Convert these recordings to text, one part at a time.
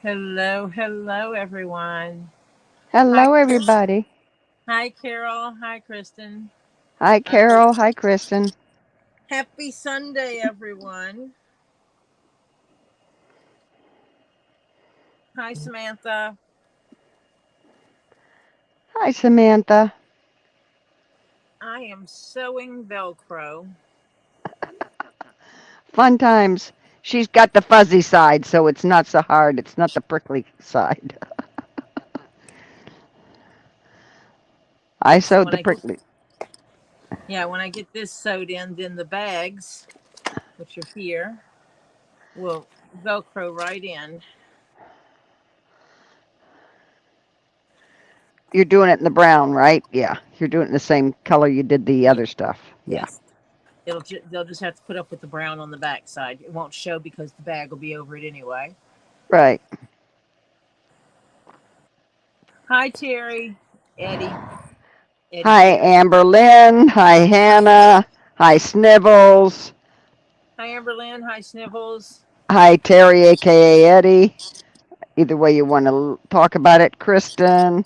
Hello, everyone. Hi, Hello, everybody. hi, Carol. Hi, Kristen. Hi, Uh, Carol. Hi, Kristen. Happy Sunday, everyone. Hi, Samantha. Hi, Samantha. I am sewing Velcro. Fun times. She's got the fuzzy side, so it's not so hard. It's not the prickly side. I So sewed when the I get prickly. when I get this sewed in, then the bags, which are here, will Velcro right in. You're doing it in the brown, right? Yeah. You're doing it in the same color you did the Ye- other stuff. Yeah. Yes. They'll just have to put up with the brown on the back side. It won't show because the bag will be over it anyway. Right. Hi, Terry. Eddie. Eddie Hi, Terry. Amber Lynn. Hi, Hannah. Hi, Snivels. Hi, Amberlynn. Hi, Snivels. Hi, Terry, aka Eddie. Either way you want to talk about it, Kristen.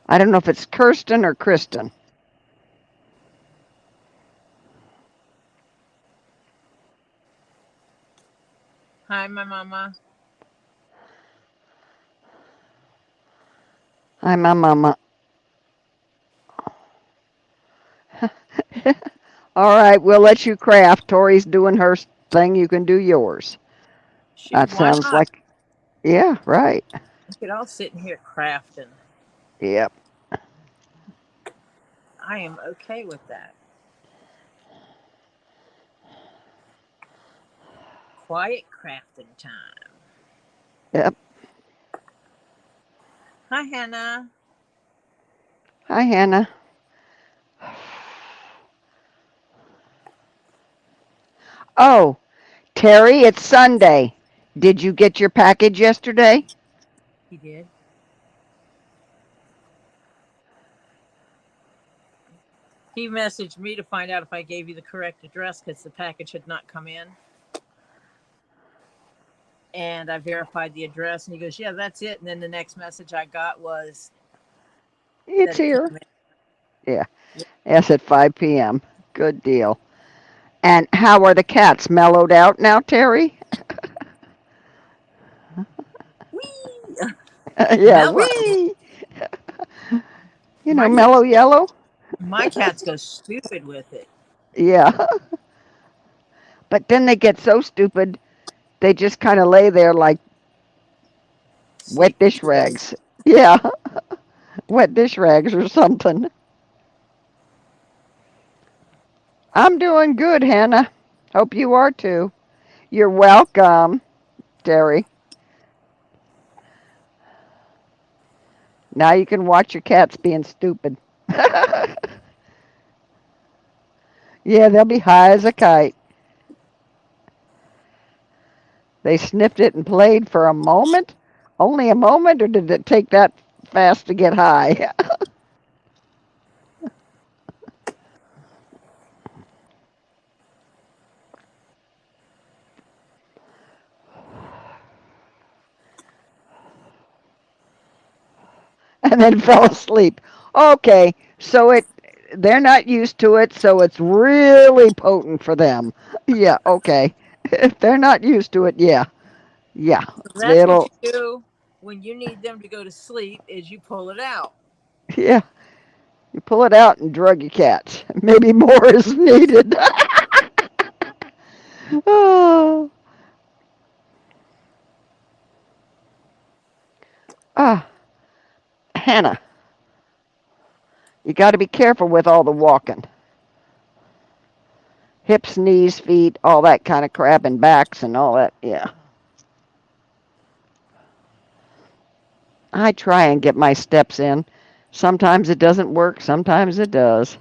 I don't know if it's Kirsten or Kristen. Hi, my mama. Hi, my mama. All right, we'll let you craft. Tori's doing her thing. You can do yours. Shoot, That why sounds not? like, yeah, right. We could all sit in here crafting. Yep. I am okay with that. Quiet crafting time. Yep. Hi, Hannah. Hi, Hannah. Oh, Terry, it's Sunday. Did you get your package yesterday? He did. He messaged me to find out if I gave you the correct address because the package had not come in. And I verified the address, and he goes, "Yeah, that's it." And then the next message I got was It's that it here. came Yeah. in. Yes, at 5 p.m. Good deal. And how are the cats? Mellowed out now, Terry? Whee! Yeah, Mellow. wee. My Mellow cats, yellow? my cats go stupid with it. Yeah. But then they get so stupid, they just kind of lay there like wet Sleep for dish 2 days. rags. Yeah, wet dish rags or something. I'm doing good, Hannah. Hope you are too. You're welcome, Terry. Now you can watch your cats being stupid. Yeah, they'll be high as a kite. They sniffed it and played for a moment. Only a moment, or did it take that fast to get high? And then fell asleep. Okay, so they're not used to it, so it's really potent for them. Yeah, okay. If they're not used to it, yeah. Yeah. So that's what you It'll do when you need them to go to sleep is you pull it out. yeah. You pull it out and drug your cats. Maybe more is needed. Oh. Ah, Hannah, you got to be careful with all the walking. Hips, knees, feet, all that kind of crap, and backs and all that. Yeah. I try and get my steps in. Sometimes it doesn't work, sometimes it does.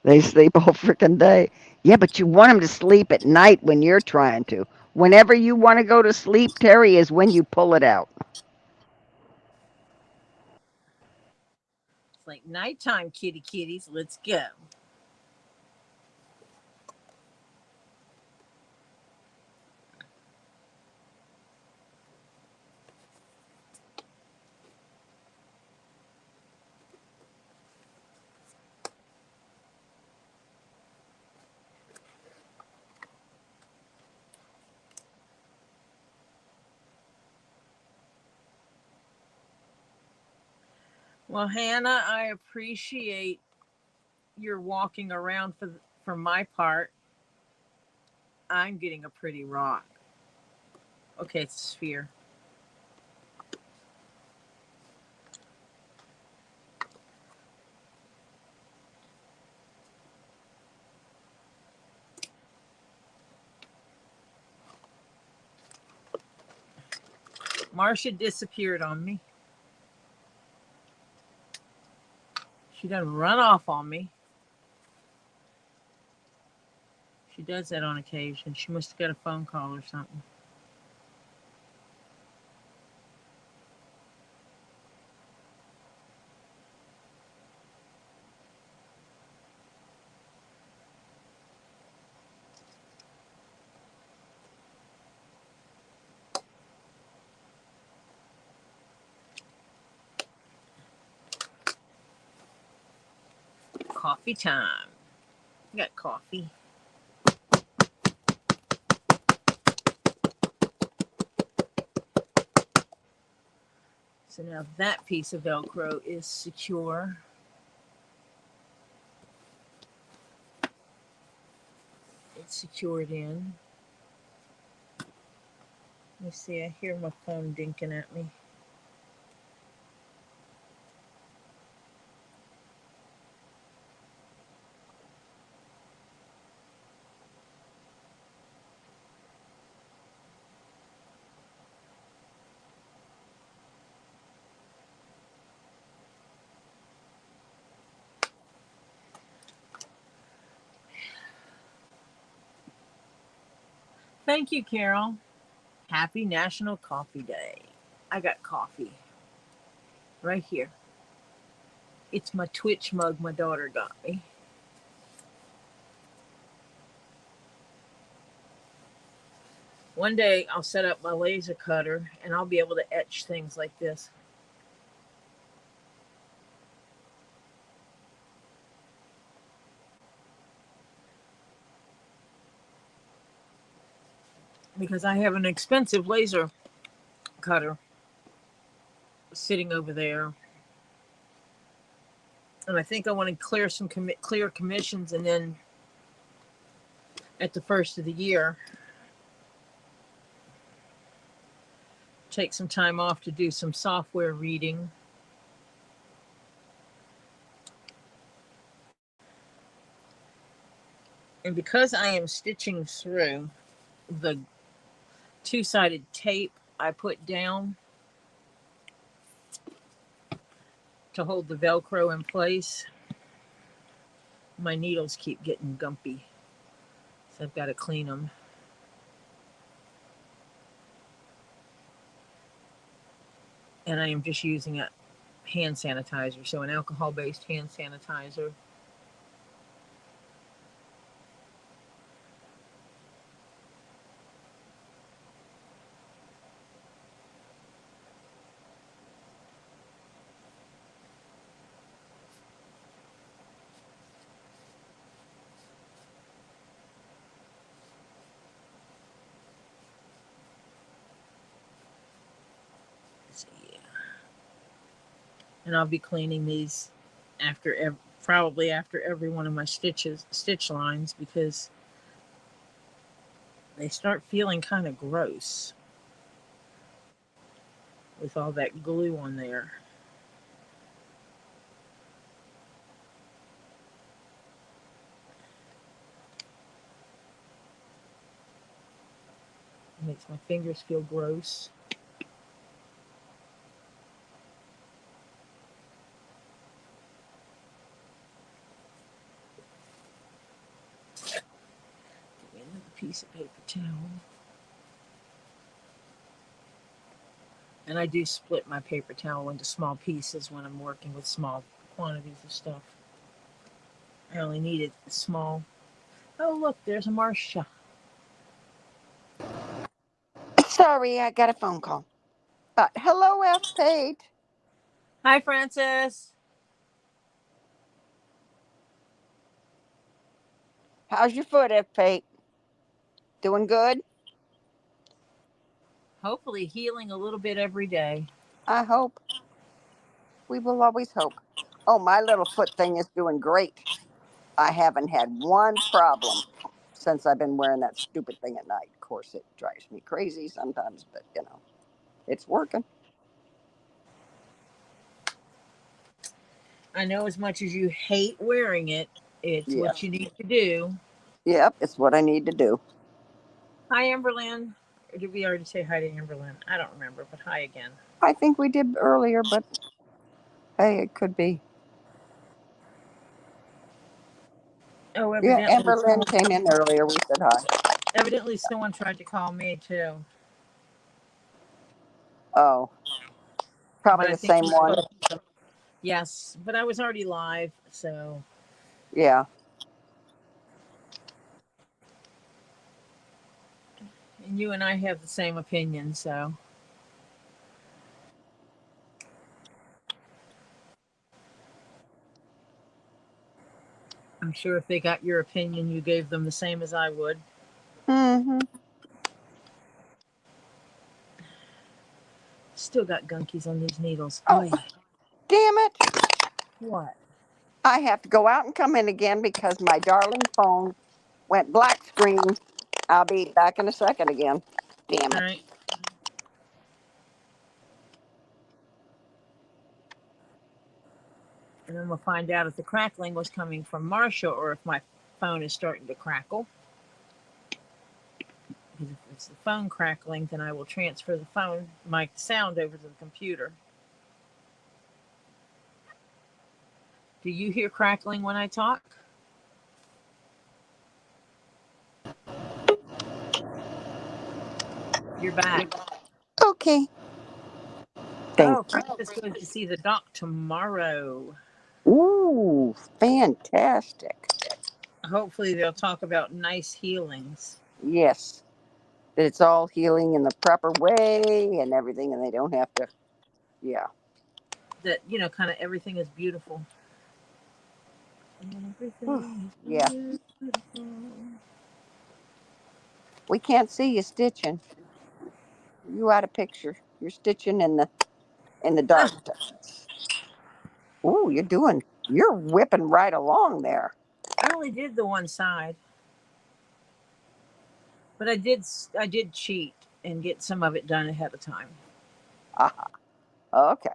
They sleep all freaking day. Yeah, but you want them to sleep at night when you're trying to. Whenever you want to go to sleep, Terry, is when you pull it out. like nighttime, kitties. Let's go. Well, Hannah, I appreciate your walking around for my part. I'm getting a pretty rock. Okay, it's a sphere. Marcia disappeared on me. She doesn't run off on me. She does that on occasion. She must have got a phone call or something. Coffee time. I got coffee. So now that piece of Velcro is secure. It's secured in. Let me see, I hear my phone dinking at me. Thank you, Carol. Happy National Coffee Day. I got coffee right here. It's my Twitch mug my daughter got me. One day I'll set up my laser cutter and I'll be able to etch things like this. Because I have an expensive laser cutter sitting over there. And I think I want to clear some clear commissions, and then at the first of the year, take some time off to do some software reading. And because I am stitching through the two-sided tape I put down to hold the Velcro in place, my needles keep getting gumpy. So I've got to clean them. And I am just using a hand sanitizer, so an alcohol-based hand sanitizer. So, yeah. And I'll be cleaning these after probably after every one of my stitch lines, because they start feeling kind of gross with all that glue on there. It makes my fingers feel gross. Give me another piece of paper towel. And I do split my paper towel into small pieces when I'm working with small quantities of stuff. I only needed small. Oh, look, there's a Marcia. Sorry, I got a phone call. Hello, F. Pate. Hi, Francis. How's your foot, F. Pate? Doing good? Hopefully, healing a little bit every day. I hope. We will always hope. Oh, my little foot thing is doing great. I haven't had one problem since I've been wearing that stupid thing at night. Of course, it drives me crazy sometimes, but it's working. I know as much as you hate wearing it, it's Yeah. what you need to do. Yep, it's what I need to do. Hi, Amberlyn. Or did we already say hi to Amberlyn? I don't remember, but hi again. I think we did earlier, but hey, it could be. Oh, Yeah, Amber Lynn came in earlier. We said hi. evidently someone tried to call me too. Oh, But probably I the think same we one. spoke. Yes, but I was already live, so. Yeah. And you and I have the same opinion, so. I'm sure if they got your opinion, you gave them the same as I would. Mm-hmm. Still got gunkies on these needles. Oh, Oh, yeah. damn it. What? I have to go out and come in again because my darling phone went black screen. I'll be back in a second again. Damn All it. right. And then we'll find out if the crackling was coming from Marsha or if my phone is starting to crackle. Because if it's the phone crackling, then I will transfer the phone, my sound over to the computer. Do you hear crackling when I talk? You're back. Okay. Thank Oh, Francis goes to see the doc tomorrow. you. Ooh, fantastic. Hopefully, they'll talk about nice healings. Yes. That it's all healing in the proper way and everything, and they don't have to. Yeah. That, kind of everything is beautiful. Whew. Everything Yeah. is beautiful. We can't see you stitching. You out of picture. You're stitching in the dark. Ooh, you're whipping right along there. I only did the one side, but I did cheat and get some of it done ahead of time. Aha. Okay.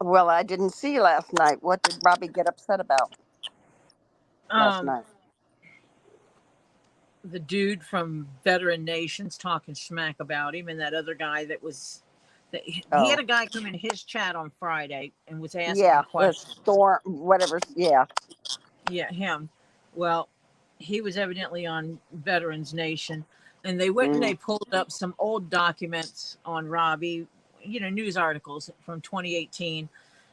Well, I didn't see last night. What did Robbie get upset about last Um, night? the dude from Veteran Nations talking smack about him, and that other guy that he had Oh, a guy come in his chat on Friday and was asking yeah, the questions. storm, whatever. Yeah. Yeah, him. Well, he was evidently on Veterans Nation, and they went and Mm, they pulled up some old documents on Robbie, news articles from 2018.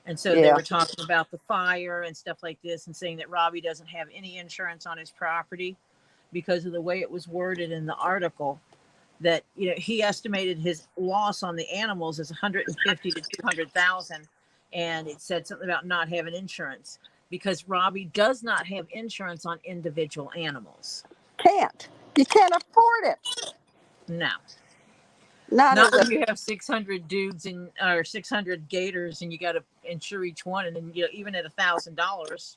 And so they yeah. were talking about the fire and stuff like this and saying that Robbie doesn't have any insurance on his property because of the way it was worded in the article, that he estimated his loss on the animals as 150 to 200,000, and it said something about not having insurance because Robbie does not have insurance on individual animals. Can't. You can't afford it. No, Not not as a. when you have 600 dudes or 600 gators and you got to insure each one, and then even at $1,000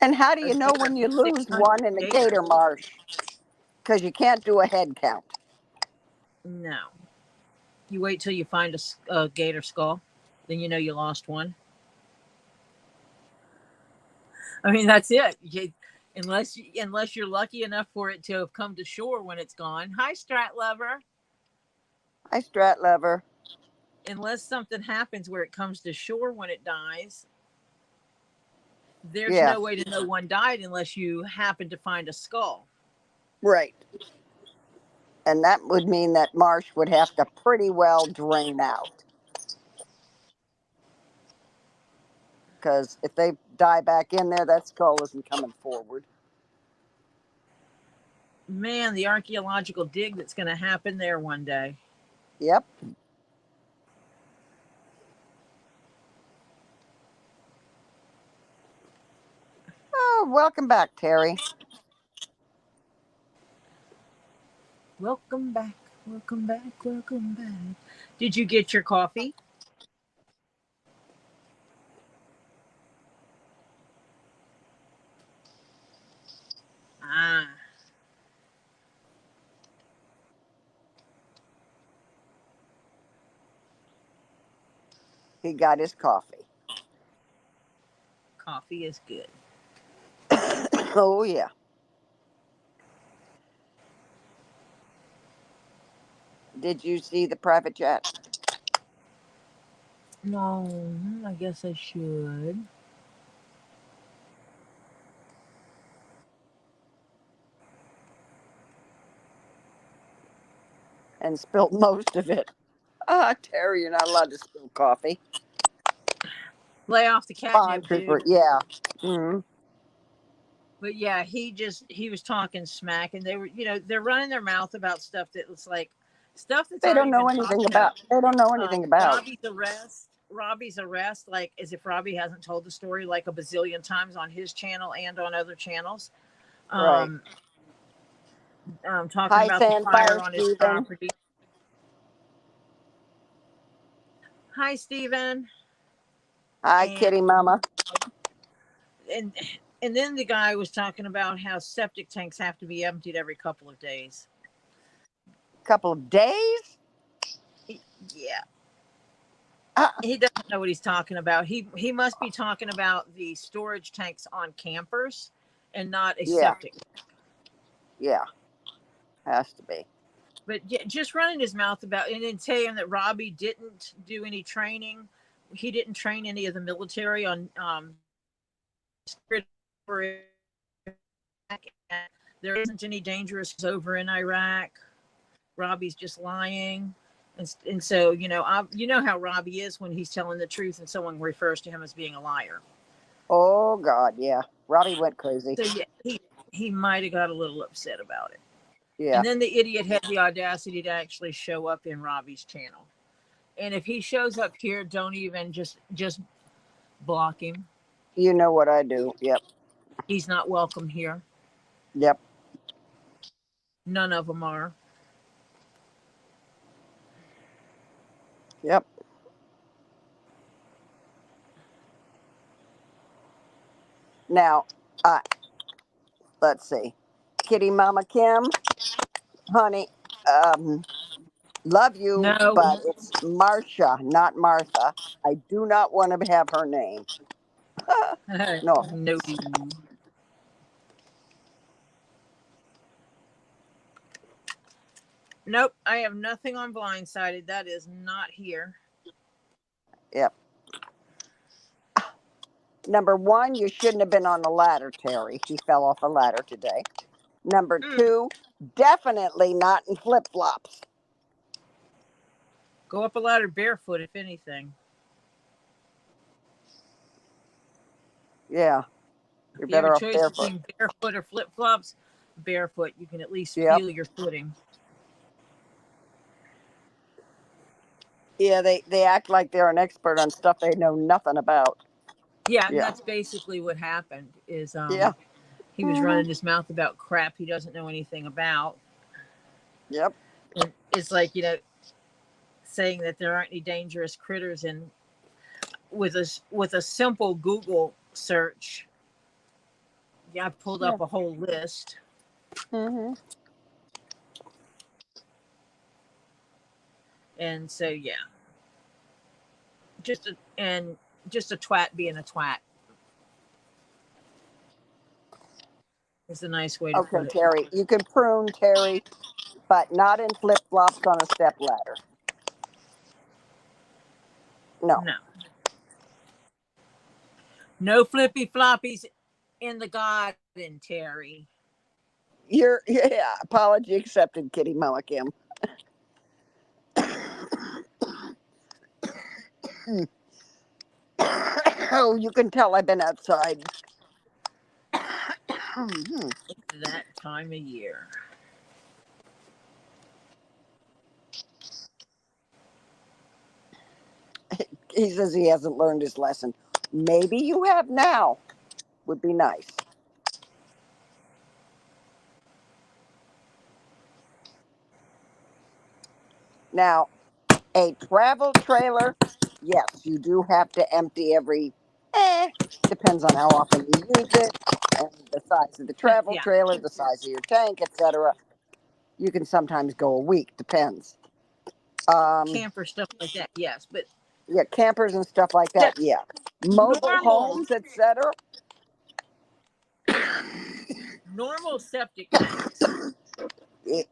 And how do a you know gator, when you lose 600 one in a gators. gator marsh? Because you can't do a head count. No, you wait till you find a gator skull, then you lost one. I mean, that's it. Unless you're lucky enough for it to have come to shore when it's gone. Hi, Strat Lover. Hi, Strat Lover. Unless something happens where it comes to shore when it dies, there's Yeah, no way to know one died unless you happen to find a skull. right. And that would mean that marsh would have to pretty well drain out. Because if they die back in there, that skull isn't coming forward. Man, the archaeological dig that's going to happen there one day. Yep. Oh, welcome back, Terry. Welcome back, welcome back, welcome back. Did you get your coffee? Ah, He got his coffee. coffee is good. Oh, yeah. Did you see the private chat? No, I guess I should. And spilled most of it. Ah, Terry, you're not allowed to spill coffee. Lay off the Pond catnip, trooper, dude. yeah. Hmm. But yeah, he was talking smack, and they were, they're running their mouth about stuff that was like stuff that's They don't already know been anything talked about. about. They don't know anything about. Robbie's arrest, like as if Robbie hasn't told the story like a bazillion times on his channel and on other channels. Right. Um, talking Hi, about the fire Sandfire on his Steven. property. Hi, Stephen. Hi, And Kitty Mama. and and then the guy was talking about how septic tanks have to be emptied every couple of days. Couple of days. Yeah, Uh, he doesn't know what he's talking about. He must be talking about the storage tanks on campers and not a yeah, septic. yeah, has to be. But just running his mouth about and then saying that Robbie didn't do any training. He didn't train any of the military on there isn't any dangerous over in Iraq. Robbie's just lying. And so, you know how Robbie is when he's telling the truth and someone refers to him as being a liar. Oh God, yeah. Robbie went crazy. So yeah, he might have got a little upset about it. Yeah, And then the idiot had the audacity to actually show up in Robbie's channel. And if he shows up here, don't even just block him. you know what I do. Yep, He's not welcome here. yep, None of them are. yep. Now, uh, let's see. Kitty Mama Kim, honey, um, love you, No, but it's Marcia, not Martha. I do not want to have her name. No no. offense. Nope, I have nothing on Blindsided. That is not here. Yep. Number one, you shouldn't have been on the ladder, Terry. He fell off a ladder today. Number Mm. two, definitely not in flip flops. Go up a ladder barefoot, if anything. Yeah, you're If you have a better off choice barefoot. between barefoot or flip flops, barefoot. You can at least Yep. feel your footing. Yeah, they act like they're an expert on stuff they know nothing about. Yeah, and Yeah. that's basically what happened. Is Yeah. he was Hmm. running his mouth about crap he doesn't know anything about, Yep. and it's like saying that there aren't any dangerous critters in with a simple Google search. Yeah, I pulled Yeah. up a whole list, Hmm. and so yeah, just a twat being a twat is a nice way to Okay, put it. Terry. You can prune, Terry, but not in flip flops on a step ladder. No. No flippy floppies in the garden, Terry. Yeah, apology accepted, Kitty Mulligan. Oh, you can tell I've been outside. It's that time of year. He says he hasn't learned his lesson. Maybe you have now. Would be nice. Now, a travel trailer, yes, you do have to empty every, depends on how often you use it and the size of the travel Yeah. trailer, the size of your tank, etc. You can sometimes go a week, depends. Camper stuff like that, yes, but Yeah, campers and stuff like that, yeah. Mobile normal homes, etc. normal septic tanks, a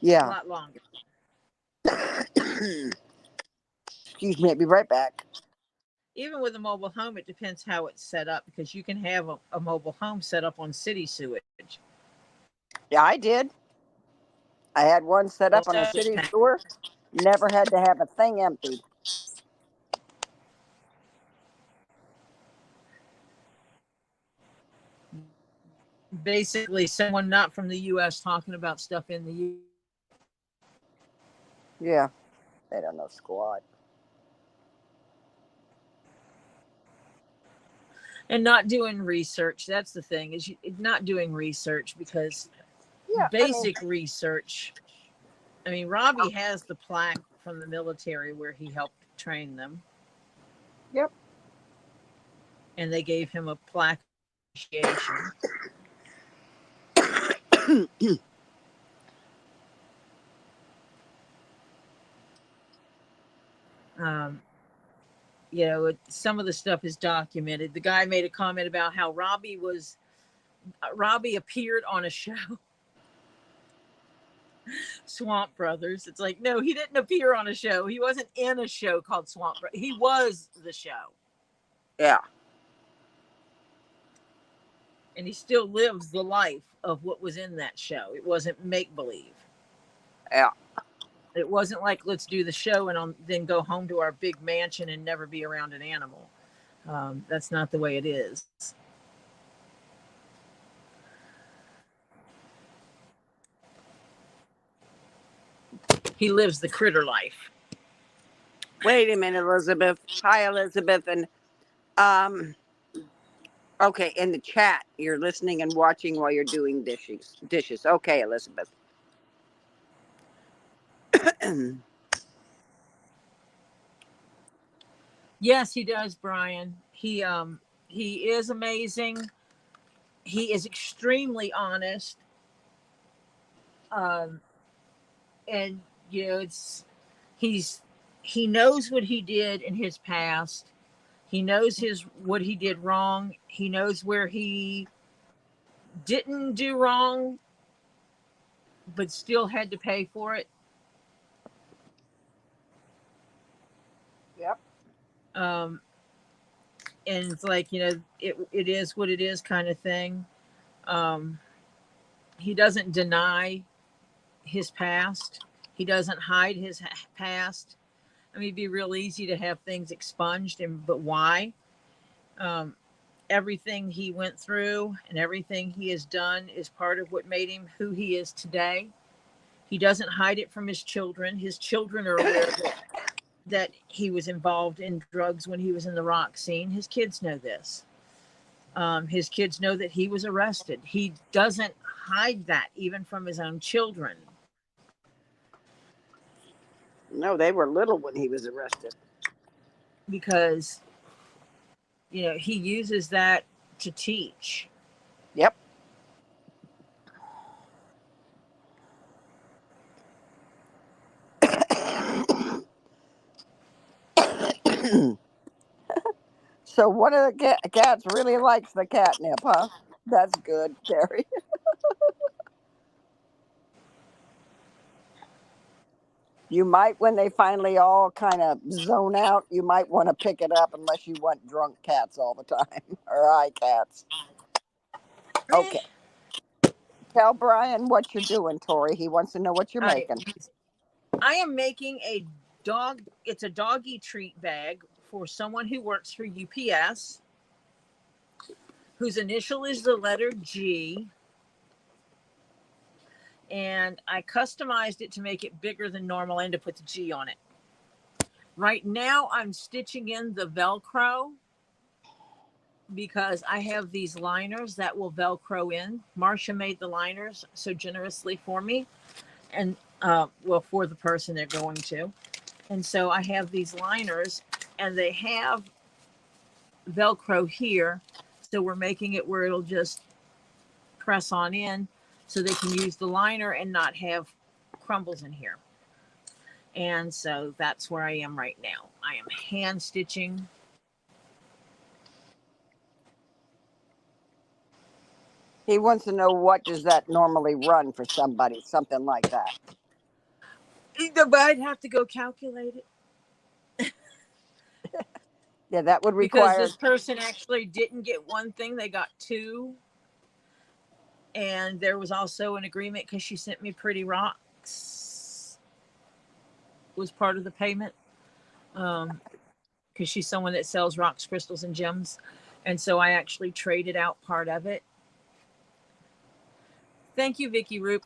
Yeah. lot longer. Excuse me, I'll be right back. Even with a mobile home, it depends how it's set up because you can have a mobile home set up on city sewage. Yeah, I did. I had one set up on a Septic city tank. sewer. Never had to have a thing emptied. Basically, someone not from the U.S. talking about stuff in the U.S. Yeah, they don't know squat. And not doing research. That's the thing, is not doing research because Yeah, basic research. I mean, Robbie has the plaque from the military where he helped train them. Yep. And they gave him a plaque of appreciation. um, some of the stuff is documented. The guy made a comment about how Robbie appeared on a show. Swamp Brothers. It's like, no, he didn't appear on a show. He wasn't in a show called Swamp Brothers. He was the show. Yeah. And he still lives the life of what was in that show. It wasn't make-believe. Yeah. It wasn't like, let's do the show and then go home to our big mansion and never be around an animal. That's not the way it is. He lives the critter life. Wait a minute, Elizabeth. Hi, Elizabeth. And okay, in the chat, you're listening and watching while you're doing dishes. Okay, Elizabeth. Yes, he does, Brian. He is amazing. He is extremely honest. And he knows what he did in his past. He knows what he did wrong. He knows where he didn't do wrong, but still had to pay for it. Yep. And it's like, it is what it is kind of thing. He doesn't deny his past. He doesn't hide his past. I mean, it'd be real easy to have things expunged, but why? Everything he went through and everything he has done is part of what made him who he is today. He doesn't hide it from his children. His children are aware that he was involved in drugs when he was in the rock scene. His kids know this. His kids know that he was arrested. He doesn't hide that even from his own children. No, they were little when he was arrested. Because, he uses that to teach. Yep. So one of the cats really likes the catnip, huh? That's good, Terry. You might, when they finally all kind of zone out, you might want to pick it up unless you want drunk cats all the time or eye cats. Eh, Okay. Tell Brian what you're doing, Tori. He wants to know what you're I making. I am making a dog. It's a doggy treat bag for someone who works for UPS, whose initial is the letter G. And I customized it to make it bigger than normal and to put the G on it. Right now, I'm stitching in the Velcro because I have these liners that will Velcro in. Marcia made the liners so generously for me, and well, for the person they're going to. And so I have these liners, and they have Velcro here. So we're making it where it'll just press on in so they can use the liner and not have crumbles in here. And so that's where I am right now. I am hand stitching. He wants to know what does that normally run for somebody, something like that. But I'd have to go calculate it Yeah, that would because require. this person actually didn't get one thing, they got two. And there was also an agreement because she sent me pretty rocks, was part of the payment. Because she's someone that sells rocks, crystals, and gems. And so I actually traded out part of it. Thank you, Vicky Roop.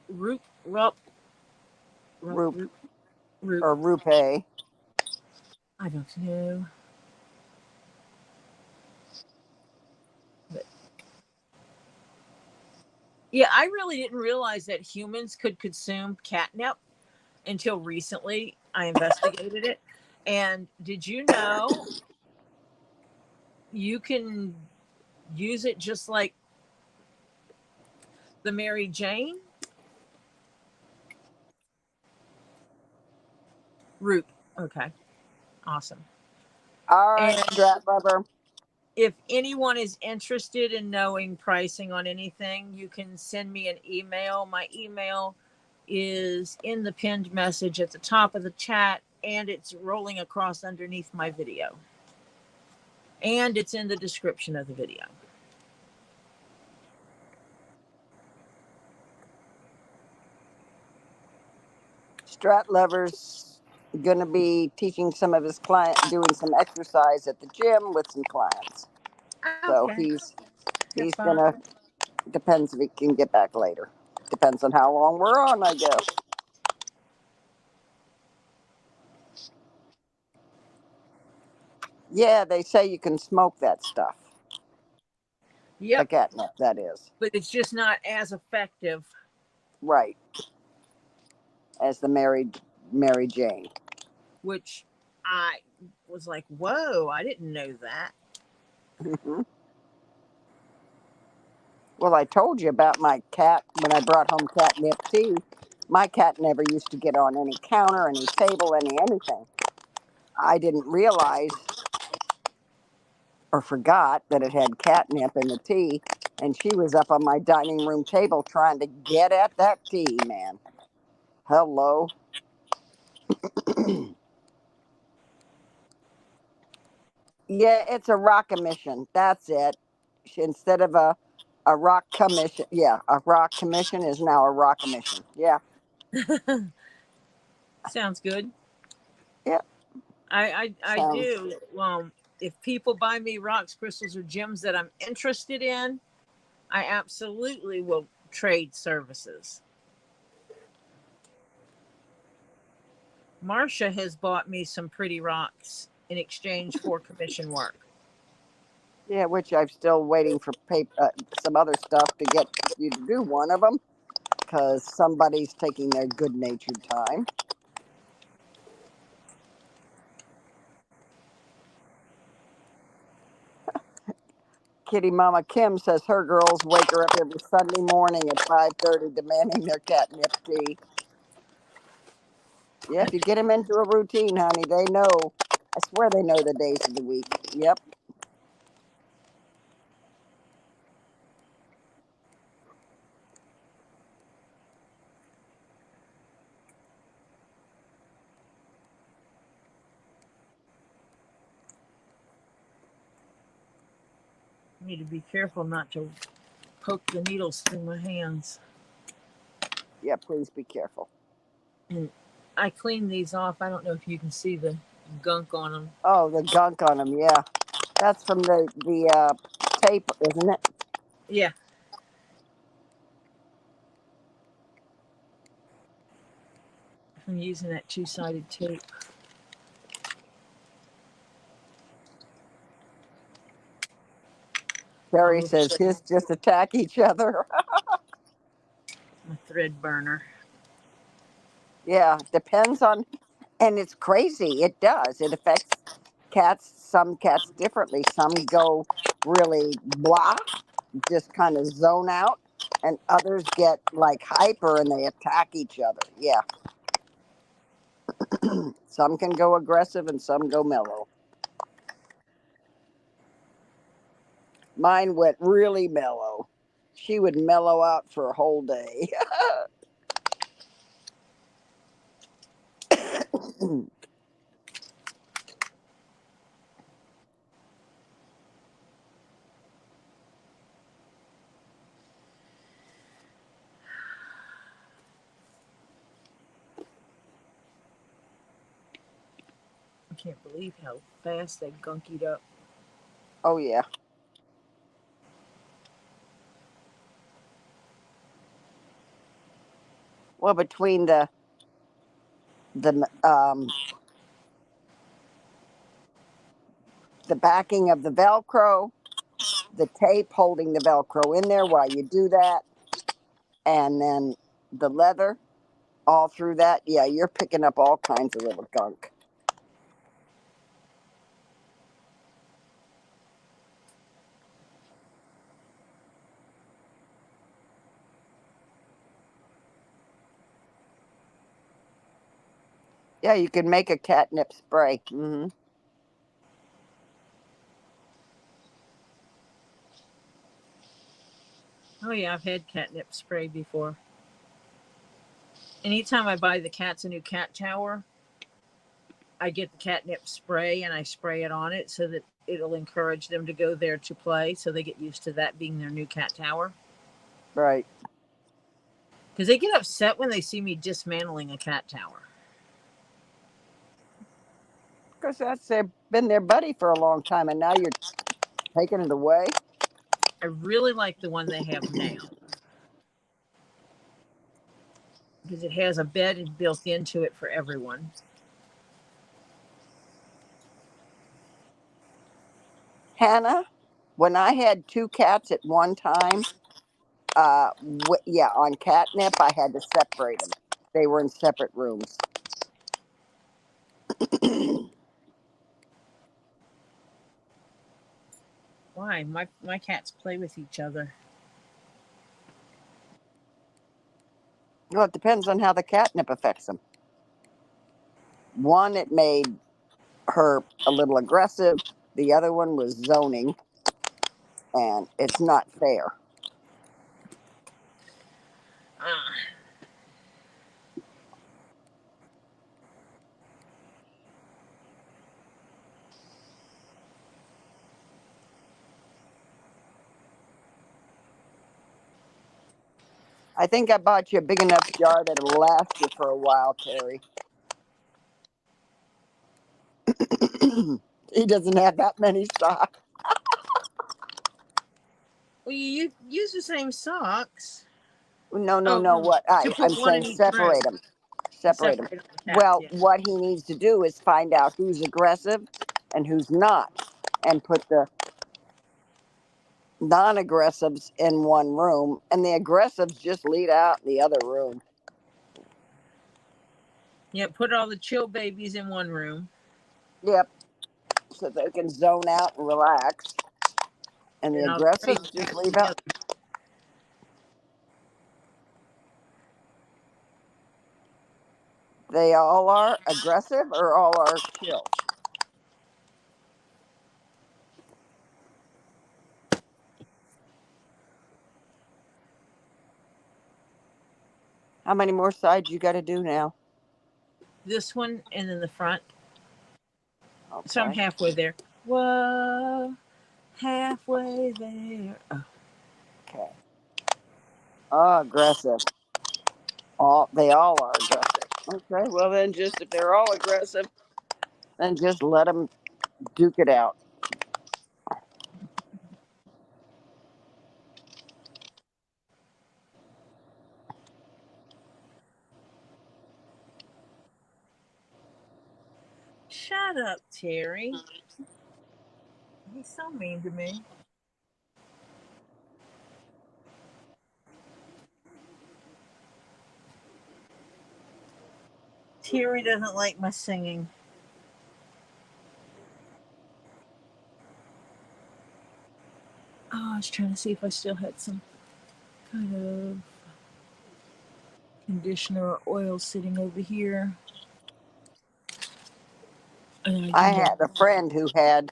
Roop, Roop Roop. or Rupe. I don't know. But yeah, I really didn't realize that humans could consume catnip until recently. I investigated it. And did you know you can use it just like the Mary Jane? Root. Okay. Awesome. All right, And strap rubber. if anyone is interested in knowing pricing on anything, you can send me an email. My email is in the pinned message at the top of the chat, and it's rolling across underneath my video. And it's in the description of the video. Strat Lover's going to be teaching some of his doing some exercise at the gym with some clients. So Okay. he's gonna, depends if he can get back later. Depends on how long we're on, I guess. Yeah, they say you can smoke that stuff. The Yep. catnip, that is. But it's just not as effective. Right. As the Mary Jane. Which I was like, whoa, I didn't know that. Mm-hmm. Well, I told you about my cat when I brought home catnip tea. My cat never used to get on any counter, any table, anything. I didn't realize or forgot that it had catnip in the tea, and she was up on my dining room table trying to get at that tea, man. Hello. Yeah, it's a rock emission. That's it. Instead of a rock commission. Yeah, a rock commission is now a rock emission. Yeah. Sounds good. Yeah. I Sounds. do. If people buy me rocks, crystals, or gems that I'm interested in, I absolutely will trade services. Marcia has bought me some pretty rocks in exchange for commission work. Yeah, which I'm still waiting for some other stuff to get you to do one of them because somebody's taking their good natured time. Kitty Mama Kim says her girls wake her up every Sunday morning at 5:30 demanding their catnip tea. Yeah, if you get them into a routine, honey, they know. I swear they know the days of the week. Yep. Need to be careful not to poke the needles through my hands. Yeah, please be careful. And I cleaned these off. I don't know if you can see the gunk on them. Oh, the gunk on them. Yeah, that's from the tape, isn't it? Yeah. I'm using that two-sided tape. Terry Oh, says his just attack each other. my thread burner. Yeah, depends on, and it's crazy. It does. It affects cats, some cats differently. Some go really blah, just kind of zone out, and others get like hyper and they attack each other. Yeah. Some can go aggressive and some go mellow. Mine went really mellow. She would mellow out for a whole day. I can't believe how fast they gunkied up. Oh yeah. Well, between the the backing of the Velcro, the tape holding the Velcro in there while you do that, and then the leather all through that, yeah, you're picking up all kinds of little gunk. Yeah, you can make a catnip spray. Oh yeah, I've had catnip spray before. Anytime I buy the cats a new cat tower, I get the catnip spray and I spray it on it so that it'll encourage them to go there to play, so they get used to that being their new cat tower. Right. Because they get upset when they see me dismantling a cat tower. Because that's been their buddy for a long time, and now you're taking it away. I really like the one they have now because it has a bed built into it for everyone. Hannah, when I had two cats at one time, yeah, on catnip, I had to separate them. They were in separate rooms. Why? My cats play with each other. Well, it depends on how the catnip affects them. One, it made her a little aggressive. The other one was zoning, and it's not fair. Ah, I think I bought you a big enough jar that'll last you for a while, Terry. He doesn't have that many socks. well, you use the same socks. No, no, Oh no. no, What to I'm put one saying, in each room. separate them. Separate them. Separate the cats. Well, Yeah. what he needs to do is find out who's aggressive and who's not, and put the non-aggressives in one room, and the aggressives just lead out in the other room. Yeah. Put all the chill babies in one room. Yep, so they can zone out and relax, and the And all the crazy aggressives just cats leave in the out. other. They all are aggressive or all are chill. How many more sides you got to do now? This one and then the front. So I'm Okay. halfway there. Whoa, Halfway there. Oh, Okay. Oh, aggressive. They all are aggressive. Okay, well then, just if they're all aggressive, then just let them duke it out. shut up, Terry. He's so mean to me. Terry doesn't like my singing. Oh, I was trying to see if I still had some kind of conditioner or oil sitting over here. And I I do have. had a friend who had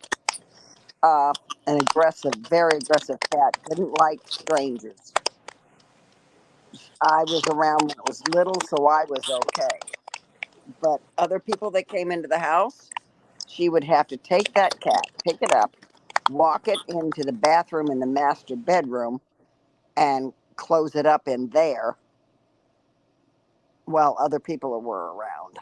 uh, an aggressive, very aggressive cat. Didn't like strangers. I was around when it was little, so I was okay. But other people that came into the house, she would have to take that cat, pick it up, walk it into the bathroom in the master bedroom, and close it up in there while other people were around.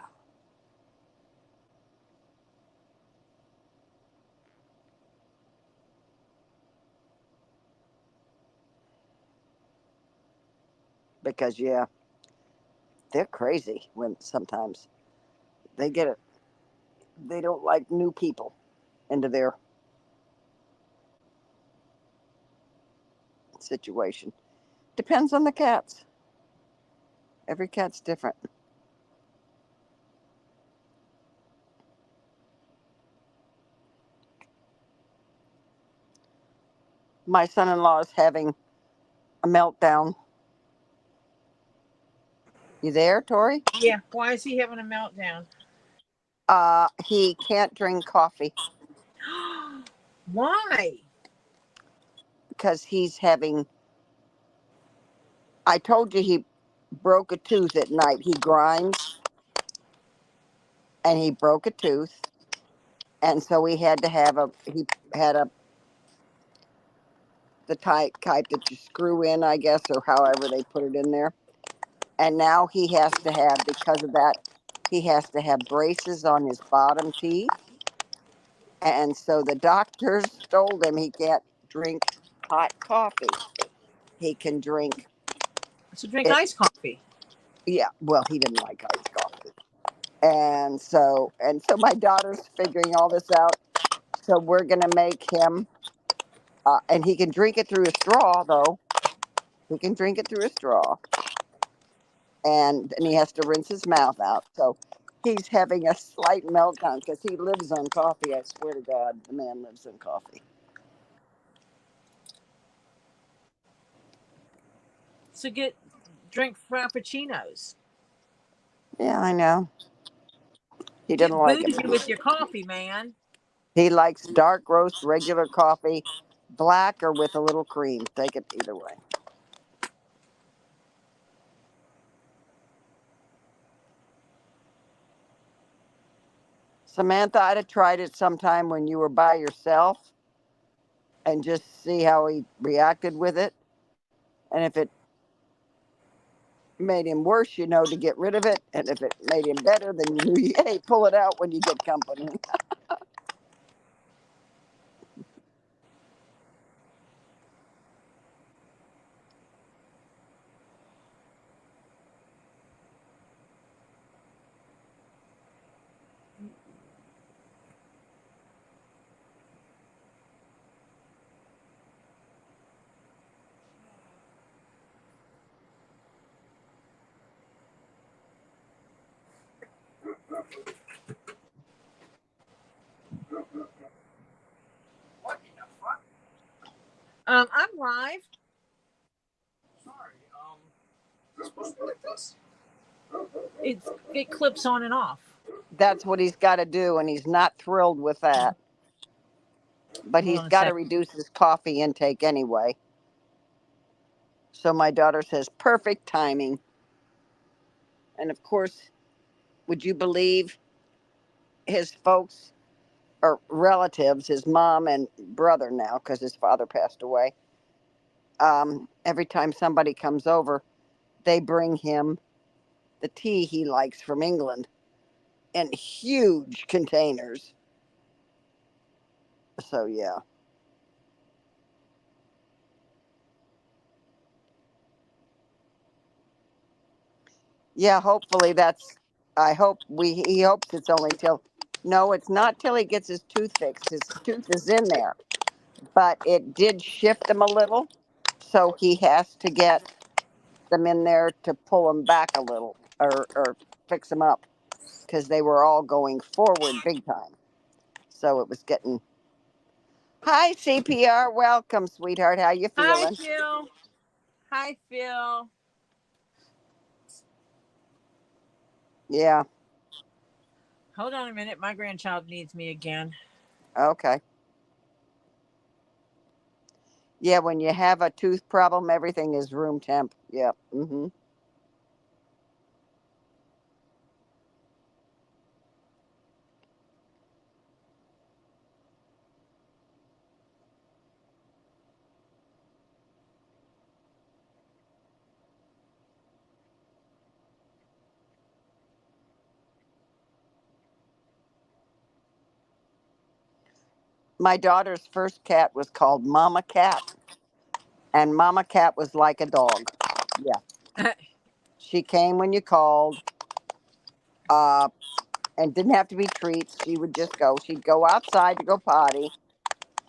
Because, yeah, they're crazy when sometimes they get it. They don't like new people into their situation. Depends on the cats. Every cat's different. My son in law is having a meltdown. You there, Tori? Yeah, why is he having a meltdown? He can't drink coffee Why? because he's having. I told you he broke a tooth at night. He grinds and he broke a tooth, and so he had to have a. He had a the type that you screw in, I guess, or however they put it in there. And now he has to have, because of that, he has to have braces on his bottom teeth. And so the doctors told him he can't drink hot coffee. He can drink So drink it. iced coffee. Yeah, well, he didn't like iced coffee. And so my daughter's figuring all this out. So we're going to make him, and he can drink it through a straw, though. He can drink it through a straw. And he has to rinse his mouth out. So he's having a slight meltdown because he lives on coffee. I swear to God, the man lives on coffee. So drink frappuccinos. Yeah, I know. He doesn't Get like it. bougie with your coffee, man. He likes dark roast, regular coffee, black or with a little cream. Take it either way. Samantha, I'd have tried it sometime when you were by yourself and just see how he reacted with it. And if it made him worse, to get rid of it. And if it made him better, then you knew, hey, pull it out when you get company. I'm live. It clips on and off. That's what he's got to do, and he's not thrilled with that. But Hold he's on a got to sec. reduce his coffee intake anyway. So my daughter says, perfect timing. And of course, would you believe his folks or relatives, his mom and brother now, because his father passed away. Every time somebody comes over, they bring him the tea he likes from England in huge containers. So yeah. Yeah, hopefully that's I hope we he hopes it's only till no, it's not till he gets his tooth fixed. His tooth is in there, but it did shift him a little, so he has to get them in there to pull them back a little or fix them up because they were all going forward big time. So it was getting Hi CPR, welcome sweetheart. How you Hi, feeling? Phil. Hi, Phil. Yeah, Hold on a minute. My grandchild needs me again. okay. Yeah, when you have a tooth problem, everything is room temp. Yep. My daughter's first cat was called Mama Cat, and Mama Cat was like a dog. Yeah, she came when you called, uh, and didn't have to be treats. She would just go. She'd go outside to go potty,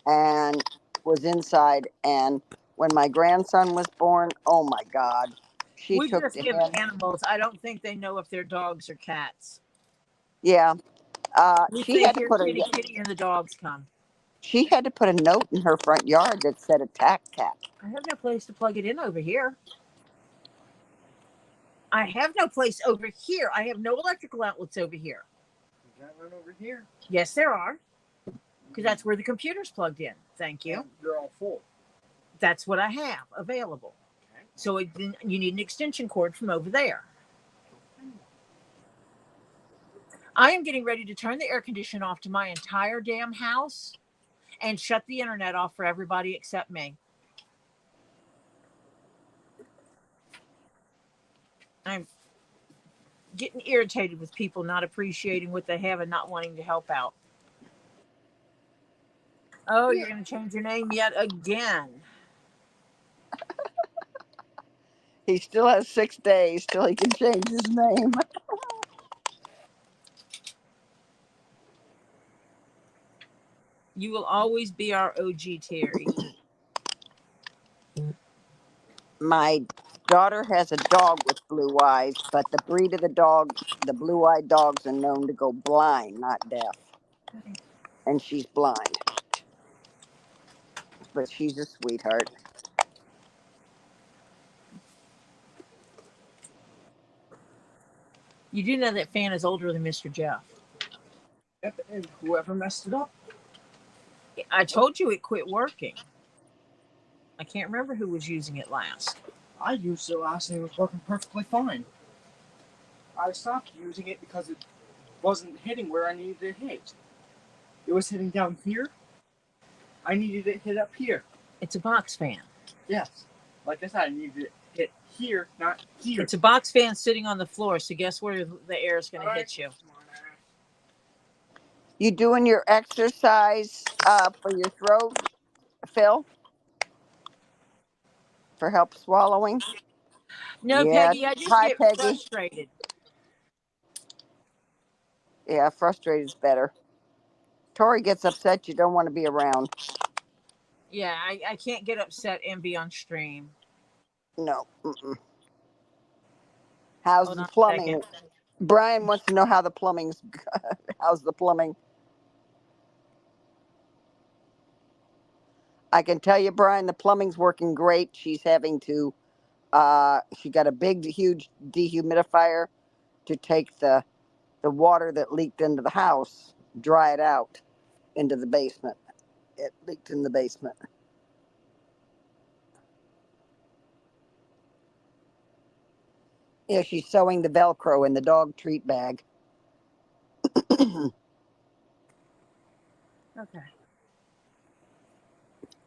and was inside. And when my grandson was born, oh my God, she We took just to give him. animals. I don't think they know if they're dogs or cats. Yeah, We say, here, kitty, kitty, and the dogs come. she had to put a note in her front yard that said "attack cat." I have no place to plug it in over here. I have no place over here. I have no electrical outlets over here. You got one over here. Yes, there are. Because that's where the computer's plugged in. Thank you. And they're all full. That's what I have available. Okay. So you need an extension cord from over there. I am getting ready to turn the air conditioner off to my entire damn house and shut the internet off for everybody except me. I'm getting irritated with people not appreciating what they have and not wanting to help out. Oh, you're going to change your name yet again. He still has 6 days till he can change his name. You will always be our OG Terry. My daughter has a dog with blue eyes, but the breed of the dog, the blue eyed dogs, are known to go blind, not deaf. And she's blind, but she's a sweetheart. You do know that fan is older than Mr. Jeff. Yep, and whoever messed it up. I told you it quit working. I can't remember who was using it last. I used it last and it was working perfectly fine. I stopped using it because it wasn't hitting where I needed it to hit. It was hitting down here. I needed it hit up here. It's a box fan. Yes. Like I said, I needed it hit here, not here. It's a box fan sitting on the floor, so guess where the air is going to hit you? You doing your exercise for your throat, Phil? For help swallowing? No, Yeah. Peggy, I just Hi, get Peggy. frustrated. Yeah, frustrated is better. Tori gets upset you don't want to be around. Yeah, I can't get upset and be on stream. No. Mm-mm. How's Hold the on a second. plumbing? Brian wants to know how the plumbing's. How's the plumbing? I can tell you, Brian, the plumbing's working great. She's having to. She got a big, huge dehumidifier to take the water that leaked into the house, dry it out into the basement. It leaked in the basement. Yeah, she's sewing the Velcro in the dog treat bag. Okay.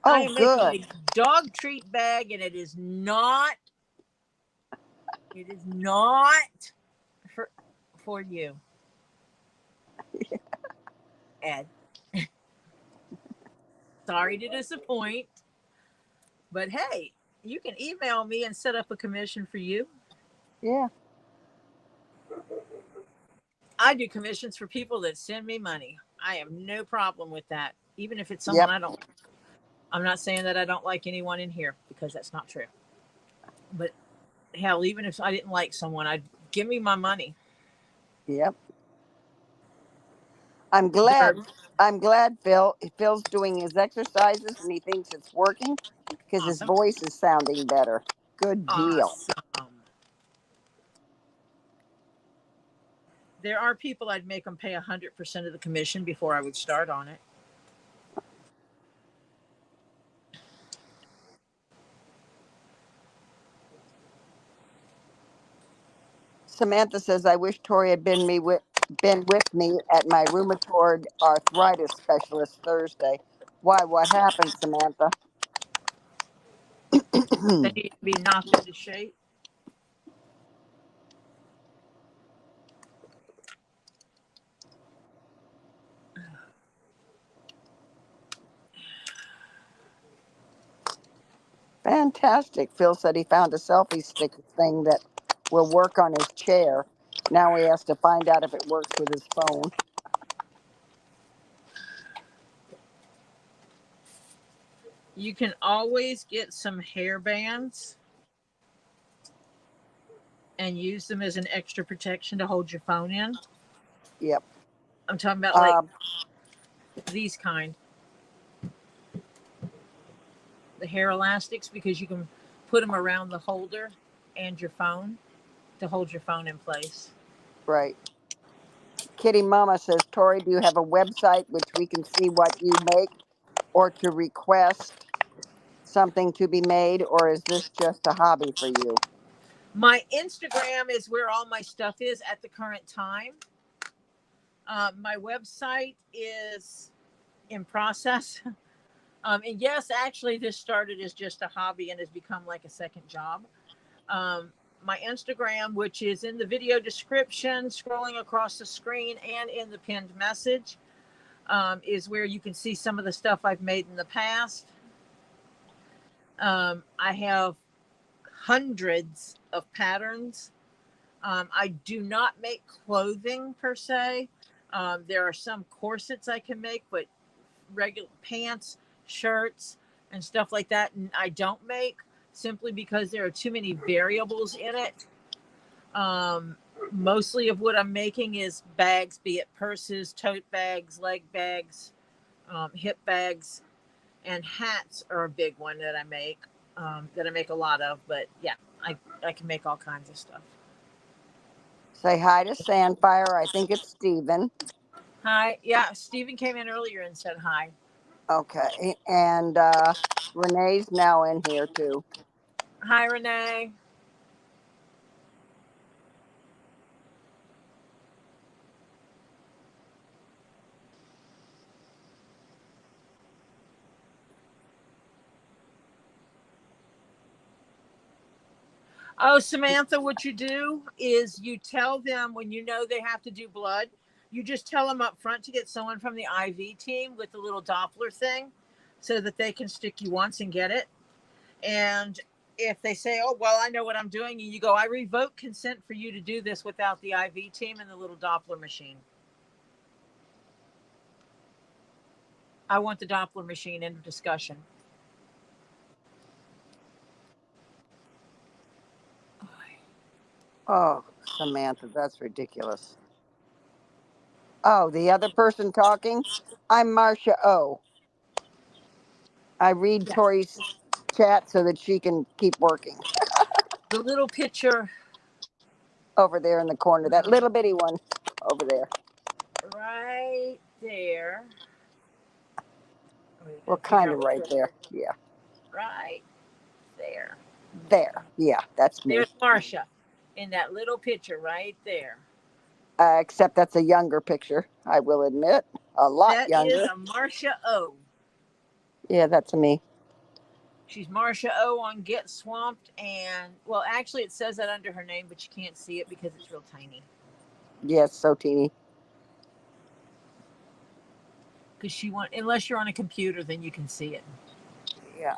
I Oh, am making good. a dog treat bag, and it is not. It is not for you, Ed. Sorry to disappoint, but hey, you can email me and set up a commission for you. Yeah. I do commissions for people that send me money. I have no problem with that, even if it's someone Yep. I don't. I'm not saying that I don't like anyone in here because that's not true. But hell, even if I didn't like someone, I'd give me my money. Yep. I'm There are, glad. I'm glad Phil's doing his exercises and he thinks it's working because his awesome. voice is sounding better. Good deal. Awesome. There are people I'd make them pay 100% of the commission before I would start on it. Samantha says, "I wish Tori had been with me at my rheumatoid arthritis specialist Thursday. Why? What happened, Samantha?" They need to be knocked into shape. Fantastic. Phil said he found a selfie stick thing that will work on his chair. Now he has to find out if it works with his phone. You can always get some hair bands and use them as an extra protection to hold your phone in. Yep. I'm talking about like Um, these kind, the hair elastics, because you can put them around the holder and your phone to hold your phone in place. right. Kitty Mama says, "Tori, do you have a website which we can see what you make or to request something to be made, or is this just a hobby for you?" My Instagram is where all my stuff is at the current time. My website is in process. And yes, actually, this started as just a hobby and has become like a second job. Um, my Instagram, which is in the video description, scrolling across the screen, and in the pinned message, is where you can see some of the stuff I've made in the past. I have hundreds of patterns. I do not make clothing per se. There are some corsets I can make, but regular pants, shirts, and stuff like that, and I don't make simply because there are too many variables in it. Um, Mostly of what I'm making is bags, be it purses, tote bags, leg bags, hip bags, and hats are a big one that I make. That I make a lot of, but yeah, I can make all kinds of stuff. Say hi to Sandfire. I think it's Steven. Hi, yeah, Stephen came in earlier and said hi. Okay. And Renee's now in here too. Hi, Renee. Oh, Samantha, what you do is you tell them when you know they have to do blood, you just tell them up front to get someone from the IV team with the little Doppler thing so that they can stick you once and get it. And if they say, oh, well, I know what I'm doing, and you go, I revoke consent for you to do this without the IV team and the little Doppler machine. I want the Doppler machine in discussion. Oh, Samantha, that's ridiculous. Oh, the other person talking? I'm Marcia O. I read Yeah. Tori's chat so that she can keep working The little picture over there in the corner. That little bitty one over there. right there. I'm Well, going to figure kind out of which right way. there. Yeah. Right there. There. Yeah, that's There's me. Marcia in that little picture right there. Except that's a younger picture, I will admit. A lot That is younger. a Marcia O. Yeah, that's me. She's Marcia O on Get Swamped, and well, actually, it says that under her name, but you can't see it because it's real tiny. Yes, so teeny. Because unless you're on a computer, then you can see it. Yeah.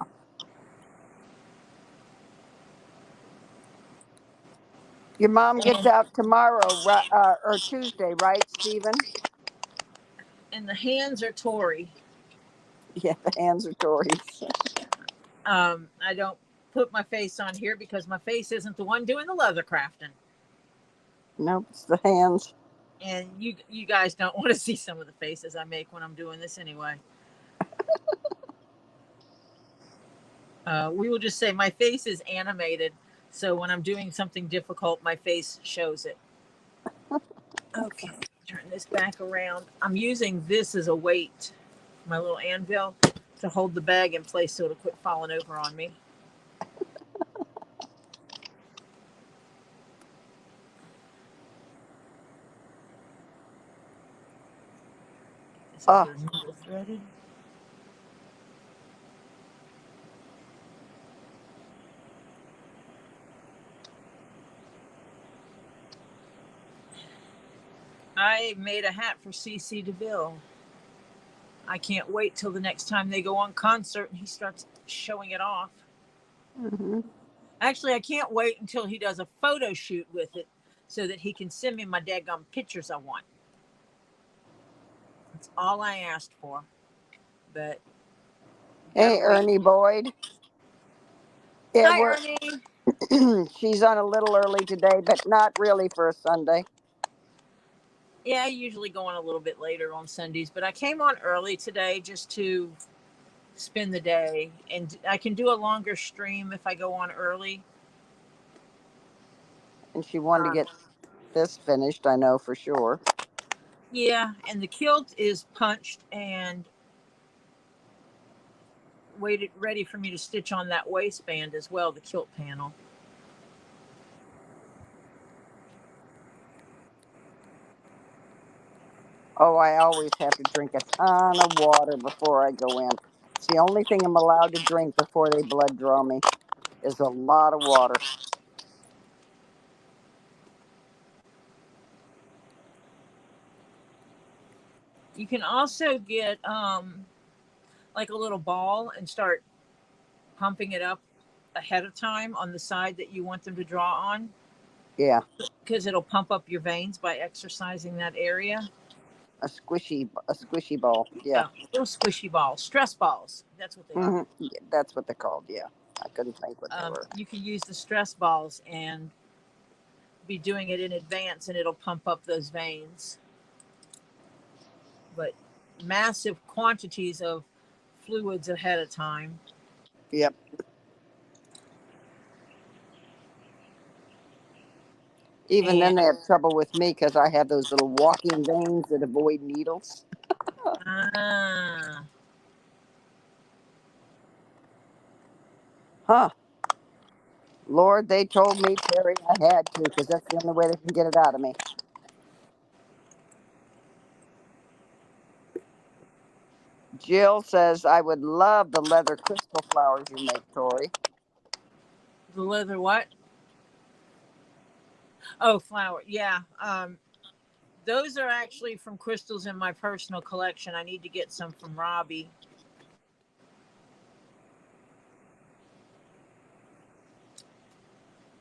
Your mom gets And, out tomorrow, or Tuesday, right, Stephen? and the hands are Tori. Yeah, the hands are Tori's. I don't put my face on here because my face isn't the one doing the leather crafting. Nope, it's the hands. And you guys don't want to see some of the faces I make when I'm doing this anyway. We will just say my face is animated, so when I'm doing something difficult, my face shows it. Okay, turn this back around. I'm using this as a weight, my little anvil, to hold the bag in place so it'll quit falling over on me. This Oh, other needle threaded. I made a hat for CC DeVille. I can't wait till the next time they go on concert and he starts showing it off. mm-hmm. Actually, I can't wait until he does a photo shoot with it so that he can send me my daggum pictures I want. That's all I asked for. But gotta Hey, wait. Ernie Boyd. Yeah, Hi, Ernie. she's on a little early today, but not really for a Sunday. Yeah, I usually go on a little bit later on Sundays, but I came on early today just to spend the day. And I can do a longer stream if I go on early. And she wanted to Uh, get this finished, I know for sure. yeah, and the kilt is punched and waited ready for me to stitch on that waistband as well, the kilt panel. Oh, I always have to drink a ton of water before I go in. It's the only thing I'm allowed to drink before they blood draw me is a lot of water. You can also get like a little ball and start pumping it up ahead of time on the side that you want them to draw on Yeah, because it'll pump up your veins by exercising that area. a squishy ball. Yeah, Yeah, little squishy balls, stress balls. That's what they are. yeah, that's what they're called. Yeah, I couldn't think what they were. You can use the stress balls and be doing it in advance, and it'll pump up those veins. But massive quantities of fluids ahead of time. Yep. Even And then, they have trouble with me because I have those little walking veins that avoid needles. ah, Huh. Lord, they told me, Terry, I had to because that's the only way they can get it out of me. Jill says, I would love the leather crystal flowers you make, Tori. the leather what? Oh, flower. Yeah. Those are actually from crystals in my personal collection. I need to get some from Robbie.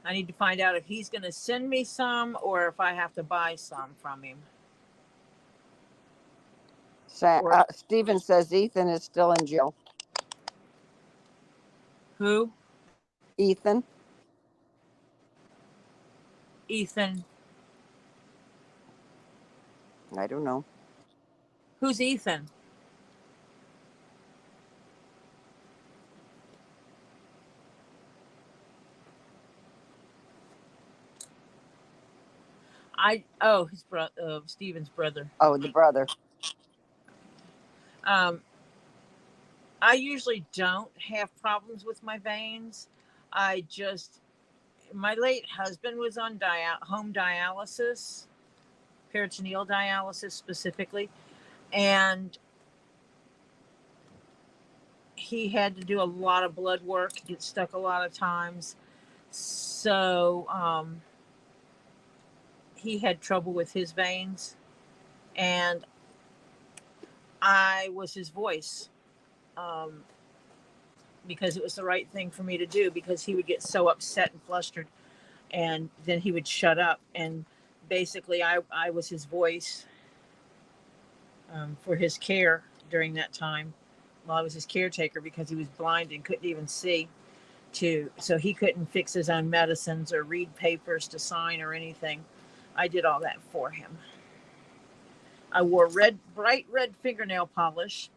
I need to find out if he's going to send me some or if I have to buy some from him. Or Stephen says Ethan is still in jail. who? Ethan? Ethan. I don't know. Who's Ethan? His brother, Stephen's brother. Oh, the brother. Um, I usually don't have problems with my veins. My late husband was on home dialysis, peritoneal dialysis specifically, And he had to do a lot of blood work, get stuck a lot of times. So he had trouble with his veins. And I was his voice, um, because it was the right thing for me to do, because he would get so upset and flustered, and then he would shut up. And basically, I was his voice, for his care during that time. Well, I was his caretaker because he was blind and couldn't even see. So he couldn't fix his own medicines or read papers to sign or anything. I did all that for him. I wore bright red fingernail polish,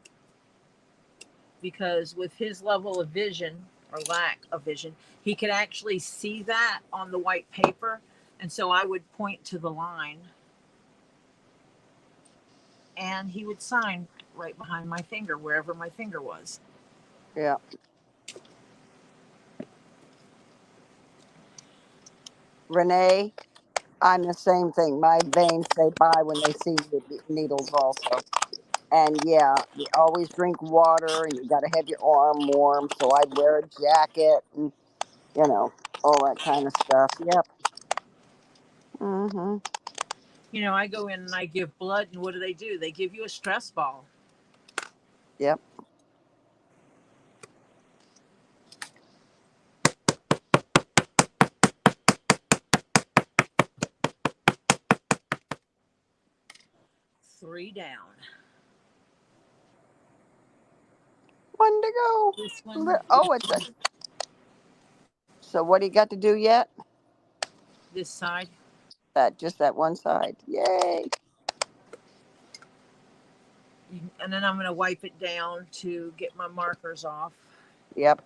because with his level of vision, or lack of vision, he could actually see that on the white paper. And so I would point to the line, and he would sign right behind my finger, wherever my finger was. Yeah. Renee, I'm the same thing. My veins say bye when they see the needles also. And yeah, you always drink water and you got to have your arm warm. So I'd wear a jacket and, you know, all that kind of stuff. Yep. Mm-hmm. I go in and I give blood, and what do? They give you a stress ball. Yep. 3 down. One to go. This one, Oh, it's a. So what do you got to do yet? this side. Just that one side. Yay. And then I'm going to wipe it down to get my markers off. Yep.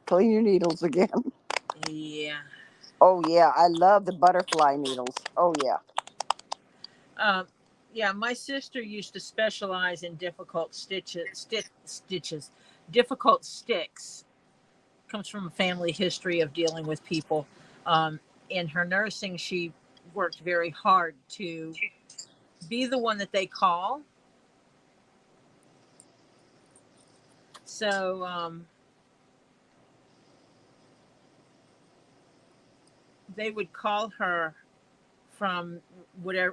Clean your needles again. Yeah. Oh yeah, I love the butterfly needles. Oh yeah. Um, yeah, my sister used to specialize in difficult stitches, difficult sticks. Comes from a family history of dealing with people. In her nursing, she worked very hard to be the one that they call. So they would call her from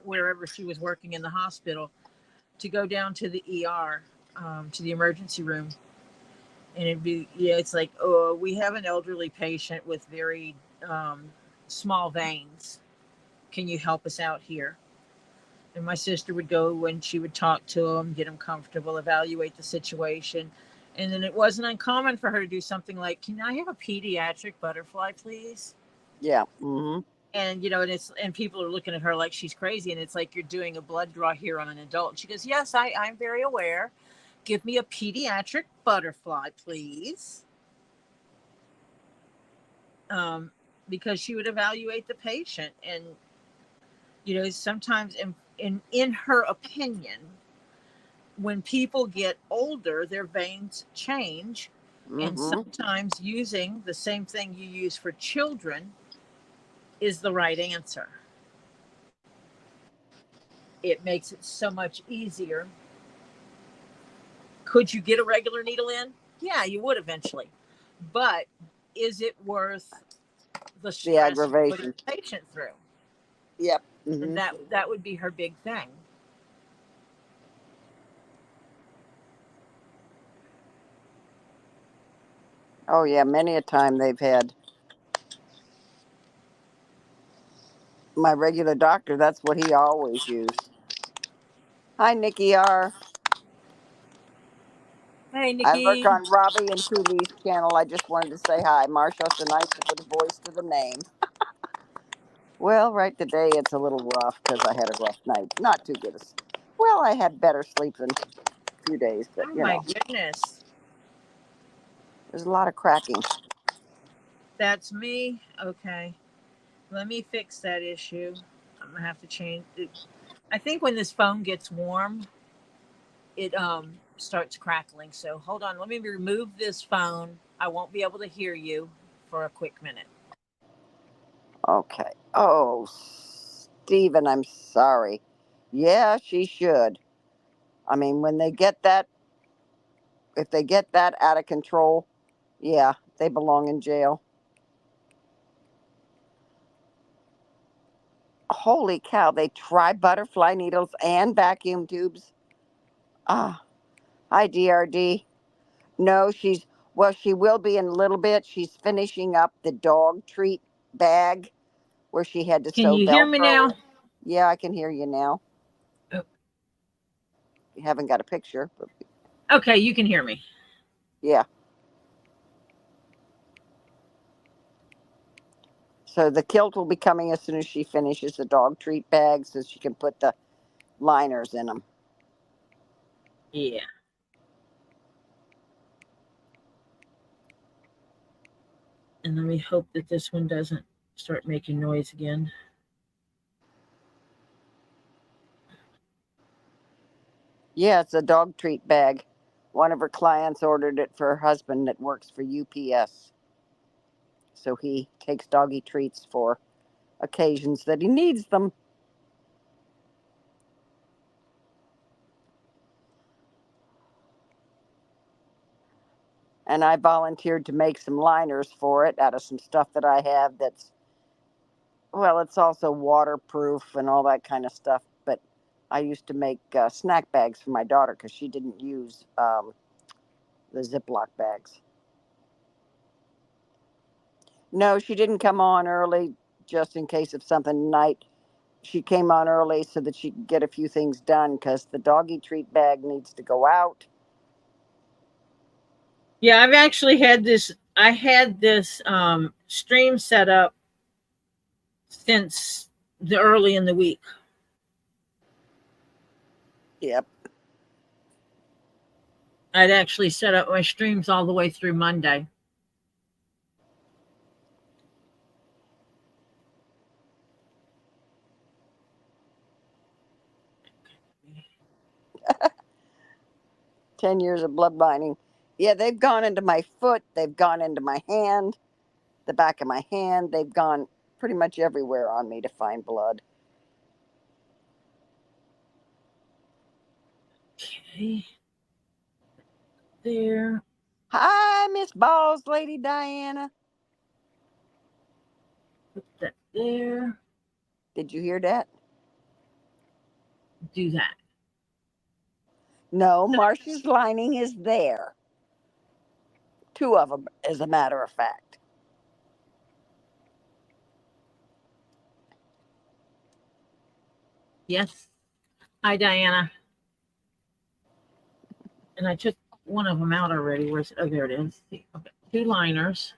wherever she was working in the hospital, to go down to the ER, to the emergency room. And it'd be, yeah, it's like, oh, we have an elderly patient with very small veins. Can you help us out here? And my sister would go and she would talk to him, get him comfortable, evaluate the situation. And then it wasn't uncommon for her to do something like, can I have a pediatric butterfly, please? Yeah. Mm-hmm. And and people are looking at her like she's crazy, and it's like, you're doing a blood draw here on an adult. And she goes, yes, I'm very aware. Give me a pediatric butterfly, please. um, because she would evaluate the patient. And sometimes in her opinion, when people get older, their veins change. And Mm-hmm. sometimes using the same thing you use for children is the right answer. It makes it so much easier. Could you get a regular needle in? Yeah, you would eventually. But is it worth the The stress of putting aggravation. the patient through? Yep. And Mm-hmm. that would be her big thing. Oh yeah, many a time they've had my regular doctor. That's what he always used. Hi, Nikki R. Hey, I lurk Nikki. on Robbie and Tuli's channel. I just wanted to say hi. Marshall, so nice to put a voice to the name. Well, right today it's a little rough because I had a rough night. Not too good. Well, I had better sleep than a few days, but Oh my goodness. there's a lot of cracking. That's me. Okay. Let me fix that issue. I'm gonna have to change it. I think when this phone gets warm, it starts crackling. So hold on. Let me remove this phone. I won't be able to hear you for a quick minute. Okay. Oh, Stephen, I'm sorry. Yeah, she should. I mean, when they get that, if they get that out of control, yeah, they belong in jail. Holy cow, they try butterfly needles and vacuum tubes. Ah, hi, DRD. No, well, she will be in a little bit. She's finishing up the dog treat bag where she had to Can sew you hear me Velcro now? in. Yeah, I can hear you now. Oh. You haven't got a picture, but Okay, you can hear me. yeah. So the kilt will be coming as soon as she finishes the dog treat bag so she can put the liners in them. Yeah. And let me hope that this one doesn't start making noise again. Yeah, it's a dog treat bag. One of her clients ordered it for her husband that works for UPS. So he takes doggy treats for occasions that he needs them. And I volunteered to make some liners for it out of some stuff that I have that's, well, it's also waterproof and all that kind of stuff. But I used to make snack bags for my daughter because she didn't use the Ziploc bags. No, she didn't come on early just in case of something tonight. She came on early so that she could get a few things done because the doggy treat bag needs to go out. Yeah, I've actually had this. I had this stream set up since the early in the week. Yep. I'd actually set up my streams all the way through Monday. Ten years of blood binding. Yeah, they've gone into my foot. They've gone into my hand, the back of my hand. They've gone pretty much everywhere on me to find blood. Okay. There. Hi, Miss Balls, Lady Diana. Put that there. Did you hear that? Do that. No, Marcia's lining is there. Two of them, as a matter of fact. Yes. Hi, Diana. And I took one of them out already. Where's it? Oh, there it is. Okay. 2 liners.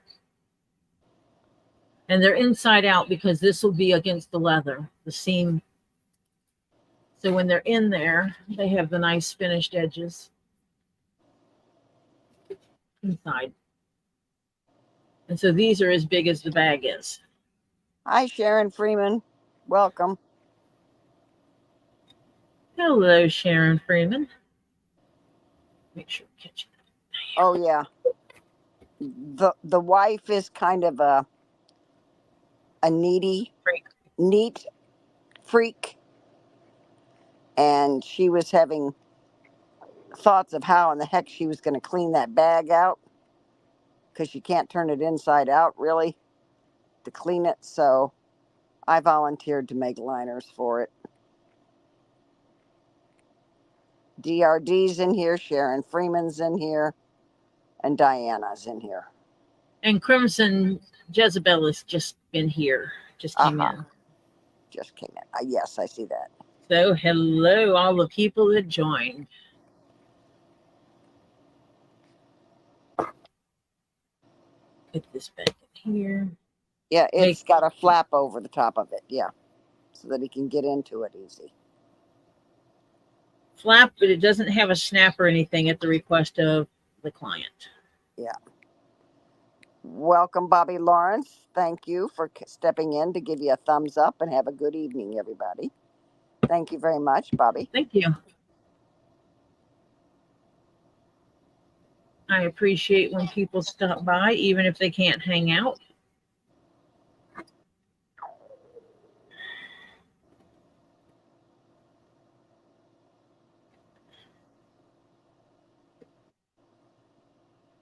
And they're inside out because this will be against the leather, the seam. So when they're in there, they have the nice finished edges inside. And so these are as big as the bag is. Hi, Sharon Freeman. Welcome. Hello, Sharon Freeman. Make sure we catch that. Oh yeah. The wife is kind of a neat freak, and she was having thoughts of how in the heck she was going to clean that bag out because you can't turn it inside out really to clean it. So I volunteered to make liners for it. DRD's in here, Sharon Freeman's in here, and Diana's in here. And Crimson Jezebel has just been here, just came in. Just came in. Yes, I see that. So hello, all the people that joined. Put this back in here. Yeah, it's got a flap over the top of it. Yeah, so that he can get into it easy. Flap, but it doesn't have a snap or anything at the request of the client. Yeah. Welcome, Bobby Lawrence. Thank you for stepping in to give you a thumbs up, and have a good evening, everybody. Thank you very much, Bobby. Thank you. I appreciate when people stop by, even if they can't hang out.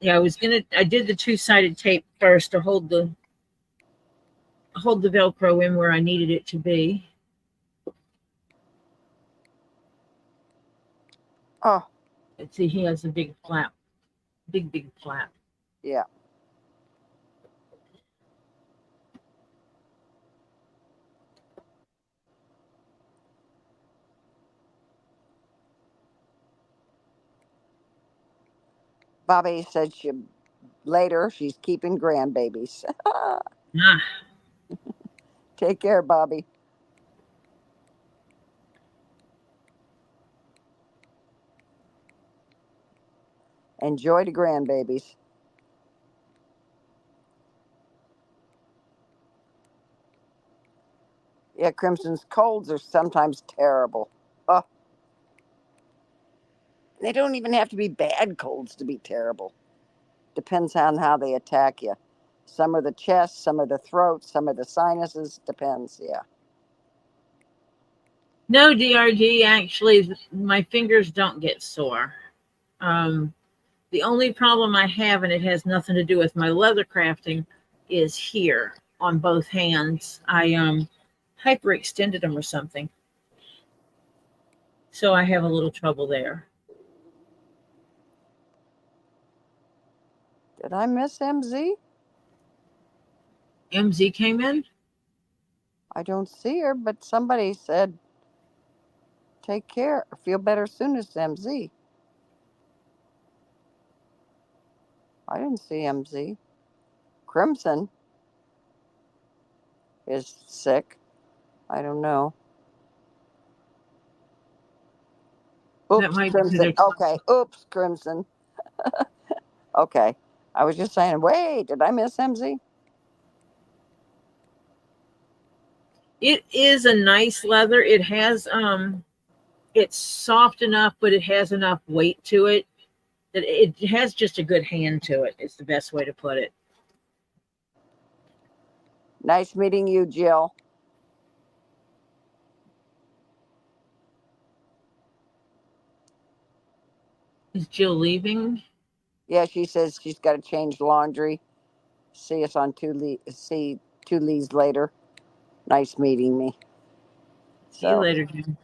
Yeah, I did the two-sided tape first to hold the Velcro in where I needed it to be. Oh, Let's see, he has a big flap. Big flap. yeah. Bobby said she's keeping grandbabies. Ah, Take care, Bobby. Enjoy the grandbabies. Yeah, Crimson's colds are sometimes terrible. Oh, they don't even have to be bad colds to be terrible. Depends on how they attack you. Some are the chest, some are the throat, some are the sinuses. Depends, yeah. no, DRG, actually, my fingers don't get sore. The only problem I have, and it has nothing to do with my leather crafting, is here on both hands. I hyperextended them or something. So I have a little trouble there. Did I miss MZ? MZ came in? I don't see her, but somebody said take care or feel better soon as MZ. I didn't see MZ. Crimson is sick. I don't know. That Oops, might be Crimson. their. Okay, oops, Crimson. Okay, I was just saying, wait, did I miss MZ? It is a nice leather. It has it's soft enough, but it has enough weight to it that it has just a good hand to it. It's the best way to put it. Nice meeting you, Jill. Is Jill leaving? Yeah, she says she's got to change laundry. See us on see two Lees later. Nice meeting me. See you So later, Jim.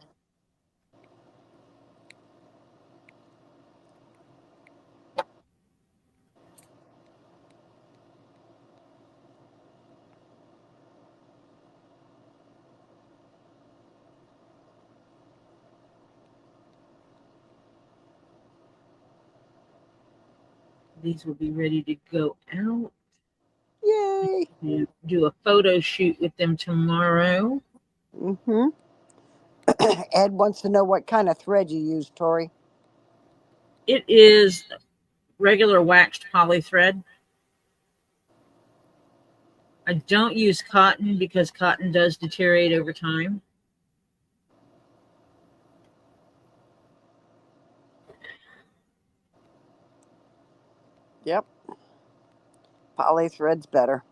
These will be ready to go out. yay. Do a photo shoot with them tomorrow. Mm-hmm. Ed wants to know what kind of thread you use, Tori. It is regular waxed poly thread. I don't use cotton because cotton does deteriorate over time. Yep. Poly thread's better.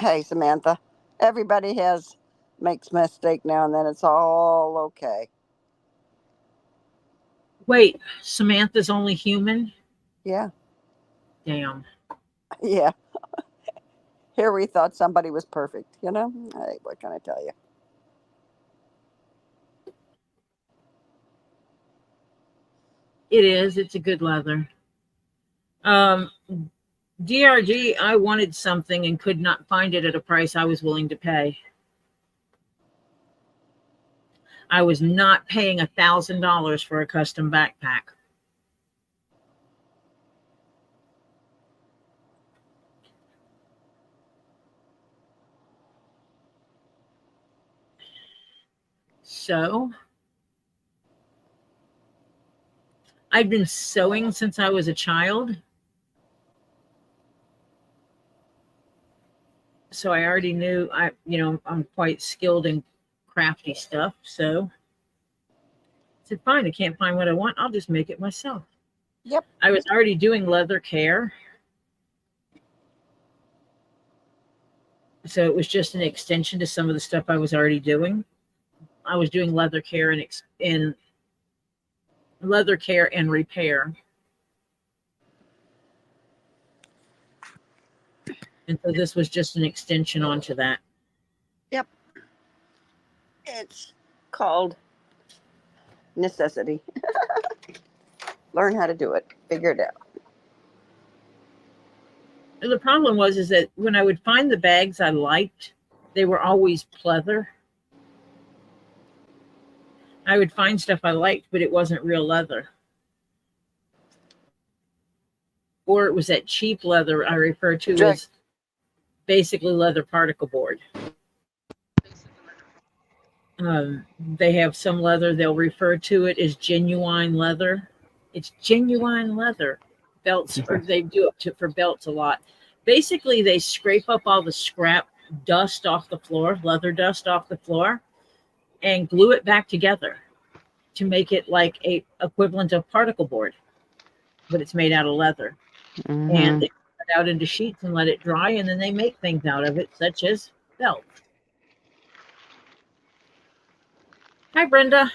Hey, Samantha. Everybody makes mistake now and then. It's all okay. Wait, Samantha's only human? Yeah. Damn. Yeah. Here we thought somebody was perfect, you know? Hey, what can I tell you? It is. It's a good leather. DRG, I wanted something and could not find it at a price I was willing to pay. I was not paying $1,000 for a custom backpack. So I've been sewing since I was a child. So I already knew I'm quite skilled in crafty stuff. So I said, fine, I can't find what I want. I'll just make it myself. Yep. I was already doing leather care. So it was just an extension to some of the stuff I was already doing. I was doing leather care and leather care and repair. And so this was just an extension onto that. Yep. It's called necessity. Learn how to do it. Figure it out. And the problem was is that when I would find the bags I liked, they were always pleather. I would find stuff I liked, but it wasn't real leather. Or it was that cheap leather I refer to as basically leather particle board. They have some leather, they'll refer to it as genuine leather. It's genuine leather. Belts, or they do it for belts a lot. Basically, they scrape up all the scrap dust off the floor, leather dust off the floor, and glue it back together to make it like a equivalent of particle board, but it's made out of leather. And they cut it out into sheets and let it dry, and then they make things out of it, such as belts. Hi, Brenda.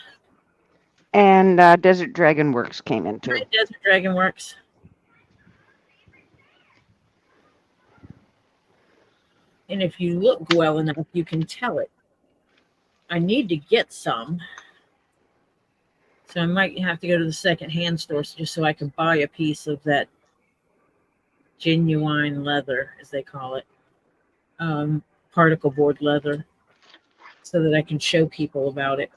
And Desert Dragon Works came into. Hi, Desert Dragon Works. And if you look well enough, you can tell it. I need to get some. So I might have to go to the secondhand store just so I can buy a piece of that genuine leather, as they call it, particle board leather, so that I can show people about it.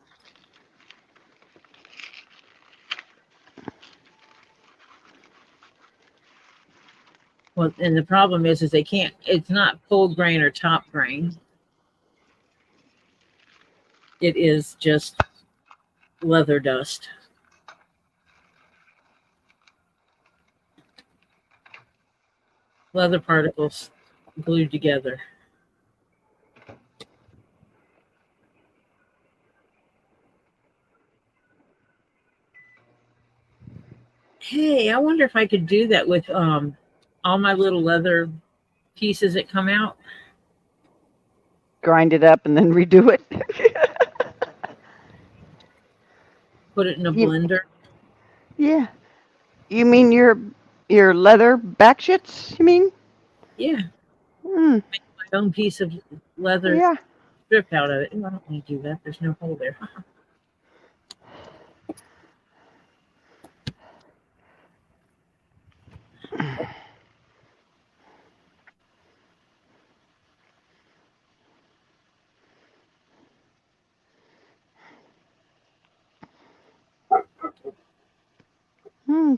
Well, and the problem is they can't, it's not full grain or top grain. It is just leather dust. Leather particles glued together. Hey, I wonder if I could do that with all my little leather pieces that come out. Grind it up and then redo it. Put it in a blender. Yeah. You mean your leather backshits, you mean? Yeah. Mm. Make my own piece of leather Yeah. strip out of it. Oh, I don't need to do that. There's no hole there.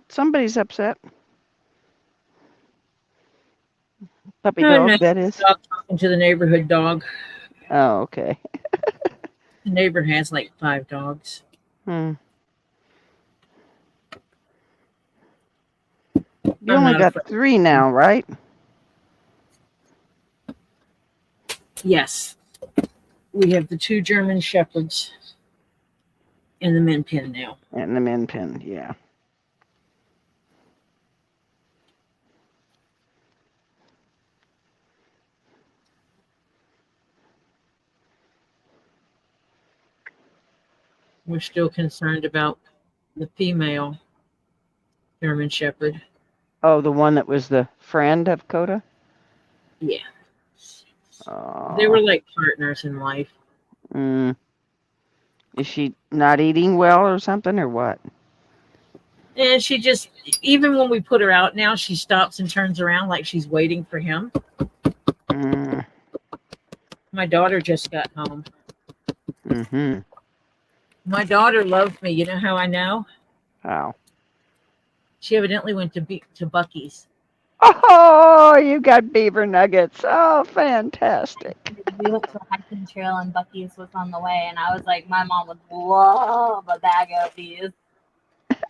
Somebody's upset. Puppy Oh, dog, no. that is. Dog talking to the neighborhood dog. Oh, okay. The neighbor has like 5 dogs. You I'm only not got afraid. 3 now, right? Yes. We have the 2 German Shepherds and the Min Pin now. And the Min Pin, yeah. We're still concerned about the female German Shepherd. Oh, the one that was the friend of Coda? Yeah. Oh. They were like partners in life. Is she not eating well or something, or what? And she just, even when we put her out now, she stops and turns around like she's waiting for him. My daughter just got home. My daughter loved me. You know how I know? How? She evidently went to Buc-ee's. Oh, you got beaver nuggets. Oh, fantastic. We went to a hiking trail and Buc-ee's was on the way, and I was like, my mom would love a bag of these.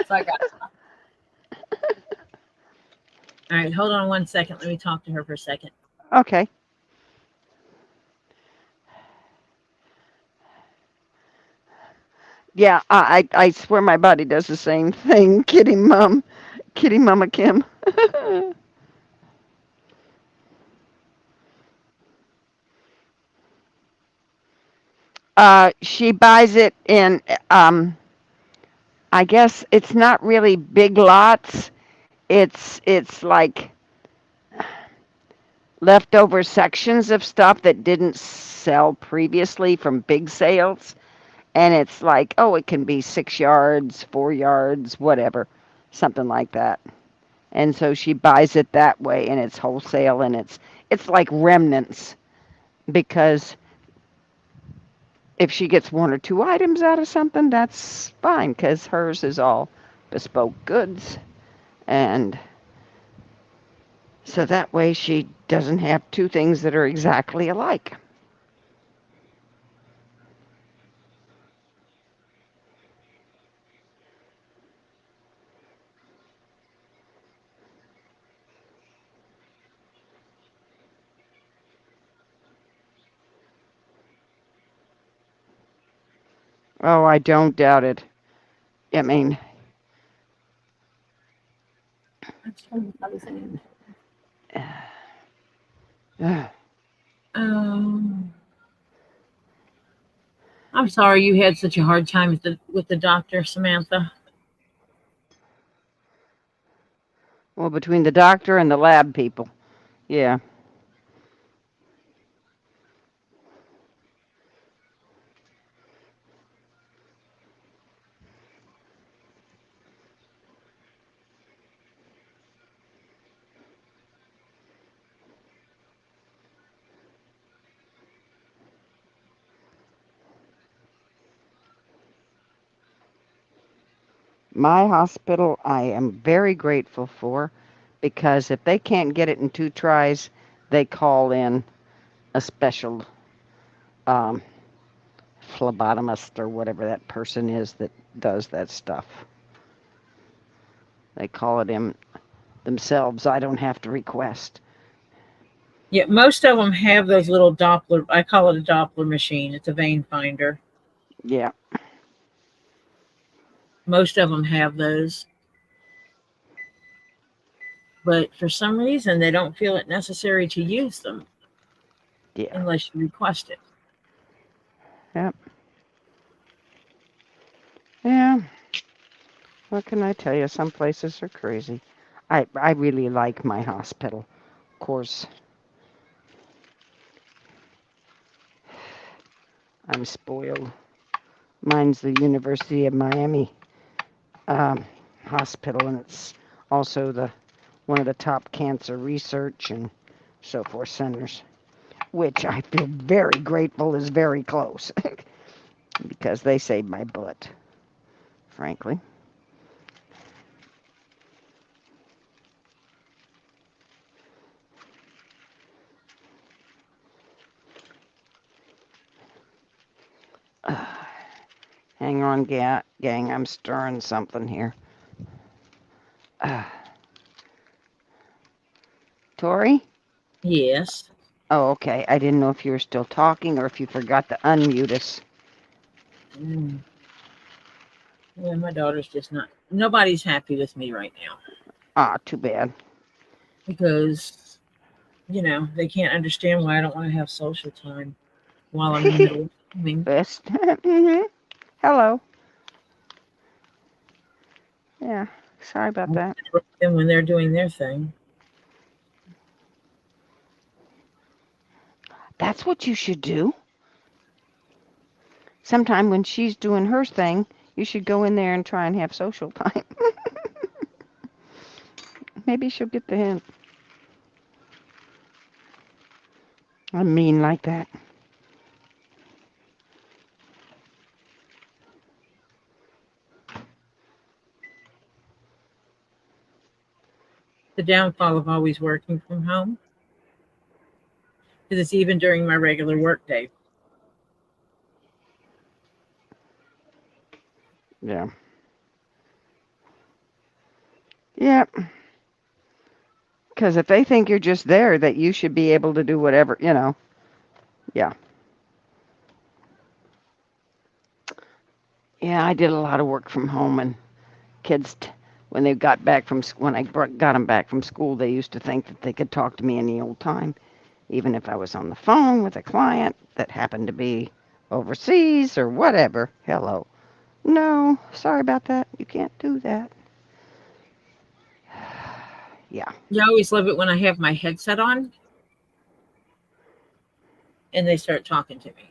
So I got some. All right, hold on one second. Let me talk to her for a second. Okay. Yeah, I swear my body does the same thing. Kitty Mama Kim. She buys it in, I guess it's not really big lots. It's like leftover sections of stuff that didn't sell previously from big sales. And it's like, oh, it can be 6 yards, 4 yards, whatever, something like that. And so she buys it that way, and it's wholesale, and it's like remnants because if she gets 1 or 2 items out of something, that's fine because hers is all bespoke goods, and so that way she doesn't have two things that are exactly alike. Oh, I don't doubt it. I mean, Um, I'm sorry you had such a hard time with the doctor, Samantha. well, between the doctor and the lab people, yeah. My hospital, I am very grateful for because if they can't get it in 2 tries, they call in a special um, phlebotomist or whatever that person is that does that stuff. They call it in themselves. I don't have to request. Yeah, most of them have those little Doppler. I call it a Doppler machine. It's a vein finder. Yeah, Most of them have those, but for some reason they don't feel it necessary to use them yeah, unless you request it. yeah, yeah. What can I tell you? Some places are crazy. I really like my hospital. Of course, I'm spoiled. Mine's the University of Miami um, hospital, and it's also the one of the top cancer research and so forth centers, which I feel very grateful is very close because they saved my butt, frankly. Hang on, gang, I'm stirring something here. Uh, Tori? Yes. Oh, okay. I didn't know if you were still talking or if you forgot to unmute us. Mm. Yeah, my daughter's just not. Nobody's happy with me right now Ah, too bad. because they can't understand why I don't want to have social time while I'm in the middle of filming. Best. hmm Hello. Yeah, sorry about that. And when they're doing their thing. That's what you should do. Sometime when she's doing her thing, you should go in there and try and have social time. Maybe she'll get the hint. I'm mean like that. The downfall of always working from home because it's even during my regular work day. Yeah. Yeah. Because if they think you're just there, that you should be able to do whatever. Yeah. Yeah, I did a lot of work from home, and kids, when they got back from when I got them back from school, they used to think that they could talk to me any old time, even if I was on the phone with a client that happened to be overseas or whatever. Hello. No, sorry about that. You can't do that. Yeah. You always love it when I have my headset on and they start talking to me.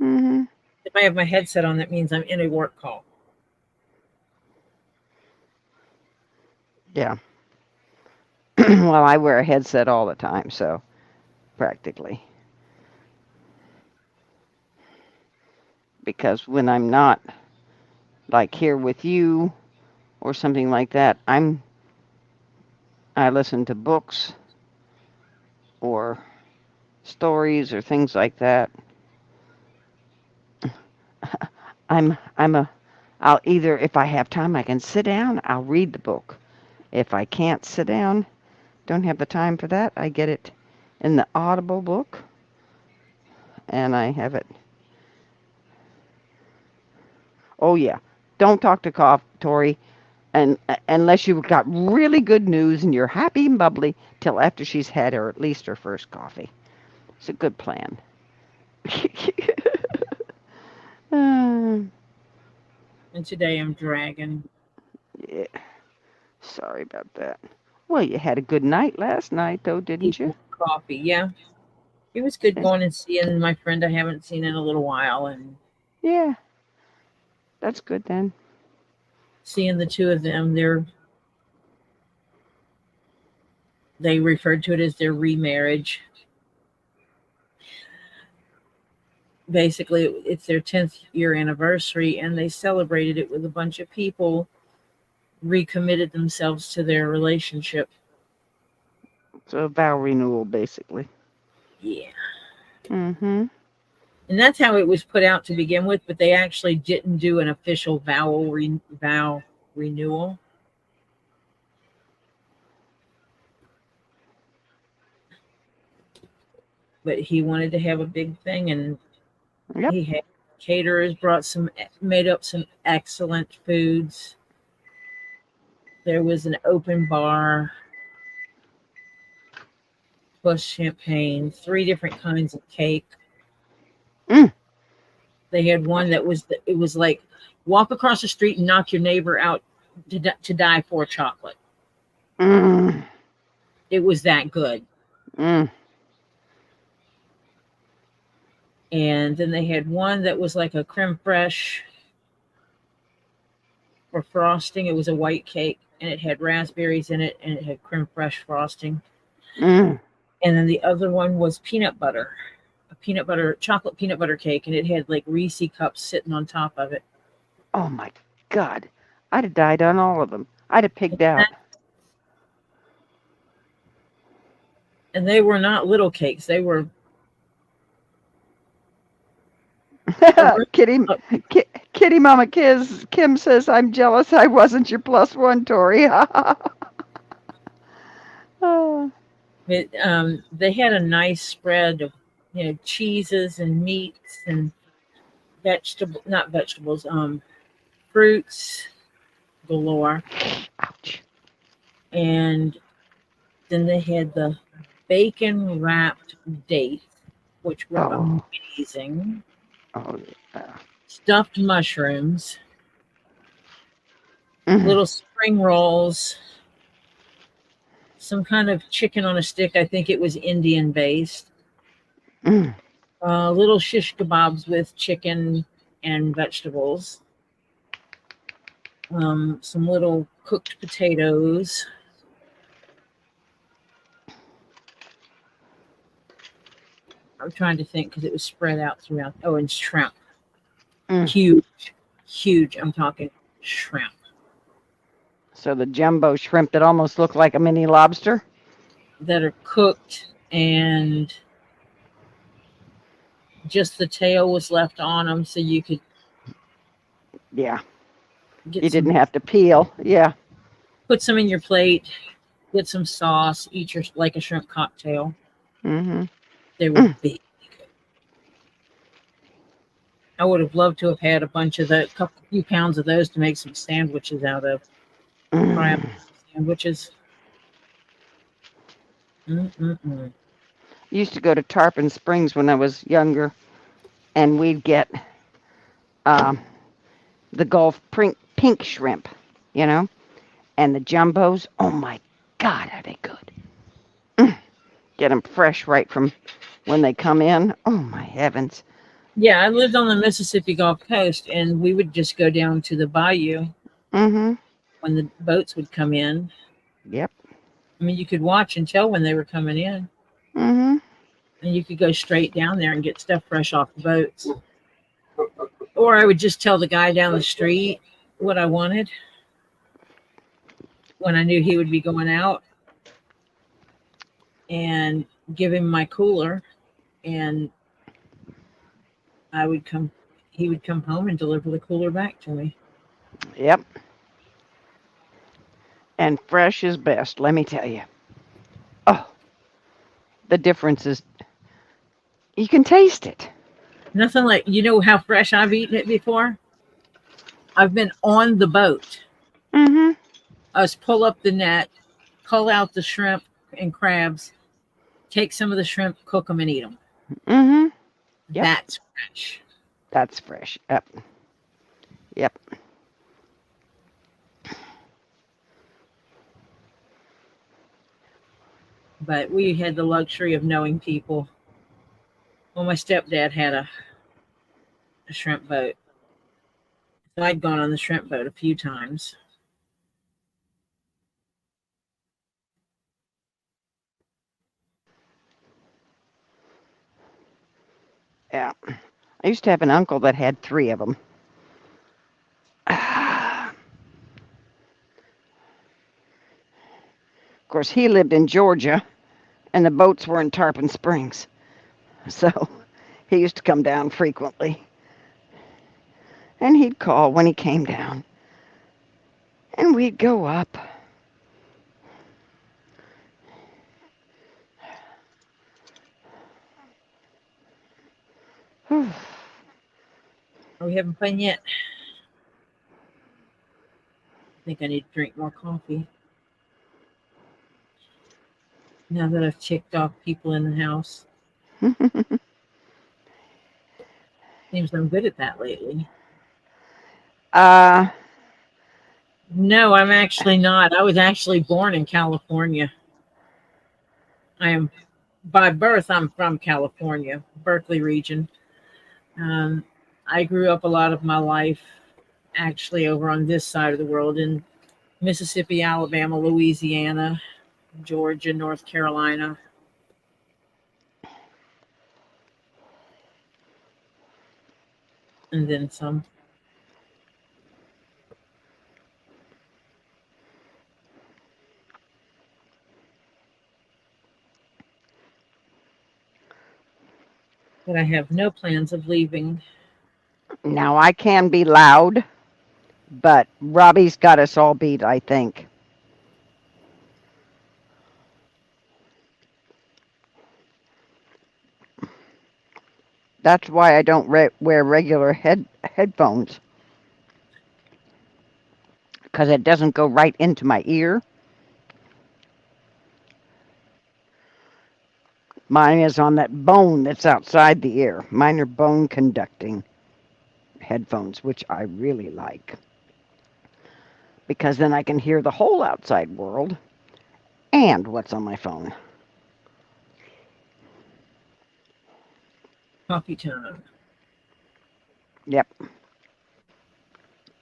Mhm. If I have my headset on, that means I'm in a work call. Yeah. Well, I wear a headset all the time, so practically. Because when I'm not like here with you or something like that, I listen to books or stories or things like that. I'm a I'll either if I have time I can sit down, I'll read the book. If I can't sit down, don't have the time for that, I get it in the Audible book and I have it. Oh yeah. Don't talk to Tori and unless you've got really good news and you're happy and bubbly till after she's had her at least her first coffee. It's a good plan. uh, And today I'm dragging. yeah. Sorry about that. Well, you had a good night last night, though, didn't you? Coffee. Yeah. It was good going and seeing my friend I haven't seen in a little while and Yeah, that's good then. seeing the two of them. They referred to it as their remarriage. Basically, it's their 10th year anniversary, and they celebrated it with a bunch of people, recommitted themselves to their relationship. So a vow renewal, basically. Yeah. Mm-hmm. And that's how it was put out to begin with, but they actually didn't do an official vow renewal. But he wanted to have a big thing, and Yep. he had caterers made up some excellent foods. There was an open bar, plus champagne, three different kinds of cake. Mm. They had one that it was like walk across the street and knock your neighbor out to die for chocolate. Mm. It was that good. Mm. And then they had one that was like a creme fraiche for frosting. It was a white cake and it had raspberries in it and it had creme fraiche frosting. Mm. And then the other one was chocolate peanut butter cake, and it had like Reese cups sitting on top of it. Oh my God, I'd have died on all of them. I'd have pigged out. And they were not little cakes. They were Kitty, Kitty Mama Kim says, I'm jealous I wasn't your plus one, Tori. They had a nice spread of cheeses and meats and not vegetables, fruits galore. Ouch. And then they had the bacon wrapped dates, which were amazing. Oh yeah. Stuffed mushrooms, Mm. little spring rolls, some kind of chicken on a stick. I think it was Indian based. Mm. Little shish kebabs with chicken and vegetables. Some little cooked potatoes. I'm trying to think because it was spread out throughout. Oh, and shrimp. Mm. Huge. I'm talking shrimp. So the jumbo shrimp that almost look like a mini lobster? That are cooked and just the tail was left on them so you could Yeah. get You didn't have to peel. Yeah. put some in your plate, get some sauce, eat your like a shrimp cocktail. Mm-hmm. They were big. I would have loved to have had a few pounds of those to make some sandwiches out of. Crab sandwiches. Used to go to Tarpon Springs when I was younger, and we'd get um, the Gulf pink shrimp, you know, and the jumbos. Oh my God, are they good? Get them fresh right from when they come in. Oh my heavens. Yeah, I lived on the Mississippi Gulf Coast, and we would just go down to the bayou Mm-hmm. when the boats would come in. Yep. I mean, you could watch and tell when they were coming in, Mm-hmm. and you could go straight down there and get stuff fresh off the boats. Or I would just tell the guy down the street what I wanted when I knew he would be going out, and give him my cooler, and I would come. He would come home and deliver the cooler back to me. Yep. And fresh is best, let me tell you. Oh, the difference is you can taste it. Nothing like, you know how fresh I've eaten it before? I've been on the boat. Mm-hmm. Us pull up the net, cull out the shrimp and crabs, take some of the shrimp, cook them, and eat them. Mm-hmm. Yep. That's fresh. That's fresh. Yep. Yep. But we had the luxury of knowing people. Well, my stepdad had a shrimp boat. So I'd gone on the shrimp boat a few times. Yeah. I used to have an uncle that had 3 of them. Of course, he lived in Georgia, and the boats were in Tarpon Springs. So he used to come down frequently. And he'd call when he came down. And we'd go up. Are we having fun yet? I think I need to drink more coffee. Now that I've ticked off people in the house. Seems I'm good at that lately. uh, No, I'm actually not. I was actually born in California. I am, by birth, I'm from California, Berkeley region. Um, I grew up a lot of my life actually over on this side of the world in Mississippi, Alabama, Louisiana, Georgia, North Carolina. And then some. But I have no plans of leaving. now I can be loud, but Robbie's got us all beat, I think. That's why I don't wear regular headphones, because it doesn't go right into my ear. Mine is on that bone that's outside the ear. Mine are bone conducting headphones, which I really like, because then I can hear the whole outside world and what's on my phone. Coffee time. Yep.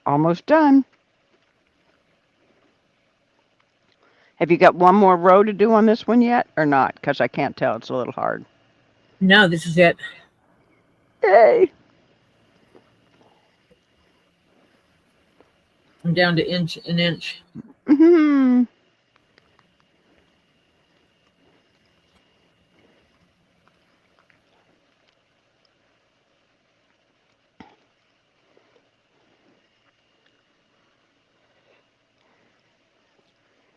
Almost done. Have you got one more row to do on this one yet, or not? Because I can't tell. It's a little hard. No, this is it. Yay. I'm down to an inch. Mm-hmm.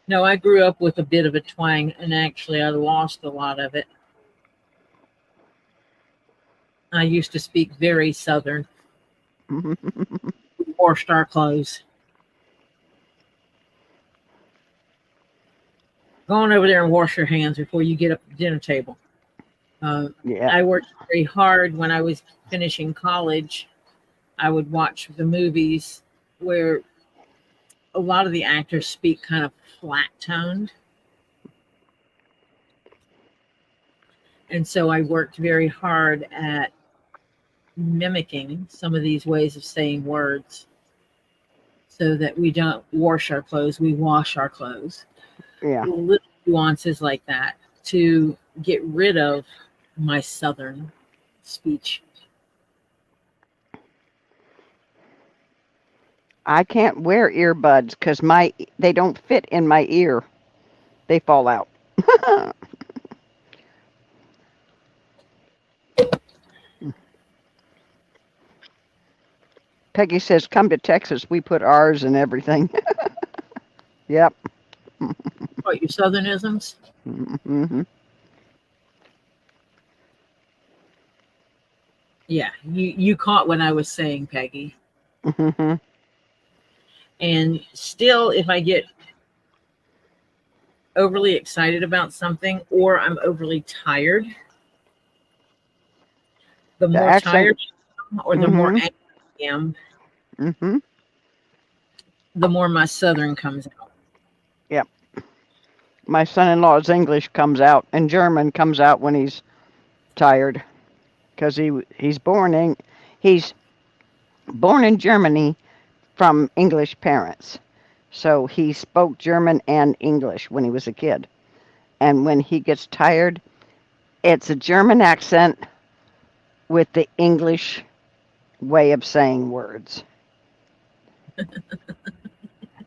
No, I grew up with a bit of a twang, and actually I lost a lot of it. I used to speak very Southern. Wore star clothes. Go on over there and wash your hands before you get up at the dinner table. Yeah. I worked very hard when I was finishing college. I would watch the movies where a lot of the actors speak kind of flat toned. And so I worked very hard at mimicking some of these ways of saying words so that we don't wash our clothes, we wash our clothes. Yeah. Little nuances like that to get rid of my southern speech. I can't wear earbuds because they don't fit in my ear. They fall out. Peggy says, "Come to Texas. We put R's in everything." Yep. What, your southernisms? Mm-hmm. Yeah, you caught what I was saying, Peggy. Mm-hmm. And still, if I get overly excited about something or I'm overly tired, the The more accent. tired I am or the more Mm-hmm. angry I am, Mm-hmm. the more my southern comes out. Yep. My son-in-law's English comes out, and German comes out when he's tired, because he's born in Germany from English parents, so he spoke German and English when he was a kid. And when he gets tired, it's a German accent with the English way of saying words.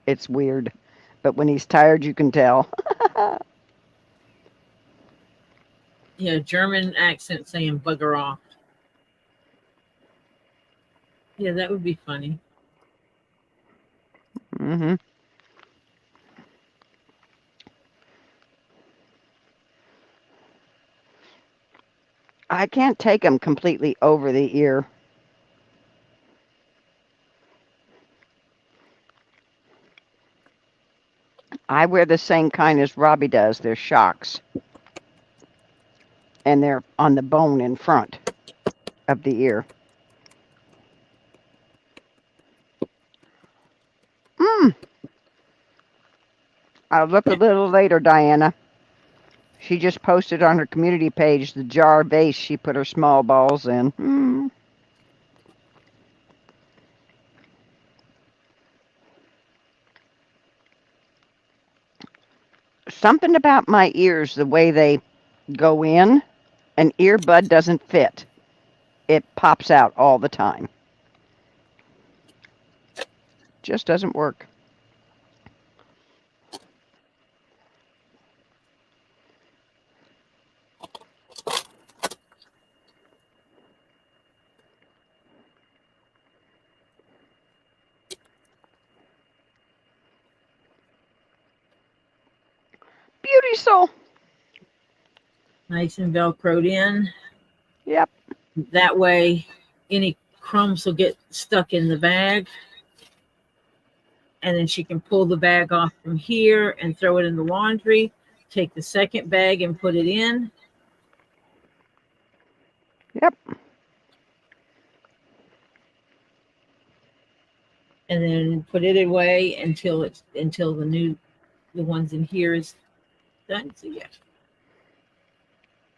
It's weird, but when he's tired, you can tell. Yeah, German accent saying bugger off. Yeah, that would be funny. Hmm. I can't take them completely over the ear. I wear the same kind as Robbie does. They're shocks, and they're on the bone in front of the ear. Mm. I'll look a little later, Diana. She just posted on her community page the jar vase she put her small balls in. Mm. Something about my ears, the way they go in, an earbud doesn't fit. It pops out all the time. Just doesn't work. Beauty soul. Nice and velcroed in. Yep. That way, any crumbs will get stuck in the bag. And then she can pull the bag off from here and throw it in the laundry. Take the second bag and put it in. Yep. And then put it away until the ones in here is done. So yeah.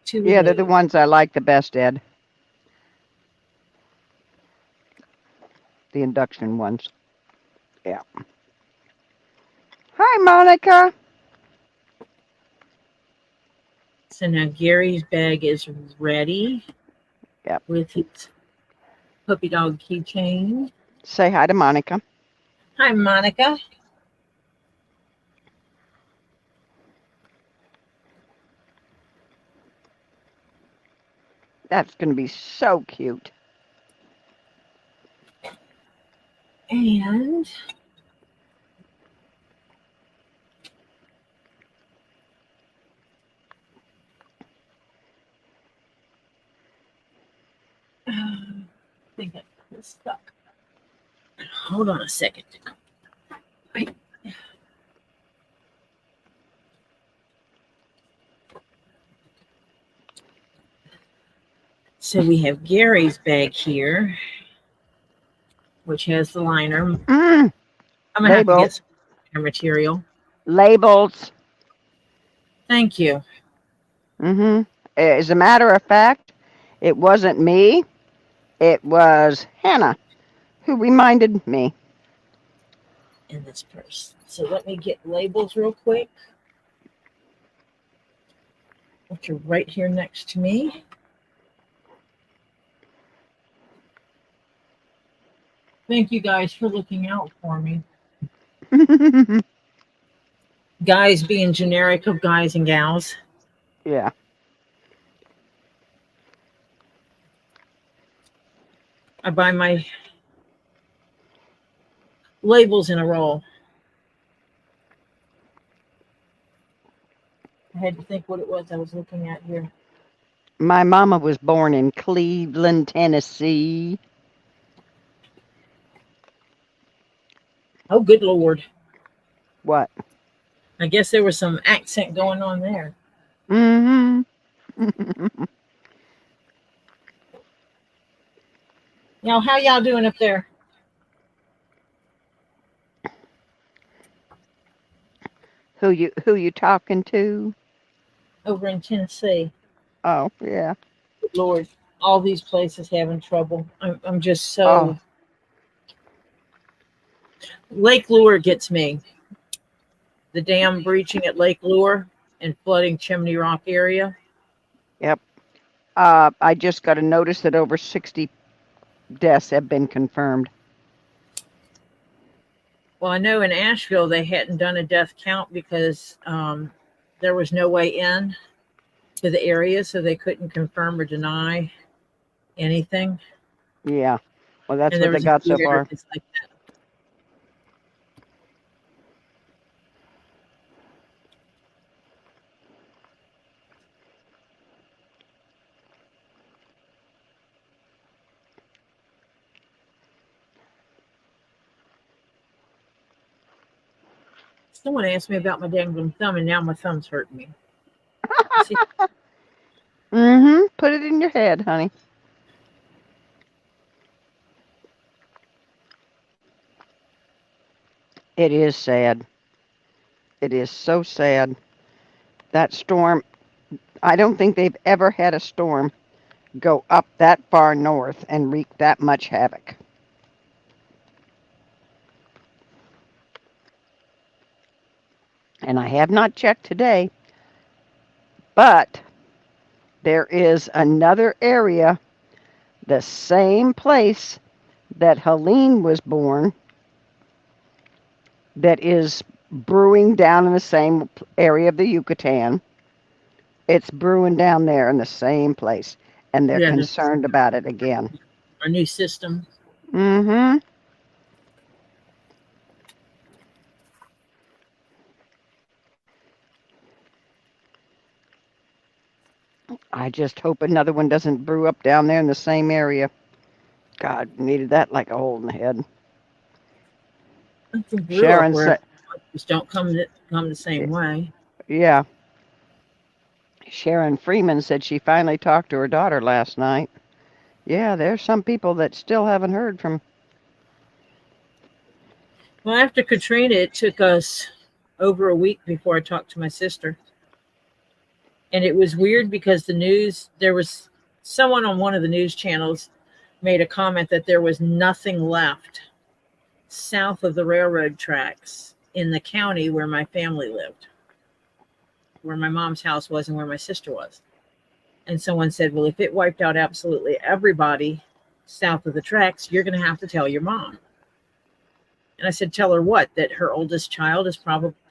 Two of Yeah, they're the those. ones I like the best, Ed. The induction ones. Yeah. Hi, Monica. So now Gary's bag is ready. Yep. With his puppy dog keychain. Say hi to Monica. Hi, Monica. That's going to be so cute. And I think it's stuck. Hold on a second. Wait. So we have Gary's bag here, which has the liner. I'm gonna have to Label. get some liner material. Labels. Thank you. As a matter of fact, it wasn't me. It was Hannah who reminded me. In this purse. So let me get labels real quick. Which are right here next to me. Thank you guys for looking out for me. Guys being generic of guys and gals. Yeah. I buy my labels in a roll. I had to think what it was I was looking at here. My mama was born in Cleveland, Tennessee. Oh, good Lord. What? I guess there was some accent going on there. Mm-hmm. Now, how y'all doing up there? Who you talking to? Over in Tennessee. Oh, yeah. Lord, all these places having trouble. I'm just so. Oh. Lake Lure gets me. The dam breaching at Lake Lure and flooding Chimney Rock area. Yep. I just got a notice that over 60 deaths have been confirmed. Well, I know in Asheville they hadn't done a death count because there was no way in to the area, so they couldn't confirm or deny anything. Yeah. Well, that's And what there they was a got few so far. areas like that. Someone asked me about my dangling thumb, and now my thumb's hurting me. See, Mm-hmm. Put it in your head, honey. It is sad. It is so sad. That storm, I don't think they've ever had a storm go up that far north and wreak that much havoc. And I have not checked today, but there is another area, the same place that Helene was born, that is brewing down in the same area of the Yucatan. It's brewing down there in the same place, and they're yeah, this is concerned about it again. our new system. Mm-hmm. I just hope another one doesn't brew up down there in the same area. God, needed that like a hole in the head. I think brew up Sharon where said, just don't come the same way. yeah. Sharon Freeman said she finally talked to her daughter last night. Yeah, there's some people that still haven't heard from. Well, after Katrina, it took us over a week before I talked to my sister. And it was weird because there was someone on one of the news channels made a comment that there was nothing left south of the railroad tracks in the county where my family lived, where my mom's house was and where my sister was. And someone said, well, if it wiped out absolutely everybody south of the tracks, you're going to have to tell your mom. And I said, tell her what? That her oldest child is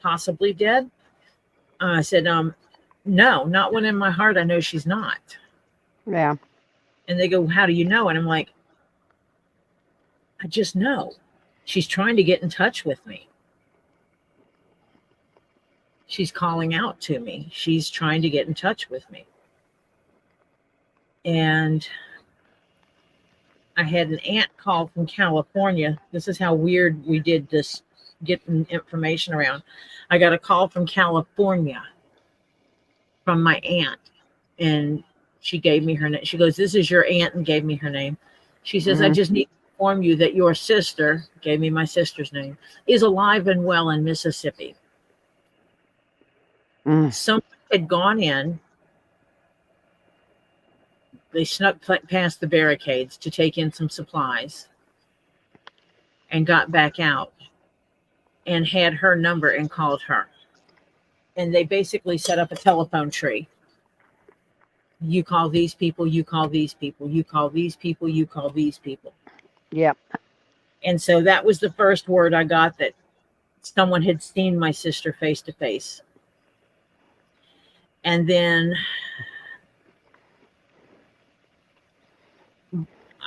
possibly dead? I said, no, not one in my heart. I know she's not. Yeah. And they go, how do you know? And I'm like, I just know. She's trying to get in touch with me. She's calling out to me. She's trying to get in touch with me. And I had an aunt call from California. This is how weird we did this, getting information around. I got a call from California from my aunt, and She gave me her name. She goes, "This is your aunt," and gave me her name. She says, "I Mm-hmm. just need to inform you that your sister," gave me my sister's name, "is alive and well in Mississippi." Mm. Someone had gone in. They snuck past the barricades to take in some supplies and got back out and had her number and called her. And they basically set up a telephone tree. You call these people, you call these people, you call these people, you call these people. Yep. And so that was the first word I got that someone had seen my sister face to face. And then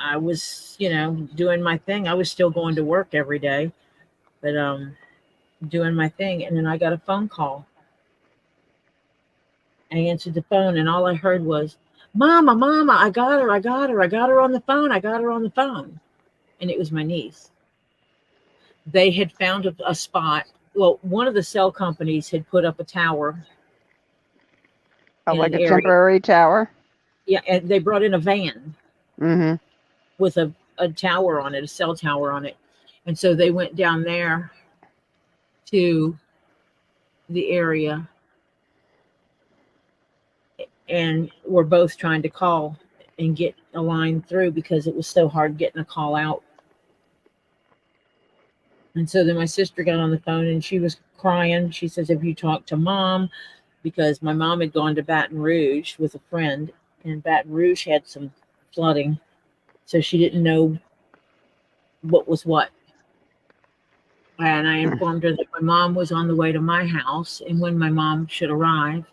I was, doing my thing. I was still going to work every day, but doing my thing. And then I got a phone call. I answered the phone, and all I heard was, "Mama, Mama, I got her, I got her, I got her on the phone, I got her on the phone." And it was my niece. They had found a spot. Well, one of the cell companies had put up a tower Oh, in like an a area. temporary tower. Yeah, and they brought in a van Mm-hmm. with a tower on it, a cell tower on it. And so they went down there to the area and were both trying to call and get a line through because it was so hard getting a call out. And so then my sister got on the phone and she was crying. She says, "Have you talked to Mom?" Because my mom had gone to Baton Rouge with a friend, and Baton Rouge had some flooding. So she didn't know what was what. And I informed her that my mom was on the way to my house and when my mom should arrive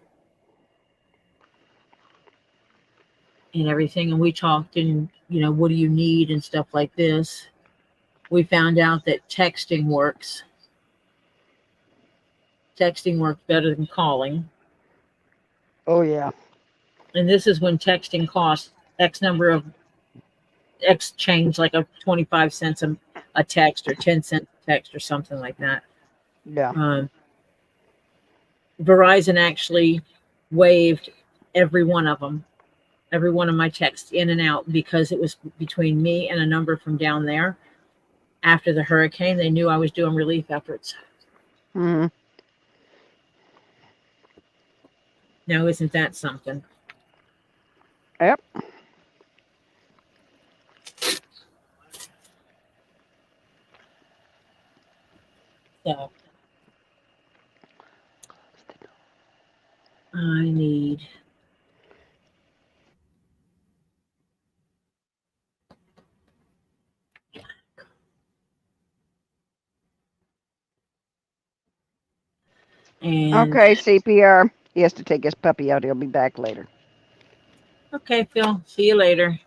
and everything. And we talked and, what do you need and stuff like this. We found out that texting works. Texting works better than calling. Oh yeah. And this is when texting costs X number of X change, like a 25 cents a text or 10 cents a text or something like that. Yeah. Verizon actually waived every one of them, every one of my texts in and out because it was between me and a number from down there. After the hurricane, they knew I was doing relief efforts. Mm-hmm. Now, isn't that something? Yep. So I need and Okay, CPR. He has to take his puppy out. He'll be back later. okay, Phil, see you later.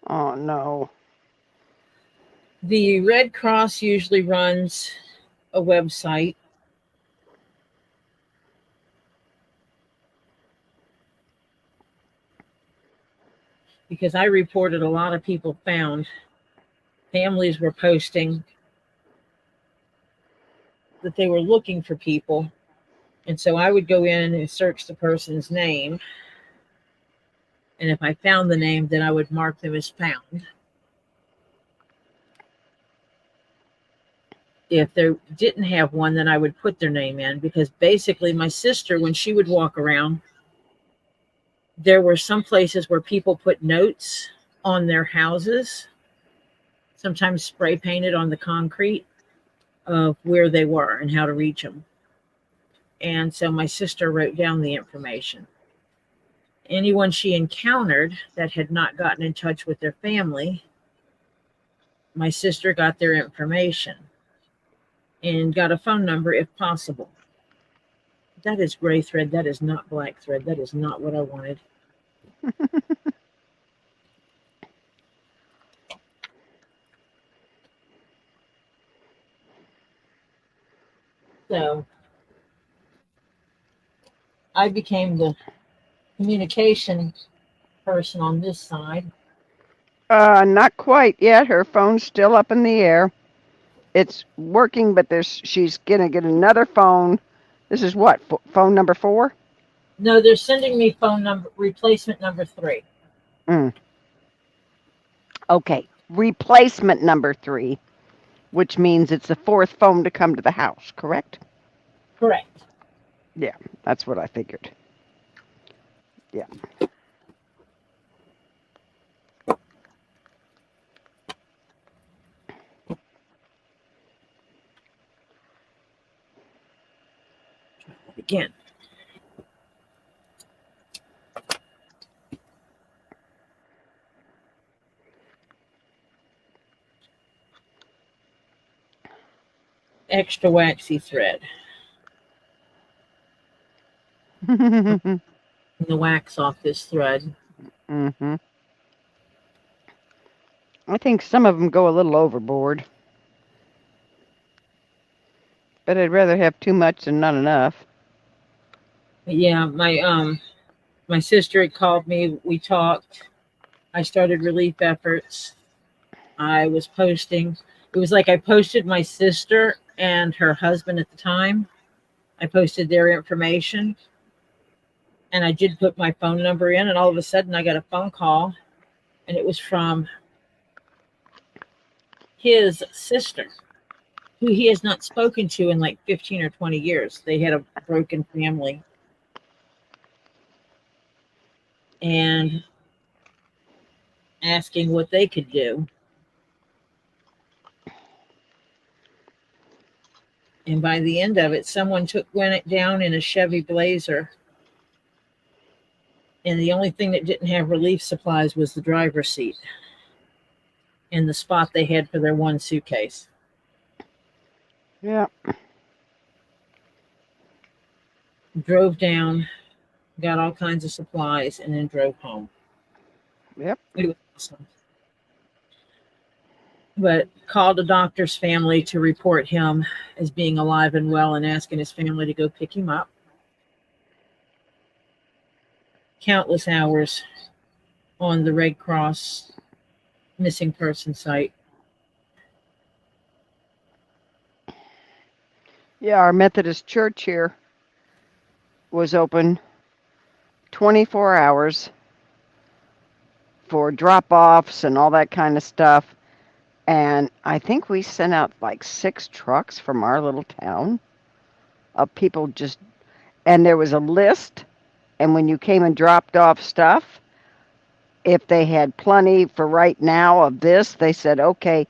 Oh no. The Red Cross usually runs a website. Because I reported a lot of people found families were posting that they were looking for people. And so I would go in and search the person's name. And if I found the name, then I would mark them as found. If they didn't have one, then I would put their name in because basically my sister, when she would walk around, there were some places where people put notes on their houses, sometimes spray painted on the concrete of where they were and how to reach them. And so my sister wrote down the information. Anyone she encountered that had not gotten in touch with their family, my sister got their information and got a phone number if possible. That is gray thread. That is not black thread. That is not what I wanted. So I became the communication person on this side. Not quite yet. Her phone's still up in the air. It's working, but she's gonna get another phone This is what? Phone number 4? No, they're sending me replacement number 3. Mm. Okay. Replacement number 3, which means it's the 4th phone to come to the house, correct? Correct. Yeah, that's what I figured. Yeah. Again. Extra waxy thread. Mm-hmm. The wax off this thread. I think some of them go a little overboard. But I'd rather have too much than not enough. Yeah, my sister had called me. We talked. I started relief efforts. I was posting. It was like I posted my sister and her husband at the time. I posted their information, and I did put my phone number in, and all of a sudden I got a phone call, and it was from his sister, who he has not spoken to in like 15 or 20 years. They had a broken family. And asking what they could do. And by the end of it, someone went it down in a Chevy Blazer. And the only thing that didn't have relief supplies was the driver's seat and the spot they had for their one suitcase. Yeah. Drove down, got all kinds of supplies, and then drove home. Yep. It was awesome. But called a doctor's family to report him as being alive and well and asking his family to go pick him up. Countless hours on the Red Cross missing person site. Yeah, our Methodist church here was open 24 hours for drop-offs and all that kind of stuff. And I think we sent out like 6 trucks from our little town of people just, and there was a list. And when you came and dropped off stuff, if they had plenty for right now of this, they said, okay,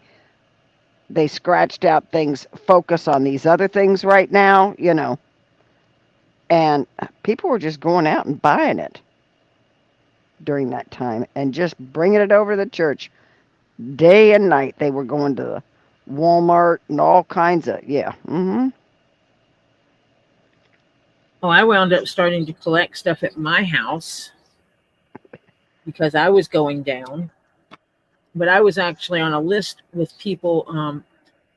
they scratched out things, focus on these other things right now, you know. And people were just going out and buying it during that time and just bringing it over to the church. Day and night, they were going to Walmart and all kinds of, yeah. Mm-hmm. Oh, I wound up starting to collect stuff at my house because I was going down. But I was actually on a list with people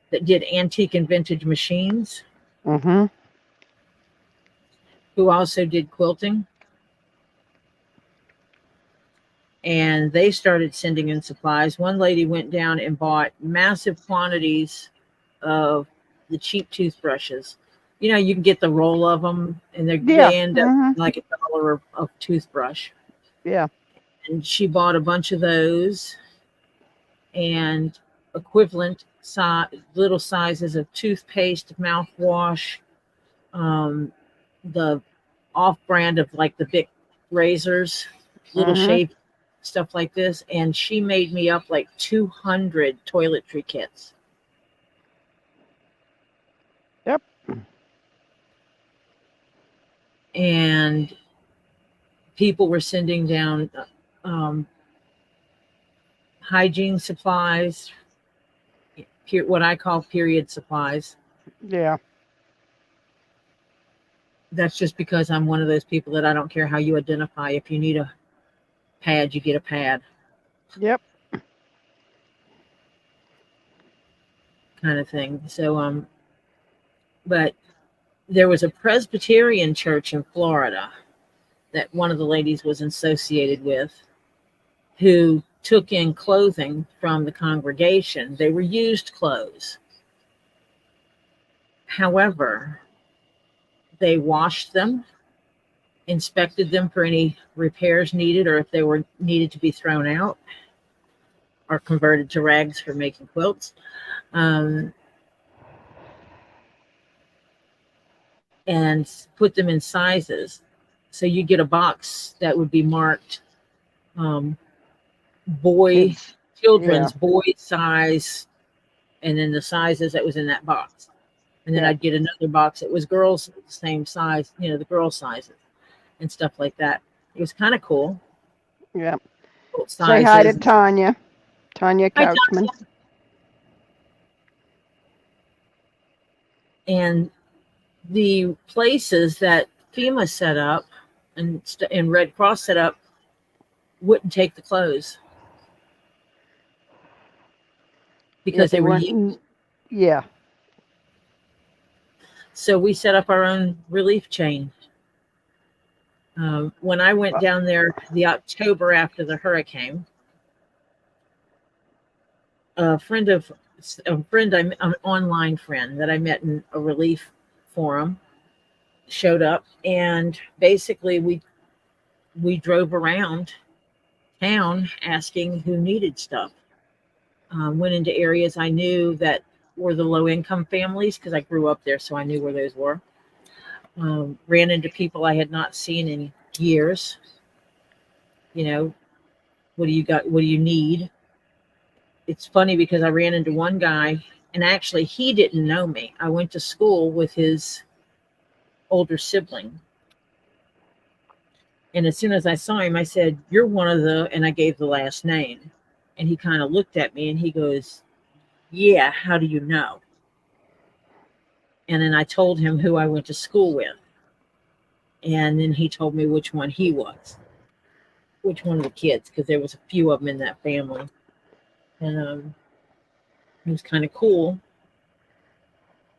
that did antique and vintage machines, Mm-hmm. who also did quilting. And they started sending in supplies. One lady went down and bought massive quantities of the cheap toothbrushes. You know, you can get the roll of them, and Yeah. they end up Mm-hmm. like $1 of toothbrush. Yeah. And she bought a bunch of those and equivalent little sizes of toothpaste, mouthwash, the off-brand of like the big razors, little Mm-hmm. shave stuff like this. And she made me up like 200 toiletry kits. Yep. And people were sending down hygiene supplies, what I call period supplies. Yeah. That's just because I'm one of those people that I don't care how you identify. If you need a pad, you get a pad, Yep. kind of thing. So, but there was a Presbyterian church in Florida that one of the ladies was associated with, who took in clothing from the congregation. They were used clothes. However, They washed them, inspected them for any repairs needed, or if they were needed to be thrown out or converted to rags for making quilts. And put them in sizes. So you get a box that would be marked boy, Kids. children's boy size, and then the sizes that was in that box. And then Yeah. I'd get another box that was girls, same size, the girl sizes and stuff like that. It was kind of cool. Yeah. Quilt Say hi to sizes. Tanya. Tanya Hi, Couchman. Tanya. And the places that FEMA set up and Red Cross set up wouldn't take the clothes because they were used. Yeah. So we set up our own relief chain. When I went down there the October after the hurricane, an online friend that I met in a relief forum showed up, and basically we drove around town asking who needed stuff. Went into areas I knew that were the low income families because I grew up there, so I knew where those were. Ran into people I had not seen in years. What do you got? What do you need? It's funny because I ran into one guy, and actually he didn't know me. I went to school with his older sibling. And as soon as I saw him, I said, "You're one of the," and I gave the last name. And he kind of looked at me and he goes, "Yeah, how do you know?" And then I told him who I went to school with. And then he told me which one he was, which one of the kids, because there was a few of them in that family. And it was kind of cool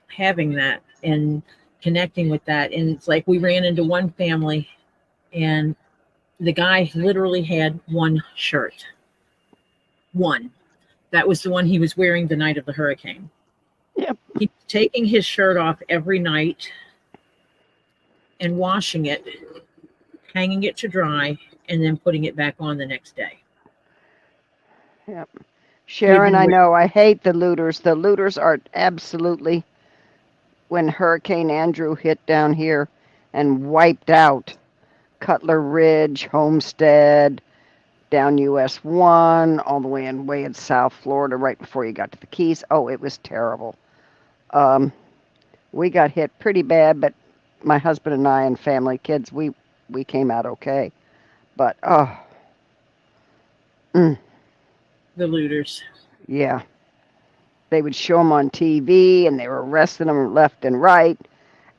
having that and connecting with that. And it's like we ran into one family, and the guy literally had one shirt. One. That was the one he was wearing the night of the hurricane. Yep. He's taking his shirt off every night and washing it, hanging it to dry, and then putting it back on the next day. Yep. Sharon, I know I hate the looters. The looters are absolutely, when Hurricane Andrew hit down here and wiped out Cutler Ridge, Homestead, down US 1, all the way in South Florida, right before you got to the Keys. Oh, it was terrible. We got hit pretty bad, but my husband and I and family, kids, we came out okay. But the looters. Yeah. They would show them on TV, and they were arresting them left and right.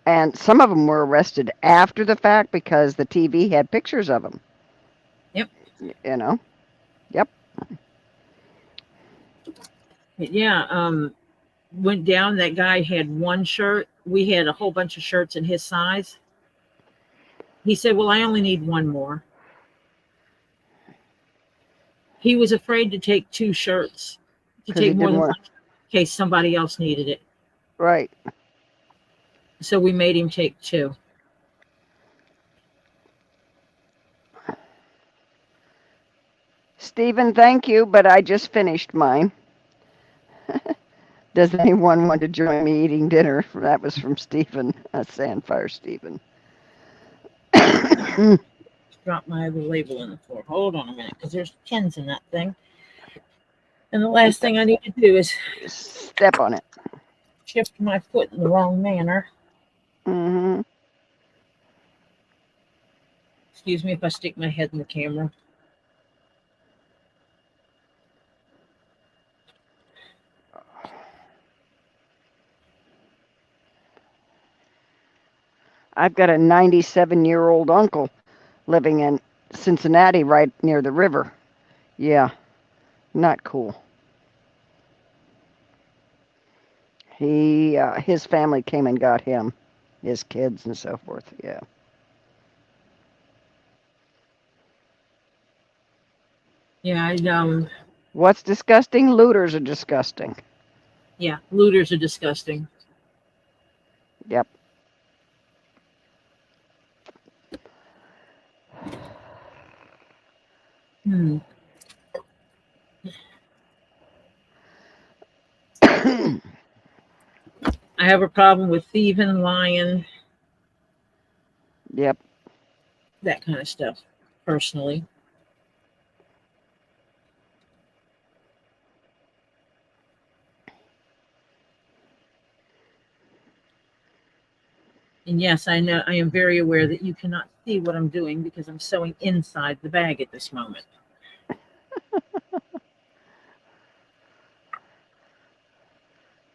And some of them were arrested after the fact because the TV had pictures of them. Yep. Yep. Yeah. Went down. That guy had one shirt. We had a whole bunch of shirts in his size. He said, "Well, I only need one more." He was afraid to take two shirts, to take more than one in case somebody else needed it. Right. So we made him take two. Stephen, thank you, but I just finished mine. Does anyone want to join me eating dinner? That was from Stephen, Sandfire Stephen. Drop my other label in the floor. Hold on a minute, because there's pins in that thing. And the last thing I need to do is step on it. Shift my foot in the wrong manner. Mm-hmm. Excuse me if I stick my head in the camera. I've got a 97-year-old uncle living in Cincinnati right near the river. Yeah, not cool. His family came and got him, his kids and so forth. Yeah. Yeah, What's disgusting? Looters are disgusting. Yeah, looters are disgusting. Yep. Hmm. I have a problem with thieving, lying, Yep. that kind of stuff, personally. And yes, I know I am very aware that you cannot see what I'm doing because I'm sewing inside the bag at this moment.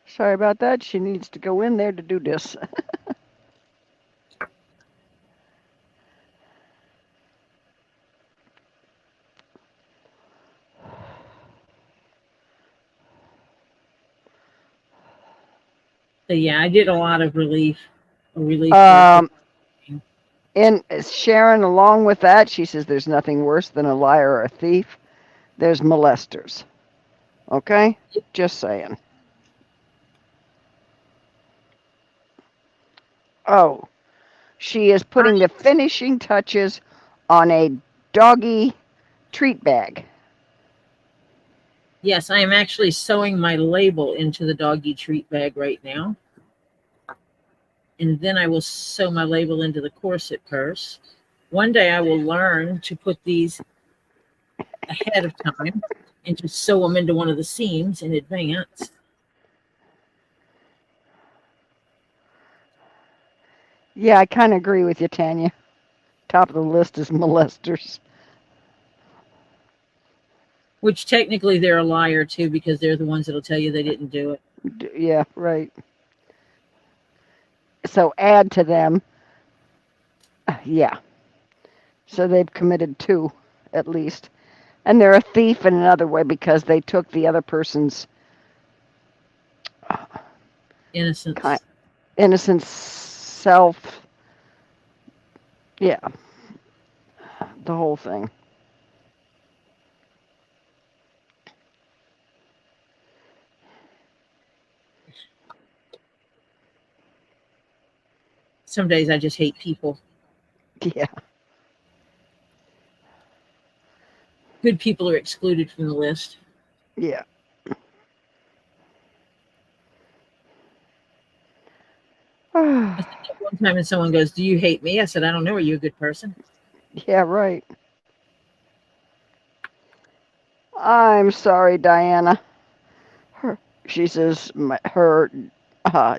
Sorry about that. She needs to go in there to do this. So yeah, I did a lot of relief work. Um, and Sharon, along with that, she says there's nothing worse than a liar or a thief. There's molesters. Okay? Just saying. Oh, she is putting the finishing touches on a doggy treat bag. Yes, I am actually sewing my label into the doggy treat bag right now. And then I will sew my label into the corset purse. One day I will learn to put these ahead of time and just sew them into one of the seams in advance. Yeah, I kind of agree with you, Tanya. Top of the list is molesters. Which technically they're a liar too, because they're the ones that'll tell you they didn't do it. Yeah, right. So add to them. Yeah. So they've committed two, at least. And they're a thief in another way because they took the other person's Innocence. innocent self. Yeah, the whole thing. Some days I just hate people. Yeah. Good people are excluded from the list. Yeah. I said that one time and someone goes, "Do you hate me?" I said, "I don't know. Are you a good person?" Yeah, right. I'm sorry, Diana. She says her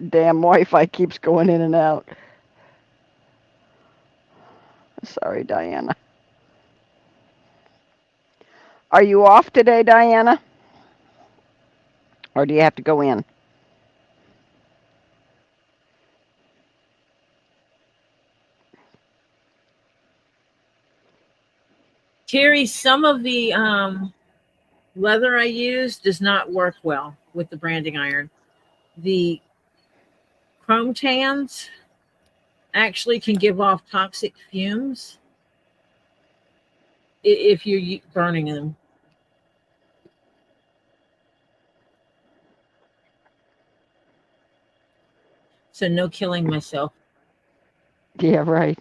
damn Wi-Fi keeps going in and out. Sorry, Diana. Are you off today, Diana? Or do you have to go in? Terry, some of the leather I use does not work well with the branding iron. The chrome tans actually can give off toxic fumes if you're burning them. So no killing myself. Yeah, right.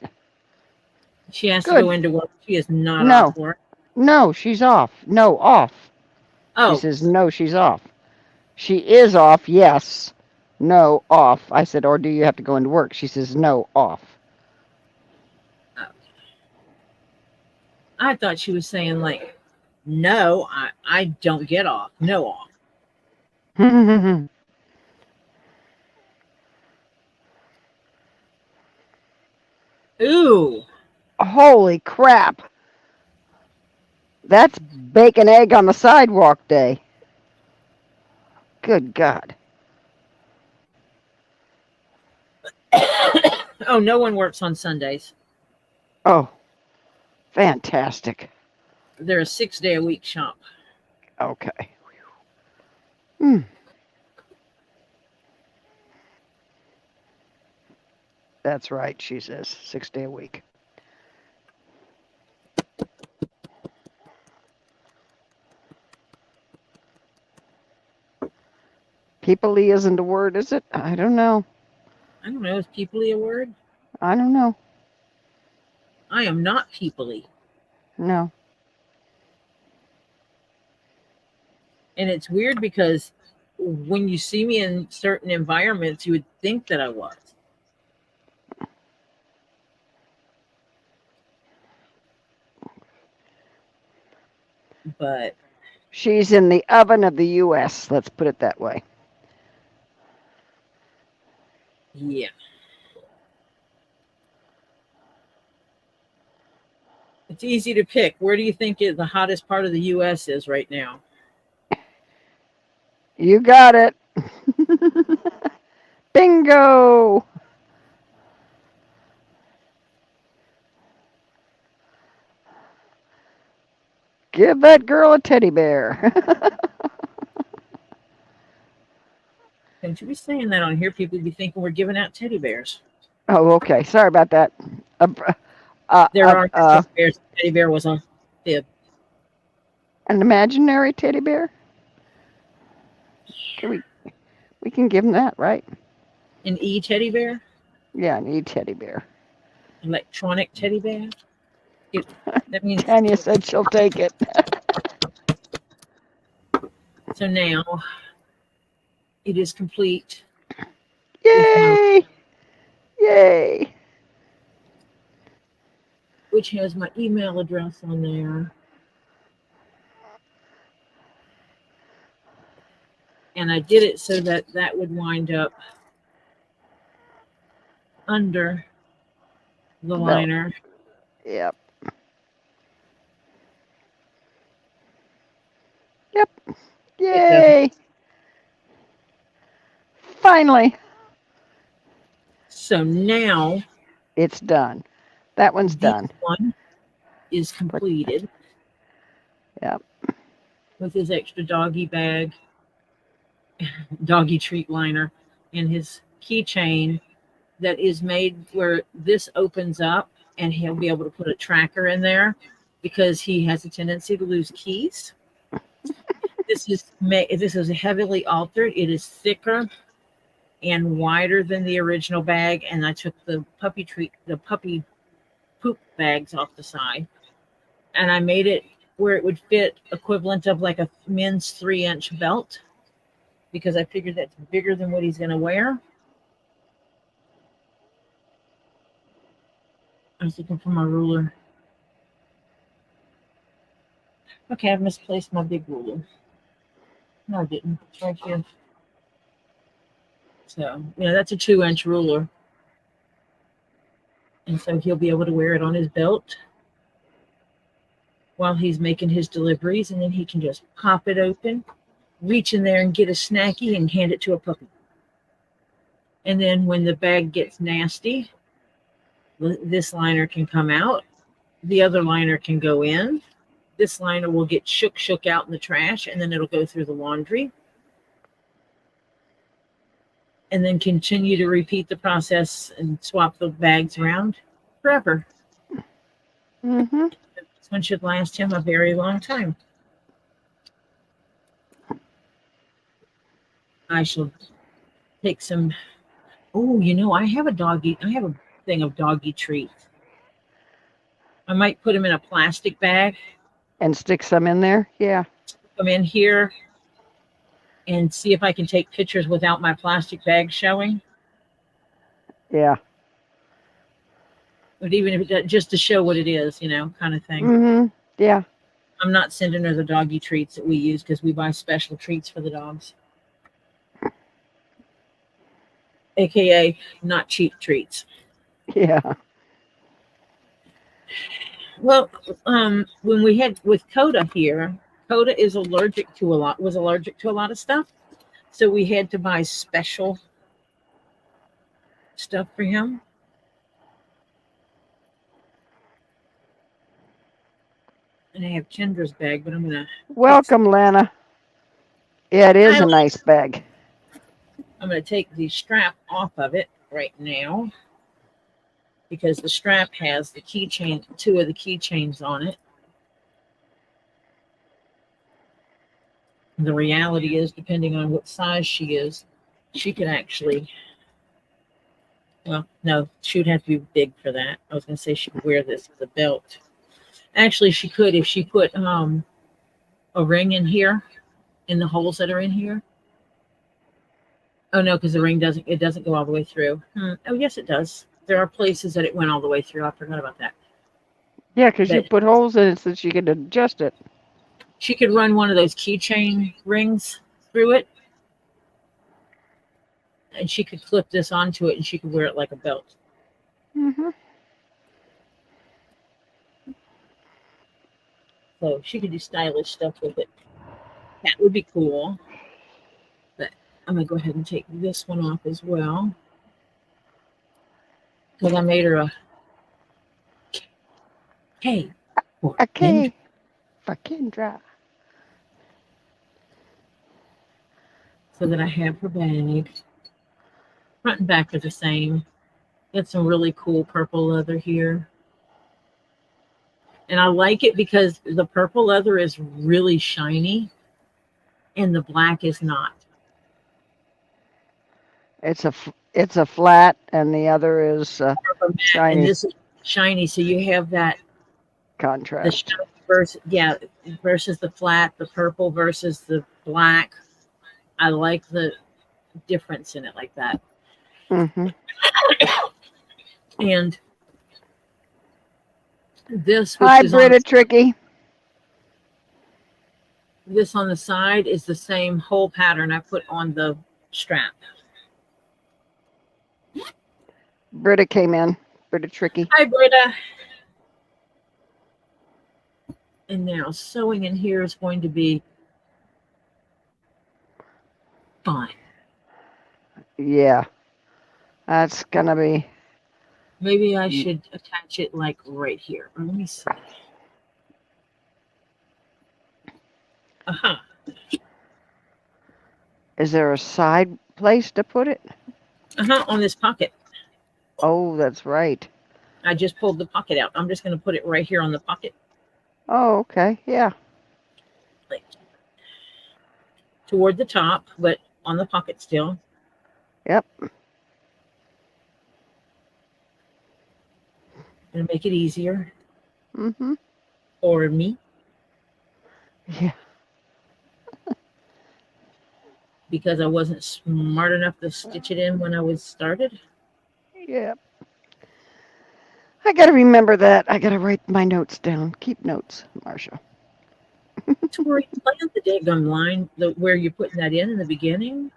She has to Good. go into work. She is not No. off work. No, she's off. No, off. She Oh, says no, she's off. She is off, yes. No, off. I said, or do you have to go into work? She says no, off. I thought she was saying like, no, I don't get off. No off. Ooh. Holy crap. That's bacon egg on the sidewalk day. Good God. Oh, no one works on Sundays. Oh, fantastic. They're a 6 day a week shop. Okay. Hmm. That's right, she says. 6 day a week. Peoply isn't a word, is it? I don't know. I don't know. Is peoply a word? I don't know. I am not peoply. No. And it's weird because when you see me in certain environments, you would think that I was. But She's in the oven of the U.S. Let's put it that way. yeah. It's easy to pick. Where do you think the hottest part of the U.S. is right now? You got it. Bingo. Give that girl a teddy bear. Don't you be saying that on here. People be thinking we're giving out teddy bears. Oh, okay. Sorry about that. There are no teddy bears. Teddy bear was a fib. An imaginary teddy bear? We can give him that, right? An teddy bear? Yeah, an teddy bear. Electronic teddy bear? That means Tanya said she'll take it. so now it is complete. Yay! Yay! Which has my email address on there. And I did it so that that would wind up under the liner. Yep. Yep. Yay! Finally. So now it's done. That one's done. One is completed. Yep. With his extra doggy bag, doggy treat liner, and his keychain that is made where this opens up and he'll be able to put a tracker in there because he has a tendency to lose keys. This is heavily altered. It is thicker and wider than the original bag, and I took the puppy poop bags off the side, and I made it where it would fit equivalent of like a men's 3-inch belt because I figured that's bigger than what he's going to wear. I was looking for my ruler. Okay, I've misplaced my big ruler. No, I didn't. It's right here. So, that's a 2-inch ruler. And so he'll be able to wear it on his belt while he's making his deliveries, and then he can just pop it open, reach in there and get a snacky and hand it to a puppy. And then when the bag gets nasty, this liner can come out. The other liner can go in. This liner will get shook out in the trash, and then it'll go through the laundry. And then continue to repeat the process and swap the bags around forever. Mm-hmm. This one should last him a very long time. I shall take some. Oh, I have a thing of doggy treats. I might put them in a plastic bag. And stick some in there? Yeah. Stick them in here and see if I can take pictures without my plastic bag showing. Yeah. But even if it just to show what it is, kind of thing. Mm-hmm. Yeah. I'm not sending her the doggy treats that we use because we buy special treats for the dogs. AKA not cheap treats. Yeah. Well, when we had with Coda here, Coda was allergic to a lot of stuff. So we had to buy special stuff for him. And I have Kendra's bag, but I'm going to... Welcome, Lana. Yeah, it is a nice bag. I'm going to take the strap off of it right now because the strap has the keychain, 2 of the keychains on it. The reality is, depending on what size she is, she could actually... Well, no, she would have to be big for that. I was going to say she could wear this as a belt. Actually, she could if she put a ring in here in the holes that are in here. Oh no, because the ring doesn't go all the way through. Oh yes, it does. There are places that it went all the way through. I forgot about that. Yeah, because you But put holes in it so that you can adjust it. she could run one of those keychain rings through it, and she could clip this onto it, and she could wear it like a belt. Hmm. So she could do stylish stuff with it. That would be cool. But I'm gonna go ahead and take this one off as well because I made her a K for Kendra. Okay, for Kendra. So that I have her bag. Front and back are the same. It's some really cool purple leather here. And I like it because the purple leather is really shiny and the black is not. It's a flat, and the other is And shiny this is shiny, so you have that the contrast. shiny versus the flat, the purple versus the black. I like the difference in it like that. Hmm. And this, which Hi, is on Britta Tricky. this on the side, is the same whole pattern I put on the strap. Britta came in. Britta Tricky. Hi, Britta. And now sewing in here is going to be fun. Yeah, that's gonna be. Maybe I should attach it like right here. Let me see. Uh-huh. Is there a side place to put it? Uh-huh. On this pocket. Oh, that's right. I just pulled the pocket out. I'm just going to put it right here on the pocket. Oh, okay. Yeah. Like, toward the top, but on the pocket still. Yep. And make it easier Mm-hmm. for me Yeah. because I wasn't smart enough to stitch it in when I was started. Yep. I gotta remember that. I gotta write my notes down. Keep notes, Marsha. Tori, plan the daggum line where you're putting that in the beginning.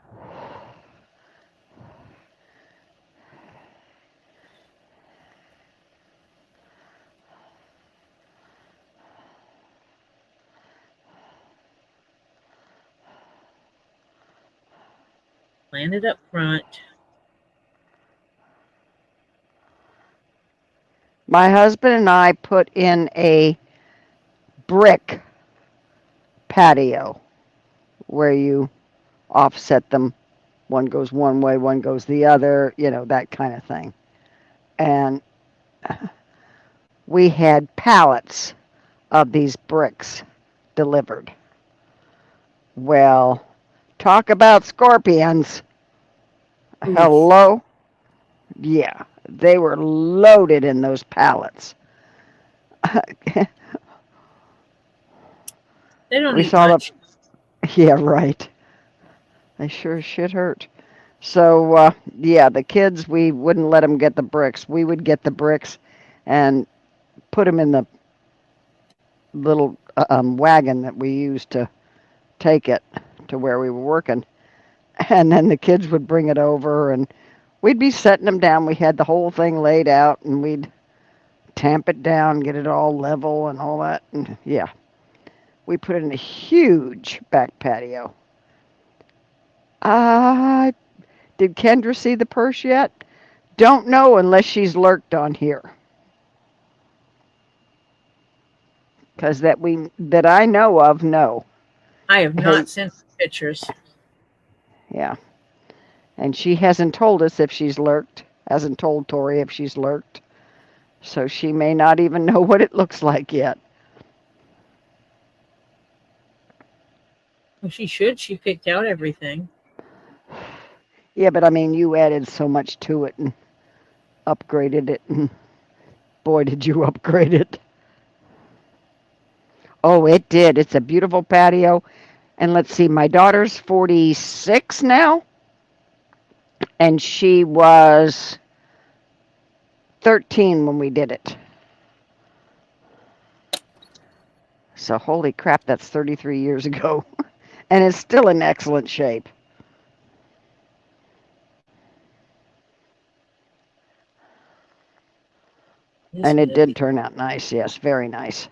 Plan it up front. My husband and I put in a brick patio where you offset them. One goes one way, one goes the other, that kind of thing. And we had pallets of these bricks delivered. Well, talk about scorpions. Oof. Hello? Yeah, they were loaded in those pallets. They don't We eat saw the, much. yeah, right. They sure as shit hurt. So, yeah, the kids, we wouldn't let them get the bricks. We would get the bricks and put them in the little wagon that we used to take it to where we were working. And then the kids would bring it over and we'd be setting them down. We had the whole thing laid out and we'd tamp it down, get it all level and all that. And yeah, we put it in a huge back patio. Uh, did Kendra see the purse yet? Don't know unless she's lurked on here. Because that I know of, no. I have Hey, not sent pictures. yeah. And she hasn't told us if she's lurked. Hasn't told Tori if she's lurked. So she may not even know what it looks like yet. Well, she should. She picked out everything. Yeah, but I mean, you added so much to it and upgraded it. And boy, did you upgrade it. Oh, it did. It's a beautiful patio. And let's see, my daughter's 46 now, and she was 13 when we did it. So holy crap, that's 33 years ago. And it's still in excellent shape. This And one it would did be. turn out nice, yes, very nice.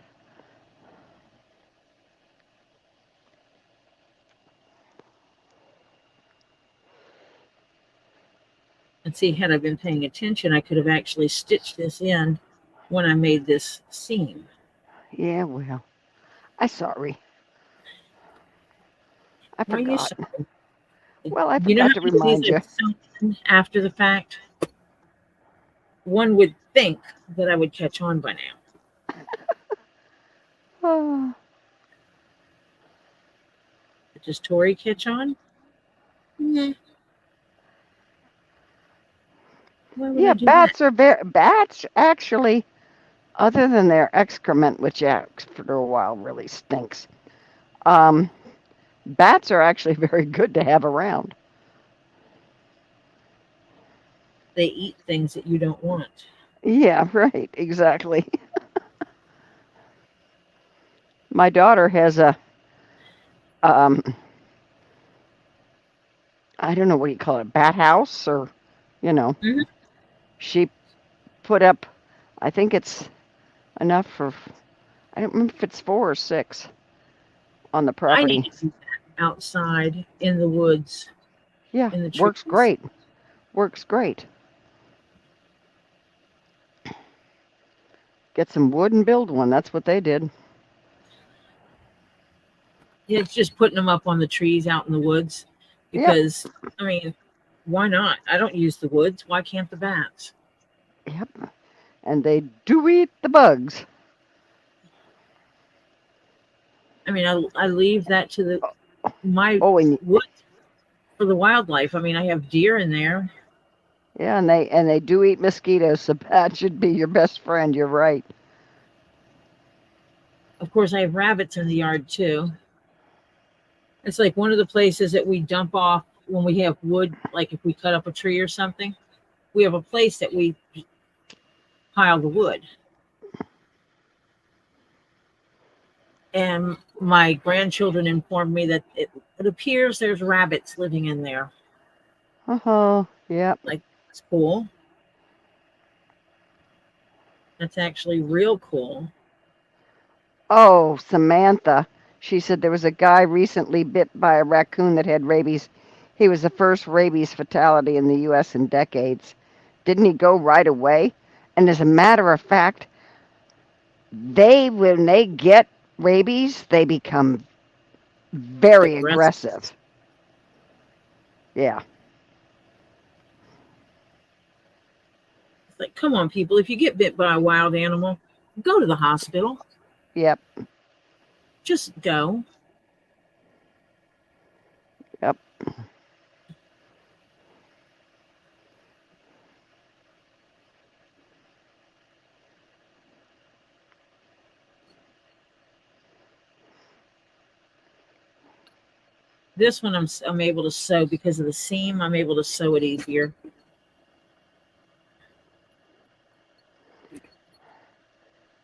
And see, had I been paying attention, I could have actually stitched this in when I made this seam. Yeah, well, I'm sorry. I Why you forgot. sorry? Well, I You know how forgot to many of these remind you. I've sewn in after the fact? One would think that I would catch on by now. Oh. But does Tori catch on? Nah. Why would I Yeah, do that? bats actually, other than their excrement, which after a while really stinks. Um, Bats are actually very good to have around. They eat things that you don't want. Yeah, right, exactly. My daughter has a, um, I don't know what you call it, a bat house, or, you know, Hmm. she put up, I think it's enough for, I don't remember if it's 4 or 6 on the I need property. to do that outside in the woods, Yeah, in the works trees. great. Works great. Get some wood and build one. That's what they did. Yeah, it's just putting them up on the trees out in the woods Yep, because, I mean, why not? I don't use the woods. Why can't the bats? yep. And they do eat the bugs. I mean, I leave that to my Oh, and woods for the wildlife. I mean, I have deer in there. yeah, and they do eat mosquitoes, so that should be your best friend. You're right. Of course, I have rabbits in the yard too. It's like one of the places that we dump off when we have wood, like if we cut up a tree or something, we have a place that we pile the wood. And my grandchildren informed me that it appears there's rabbits living in there. Oh, yep. Like, it's cool. That's actually real cool. Oh, Samantha. She said there was a guy recently bit by a raccoon that had rabies. He was the first rabies fatality in the U.S. in decades. Didn't he go right away? And as a matter of fact, when they get rabies, they become very Aggressive. aggressive. Yeah. It's like, come on, people. If you get bit by a wild animal, go to the hospital. Yep. Just go. Yep. This one I'm able to sew because of the seam. I'm able to sew it easier.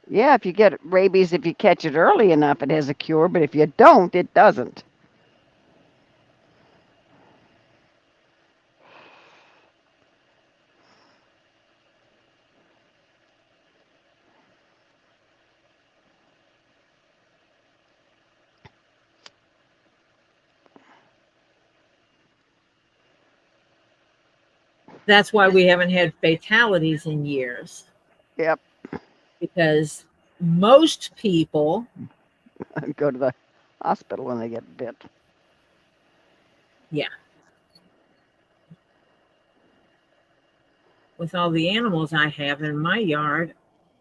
Yeah, if you get rabies, if you catch it early enough, it has a cure, but if you don't, it doesn't. That's why we haven't had fatalities in years Yep. because most people, Go to the hospital when they get bit. yeah, with all the animals I have in my yard,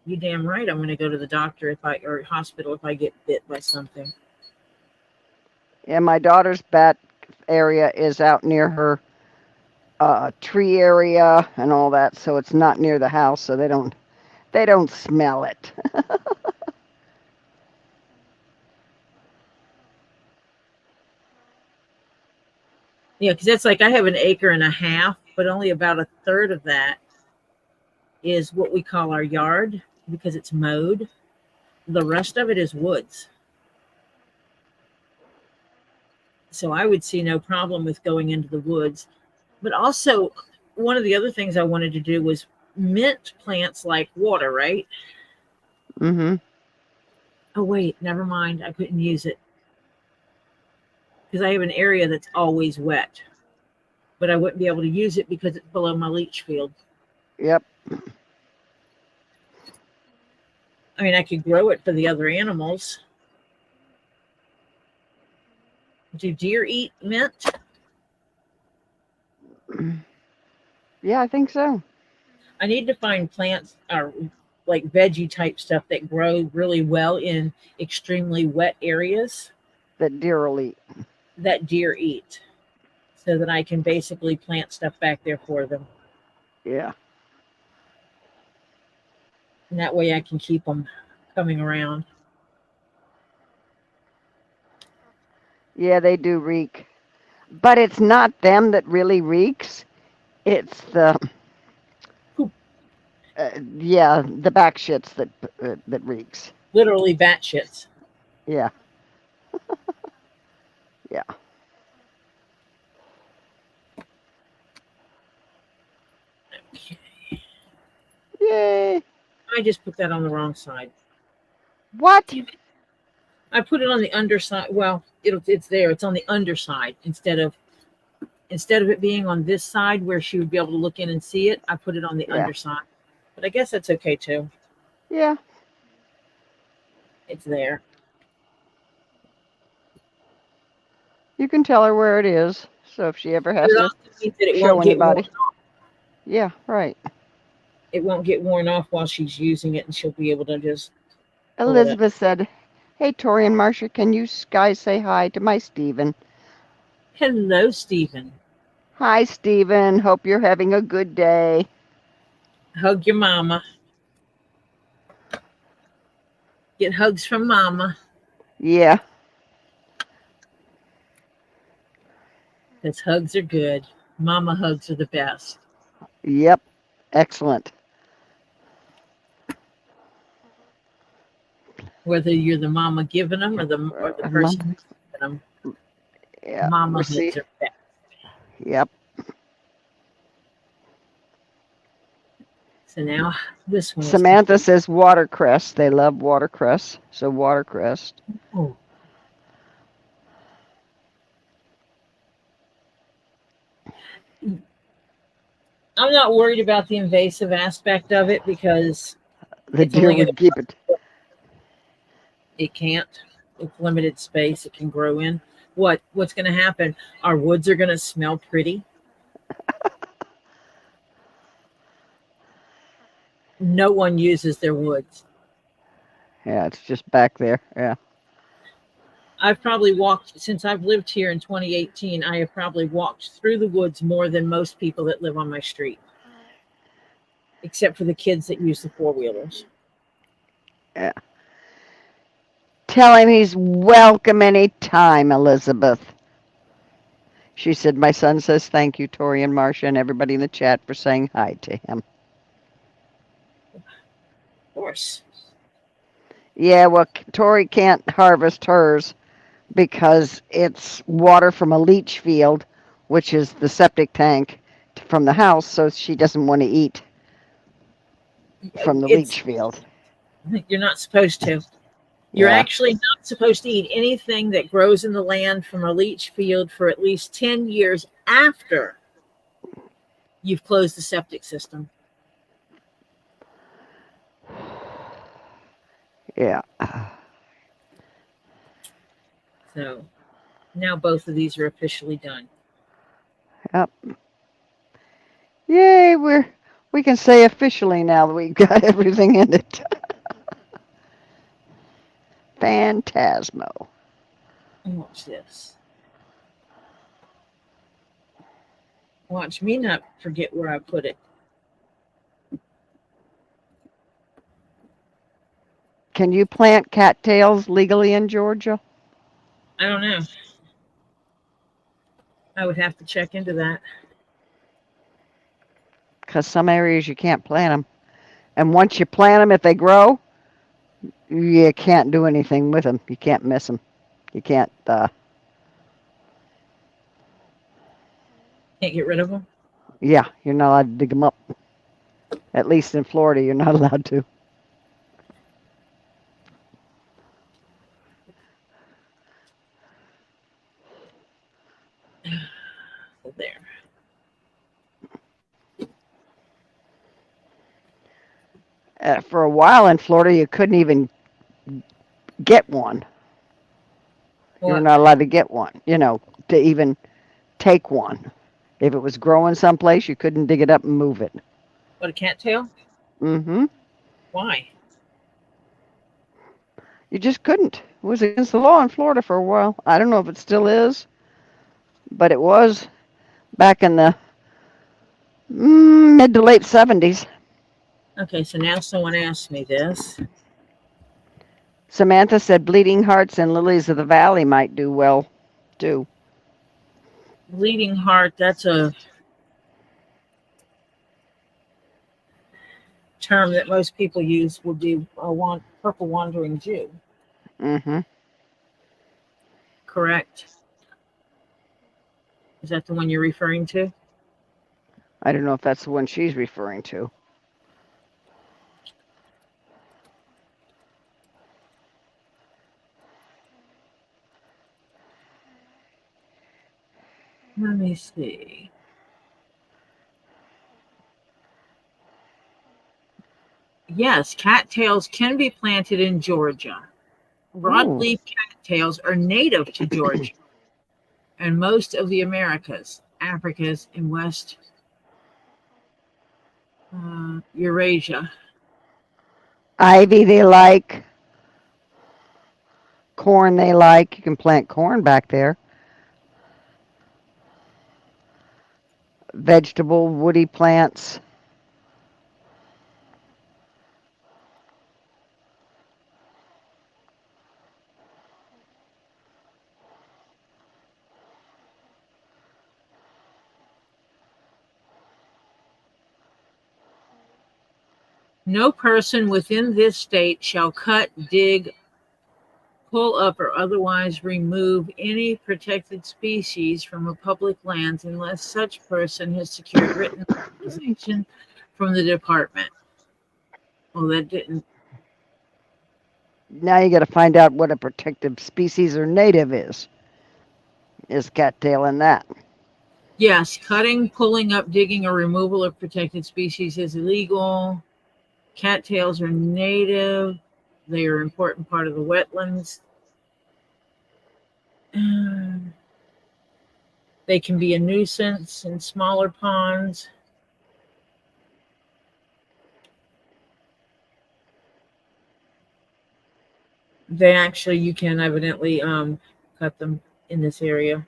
you damn right I'm going to go to the doctor if I or hospital if I get bit by something. Yeah, my daughter's bat area is out near her tree area and all that, so it's not near the house, so they don't smell it. Yeah, because that's like I have an acre and a half, but only about a third of that is what we call our yard because it's mowed. The rest of it is woods. So I would see no problem with going into the woods. But also, one of the other things I wanted to do was mint plants like water, right? Mm-hmm. Oh, wait, never mind. I couldn't use it because I have an area that's always wet, but I wouldn't be able to use it because it's below my leach field. Yep. I mean, I could grow it for the other animals. Do deer eat mint? Yeah, I think so. I need to find plants or like veggie type stuff that grow really well in extremely wet areas That deer will eat. that deer eat so that I can basically plant stuff back there for them. Yeah. And that way I can keep them coming around. Yeah, they do reek. But it's not them that really reeks. It's the Poop. yeah, the back shits that reeks. Literally batshits. Yeah. Yeah. Okay. Yay. I just put that on the wrong side. What? I put it on the underside. Well, it's there. It's on the underside instead of it being on this side where she would be able to look in and see it. I put it on the Yeah. underside. But I guess that's okay too. Yeah. It's there. You can tell her where it is. So if she ever But has it to also means that it show won't get worn. anybody. Yeah, right. It won't get worn off while she's using it, and she'll be able to just pull it up. Elizabeth said, "Hey, Tori and Marcia, can you guys say hi to my Stephen?" Hello, Stephen. Hi, Stephen. Hope you're having a good day. Hug your mama. Get hugs from mama. Yeah. Because hugs are good. Mama hugs are the best. Yep. Excellent. Whether you're the mama giving them or the person Mom. giving them, Yeah. mama See. hugs are best. Yep. So now this one is Samantha says watercress. They love watercress. So watercress. oh. I'm not worried about the invasive aspect of it because The it's deer only going would keep it. to, it can't. It's limited space it can grow in. What's going to happen? Our woods are going to smell pretty. No one uses their woods. Yeah, it's just back there. Yeah. I've probably walked since I've lived here in 2018. I have probably walked through the woods more than most people that live on my street, except for the kids that use the four-wheelers. Yeah. Tell him he's welcome any time, Elizabeth. She said, my son says thank you, Tori and Marcia, and everybody in the chat for saying hi to him. Of course. Yeah, well, Tori can't harvest hers because it's water from a leach field, which is the septic tank from the house, so she doesn't want to eat from the It's leach field. you're not supposed to. You're Yeah. actually not supposed to eat anything that grows in the land from a leach field for at least 10 years after you've closed the septic system. Yeah. So now both of these are officially done. Yep. Yay, we can say officially now that we've got everything in it. Phantasmo. And watch this. Watch me not forget where I put it. Can you plant cattails legally in Georgia? I don't know. I would have to check into that. Because some areas you can't plant them. And once you plant them, if they grow, you can't do anything with them. You can't miss them. You can't, Can't get rid of them. yeah, you're not allowed to dig them up. At least in Florida, you're not allowed to. There. For a while in Florida, you couldn't even get one. You were What? not allowed to get one, to even take one. If it was growing someplace, you couldn't dig it up and move it. What, a cattail? Mm-hmm. Why? You just couldn't. It was against the law in Florida for a while. I don't know if it still is, but it was back in the mid to late 70s. Okay, so now someone asked me this. Samantha said bleeding hearts and lilies of the valley might do well, too. Bleeding heart, that's a term that most people use would be a purple wandering Jew, Mm-hmm. correct? Is that the one you're referring to? I don't know if that's the one she's referring to. Let me see. Yes, cattails can be planted in Georgia. Ooh. Broadleaf cattails are native to Georgia and most of the Americas, Africas, and West Eurasia. Ivy they like. Corn they like. You can plant corn back there. Vegetable, woody plants. No person within this state shall cut, dig, pull up, or otherwise remove any protected species from a public lands unless such person has secured written authorization from the department. Well, that didn't. Now you got to find out what a protected species or native is. Is cattail in that? Yes, cutting, pulling up, digging, or removal of protected species is illegal. Cattails are native. They are an important part of the wetlands. They can be a nuisance in smaller ponds. They actually, you can evidently cut them in this area.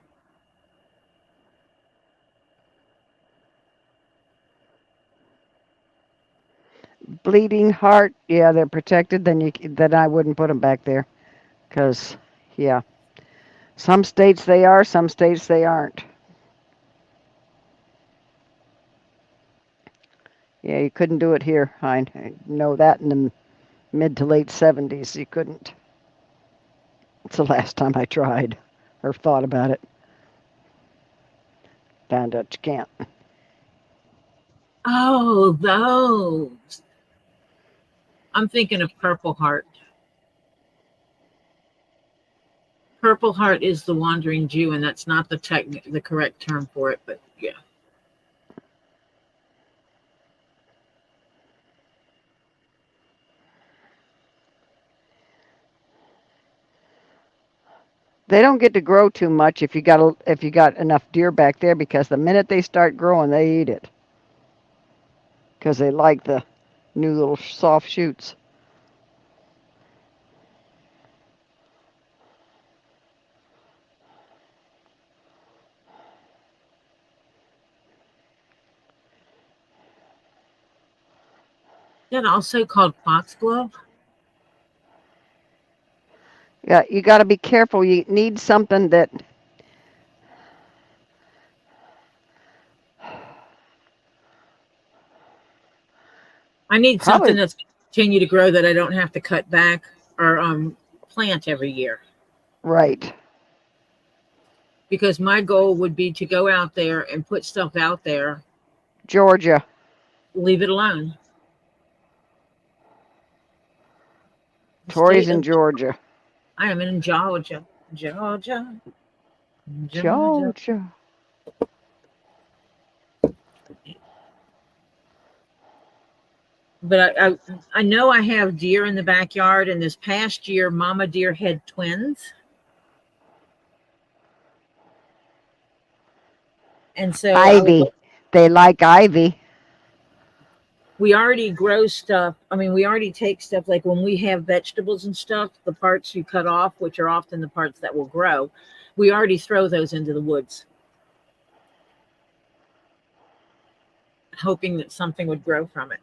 Bleeding heart, yeah, they're protected. Then I wouldn't put them back there, cause yeah, some states they are, some states they aren't. Yeah, you couldn't do it here. I know that in the mid to late 70s you couldn't. It's the last time I tried or thought about it. Found out you can't. Oh, those. I'm thinking of Purple Heart. Purple Heart is the wandering Jew, and that's not the correct term for it, but yeah. They don't get to grow too much if you got enough deer back there because the minute they start growing, they eat it because they like the new little soft shoots. That also called foxglove. Yeah, you got to be careful. You need something that I need Probably. something that's continue to grow that I don't have to cut back or plant every year. Right. Because my goal would be to go out there and put stuff out there, Georgia. leave it alone. The Tori's state in of Georgia. I am in Georgia. Georgia. Georgia. Georgia. But I know I have deer in the backyard, and this past year mama deer had twins. And so Ivy. They like ivy. we already grow stuff. I mean, we already take stuff like when we have vegetables and stuff, the parts you cut off, which are often the parts that will grow, we already throw those into the woods, hoping that something would grow from it.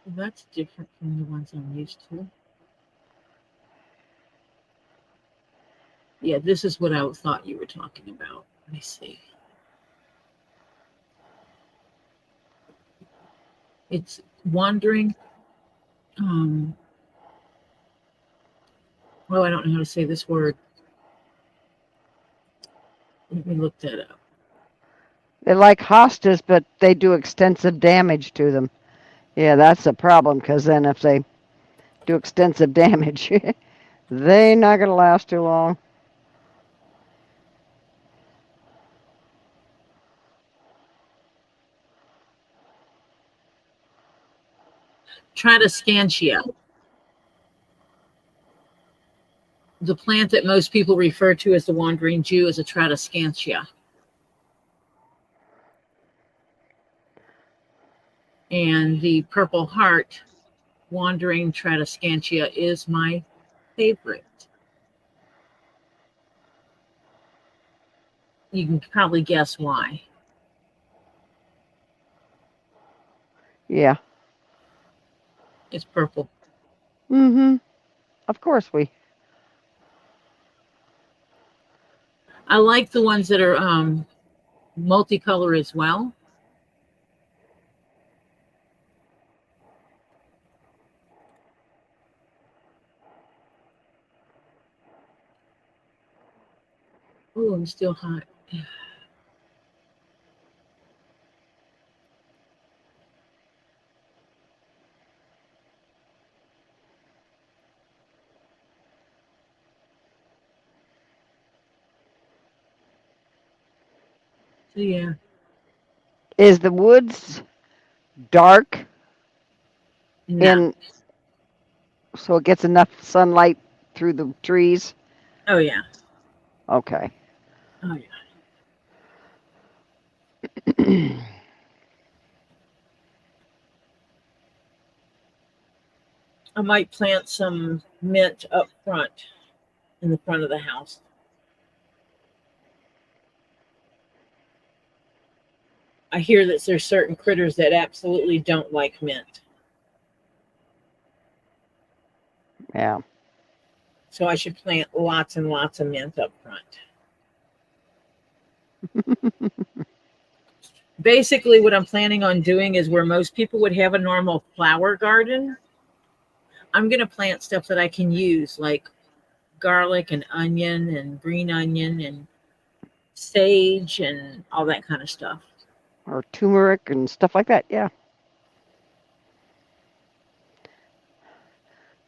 Well, that's different from the ones I'm used to. Yeah, this is what I thought you were talking about. Let me see. It's wandering. Well, I don't know how to say this word. Let me look that up. They like hostas, but they do extensive damage to them. Yeah, that's a problem because then if they do extensive damage, they're not going to last too long. Tradescantia. The plant that most people refer to as the wandering Jew is a Tradescantia. And the purple heart wandering Tradescantia is my favorite. You can probably guess why. Yeah. It's purple. Mm-hmm. Of course we. I like the ones that are multicolor as well. Oh, I'm still hot. So yeah. Is the woods dark No. in so it gets enough sunlight through the trees? Oh yeah. Okay. Oh yeah. I might plant some mint up front in the front of the house. I hear that there's certain critters that absolutely don't like mint. Yeah. So I should plant lots and lots of mint up front. Basically, what I'm planning on doing is where most people would have a normal flower garden, I'm going to plant stuff that I can use, like garlic and onion and green onion and sage and all that kind of stuff. Or turmeric and stuff like that. Yeah.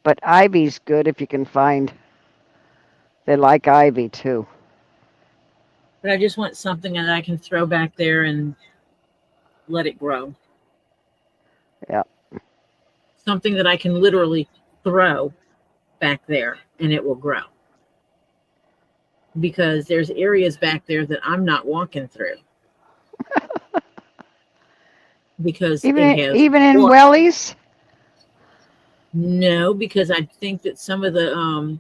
But ivy's good if you can find. They like ivy too. But I just want something that I can throw back there and let it grow. Yeah. Something that I can literally throw back there and it will grow. Because there's areas back there that I'm not walking through. because Even it in, has even in water. wellies? No, because I think that some of the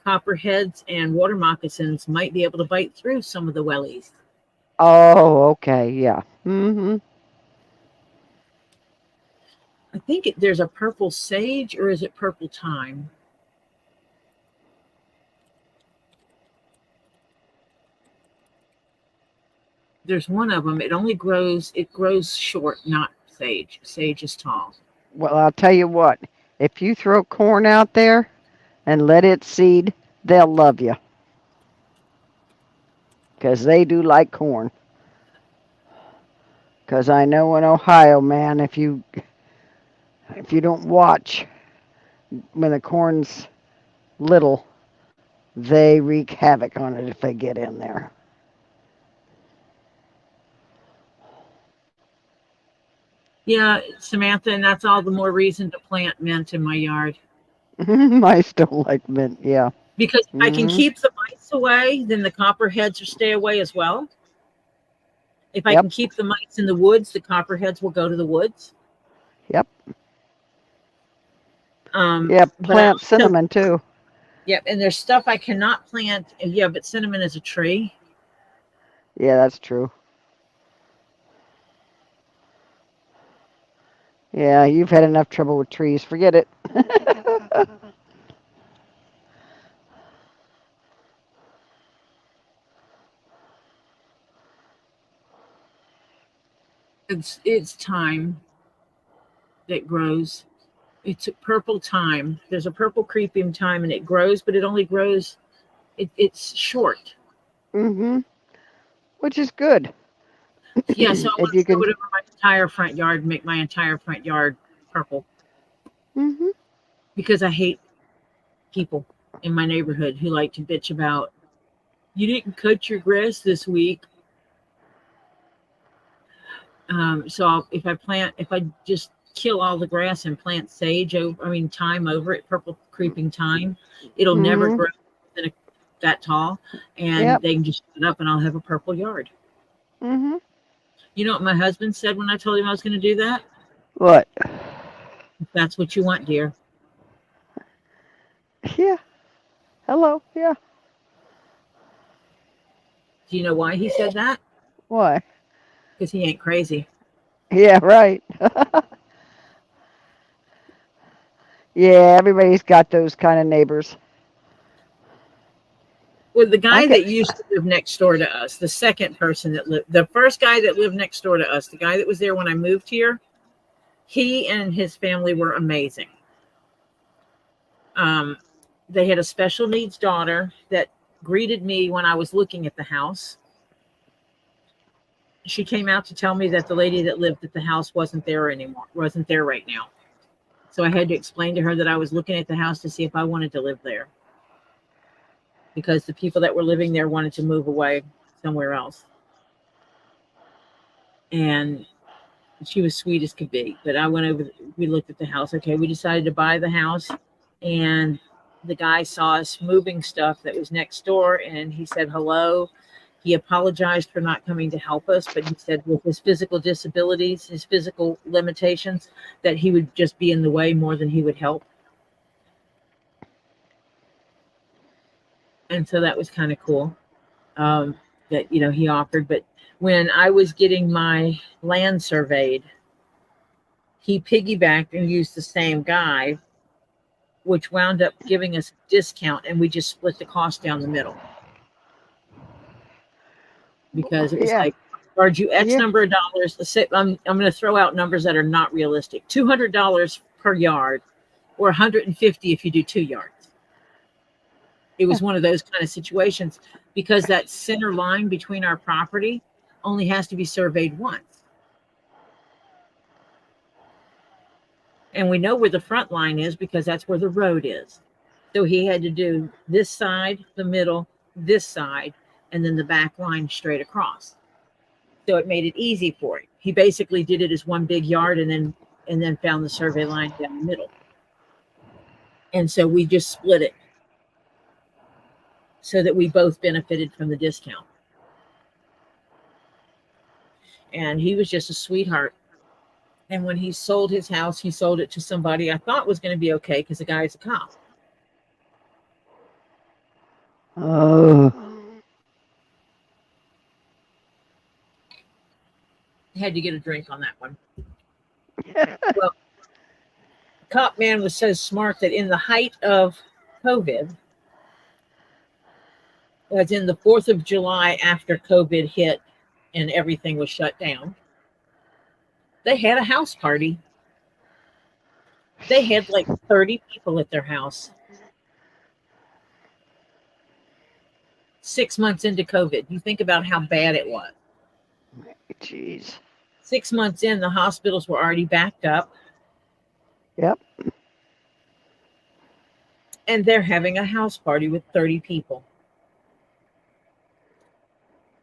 copperheads and water moccasins might be able to bite through some of the wellies. Oh, okay, yeah. Mm-hmm. I think there's a purple sage, or is it purple thyme? There's one of them. It grows short, not sage. Sage is tall. Well, I'll tell you what. If you throw corn out there and let it seed, they'll love you because they do like corn. Because I know in Ohio, man, if you don't watch when the corn's little, they wreak havoc on it if they get in there. Yeah, Samantha, and that's all the more reason to plant mint in my yard. Mice don't like mint, yeah. Because if I can Hmm. keep the mice away, then the copperheads will stay away as well. If I Yep, can keep the mice in the woods, the copperheads will go to the woods. yep, yep. But I Plant also, cinnamon too. yep, and there's stuff I cannot plant. Yeah, but cinnamon is a tree. Yeah, that's true. Yeah, you've had enough trouble with trees. Forget it. It's thyme that grows. It's a purple thyme. There's a purple creeping thyme, and it grows, but it only grows. It's short. Hmm. Which is good. Yeah, so I If want to you throw can. it over my entire front yard and make my entire front yard purple Hmm. because I hate people in my neighborhood who like to bitch about you didn't cut your grass this week. If I just kill all the grass and plant sage over, I mean thyme over it, purple creeping thyme, it'll never Hmm. grow that tall, and Yep. they can just shut up, and I'll have a purple yard. Hmm. You know what my husband said when I told him I was going to do that? What? If that's what you want, dear. Yeah. Hello. Yeah. Do you know why he said that? Why? Because he ain't crazy. Yeah. Right. Yeah. Everybody's got those kind of neighbors. Well, the I guy get. that used to live next door to us, the second person that lived, the first guy that lived next door to us, the guy that was there when I moved here, he and his family were amazing. Um, they had a special needs daughter that greeted me when I was looking at the house. She came out to tell me that the lady that lived at the house wasn't there anymore, wasn't there right now. So I had to explain to her that I was looking at the house to see if I wanted to live there because the people that were living there wanted to move away somewhere else. And she was sweet as could be. But I went over, we looked at the house. Okay, we decided to buy the house. And the guy saw us moving stuff that was next door and he said hello. He apologized for not coming to help us, but he said with his physical disabilities, his physical limitations, that he would just be in the way more than he would help. And so that was kind of cool that, he offered. But when I was getting my land surveyed, he piggybacked and used the same guy, which wound up giving us a discount, and we just split the cost down the middle because it was Yeah. like charge you X Yeah. number of dollars. Let's say I'm going to throw out numbers that are not realistic: $200 per yard, or 150 if you do 2 yards. It Yeah. was one of those kind of situations because that center line between our property only has to be surveyed once. And we know where the front line is because that's where the road is. So he had to do this side, the middle, this side, and then the back line straight across. So it made it easy for him. He basically did it as one big yard and then found the survey line down the middle. And so we just split it so that we both benefited from the discount. And he was just a sweetheart. And when he sold his house, he sold it to somebody I thought was going to be okay because the guy's a cop. Oh. Had to get a drink on that one. Well, cop man was so smart that in the height of COVID, as in the 4th of July after COVID hit and everything was shut down, they had a house party. They had like 30 people at their house. 6 months into COVID. You think about how bad it was. Jeez. 6 months in, the hospitals were already backed up. Yep. And they're having a house party with 30 people.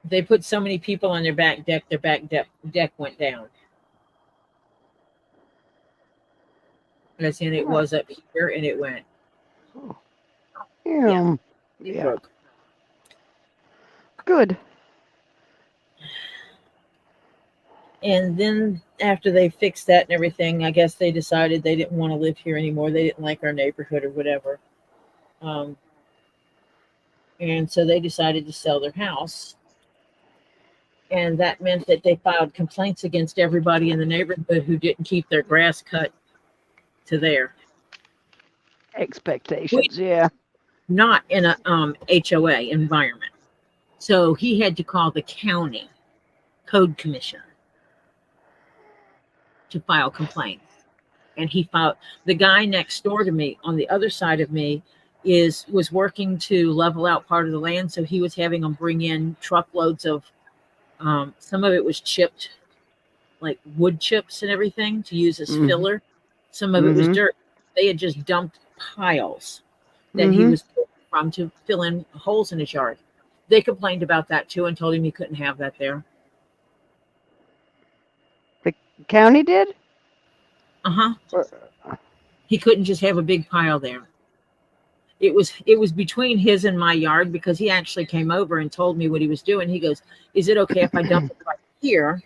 They put so many people on their back deck went down. As in, it was up here and it went. Yeah. It broke. Good. And then after they fixed that and everything, I guess they decided they didn't want to live here anymore. They didn't like our neighborhood or whatever. And so they decided to sell their house. And that meant that they filed complaints against everybody in the neighborhood who didn't keep their grass cut to there. Expectations, yeah. Not in a HOA environment. So he had to call the county code commissioner to file complaints. And he filed. The guy next door to me, on the other side of me, was working to level out part of the land. So he was having them bring in truckloads of, some of it was chipped, like wood chips and everything to use as filler. Some of it was dirt. They had just dumped piles that he was from to fill in holes in his yard. They complained about that too and told him he couldn't have that there. The county did? He couldn't just have a big pile there. It was between his and my yard because he actually came over and told me what he was doing. He goes, "Is it okay if I dump it right here?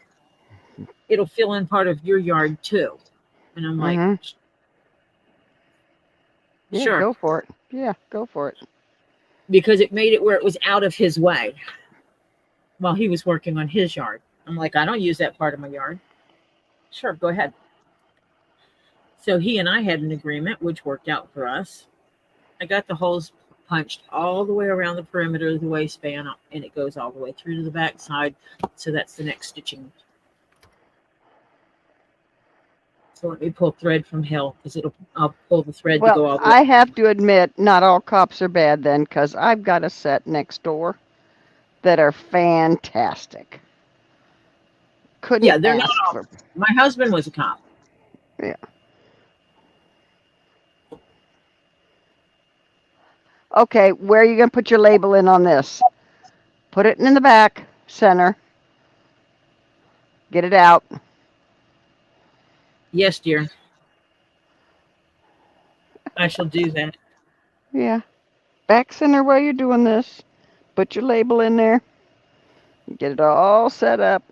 It'll fill in part of your yard too." And I'm like, yeah, sure. Go for it. Yeah, go for it. Because it made it where it was out of his way while he was working on his yard. I'm like, I don't use that part of my yard. Sure, go ahead. So he and I had an agreement, which worked out for us. I got the holes punched all the way around the perimeter of the waistband, and it goes all the way through to the back side. So that's the next stitching. So let me pull thread from hell because I'll pull the thread to go all the way. I have to admit, not all cops are bad then, because I've got a set next door that are fantastic. Couldn't they're ask not all. for. My husband was a cop. Yeah. Okay, where are you going to put your label in on this? Put it in the back center. Get it out. Yes, dear. I shall do that. Yeah. Back center while you're doing this. Put your label in there. Get it all set up.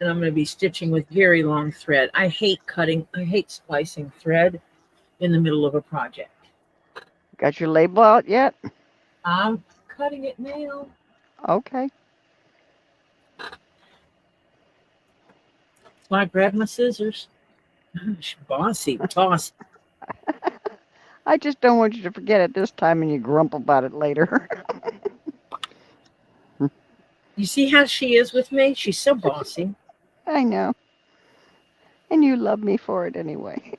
And I'm going to be stitching with very long thread. I hate splicing thread in the middle of a project. Got your label out yet? I'm cutting it now. Okay. So I grabbed my scissors. Gosh, bossy. I just don't want you to forget it this time and you grump about it later. You see how she is with me? She's so bossy. I know. And you love me for it anyway.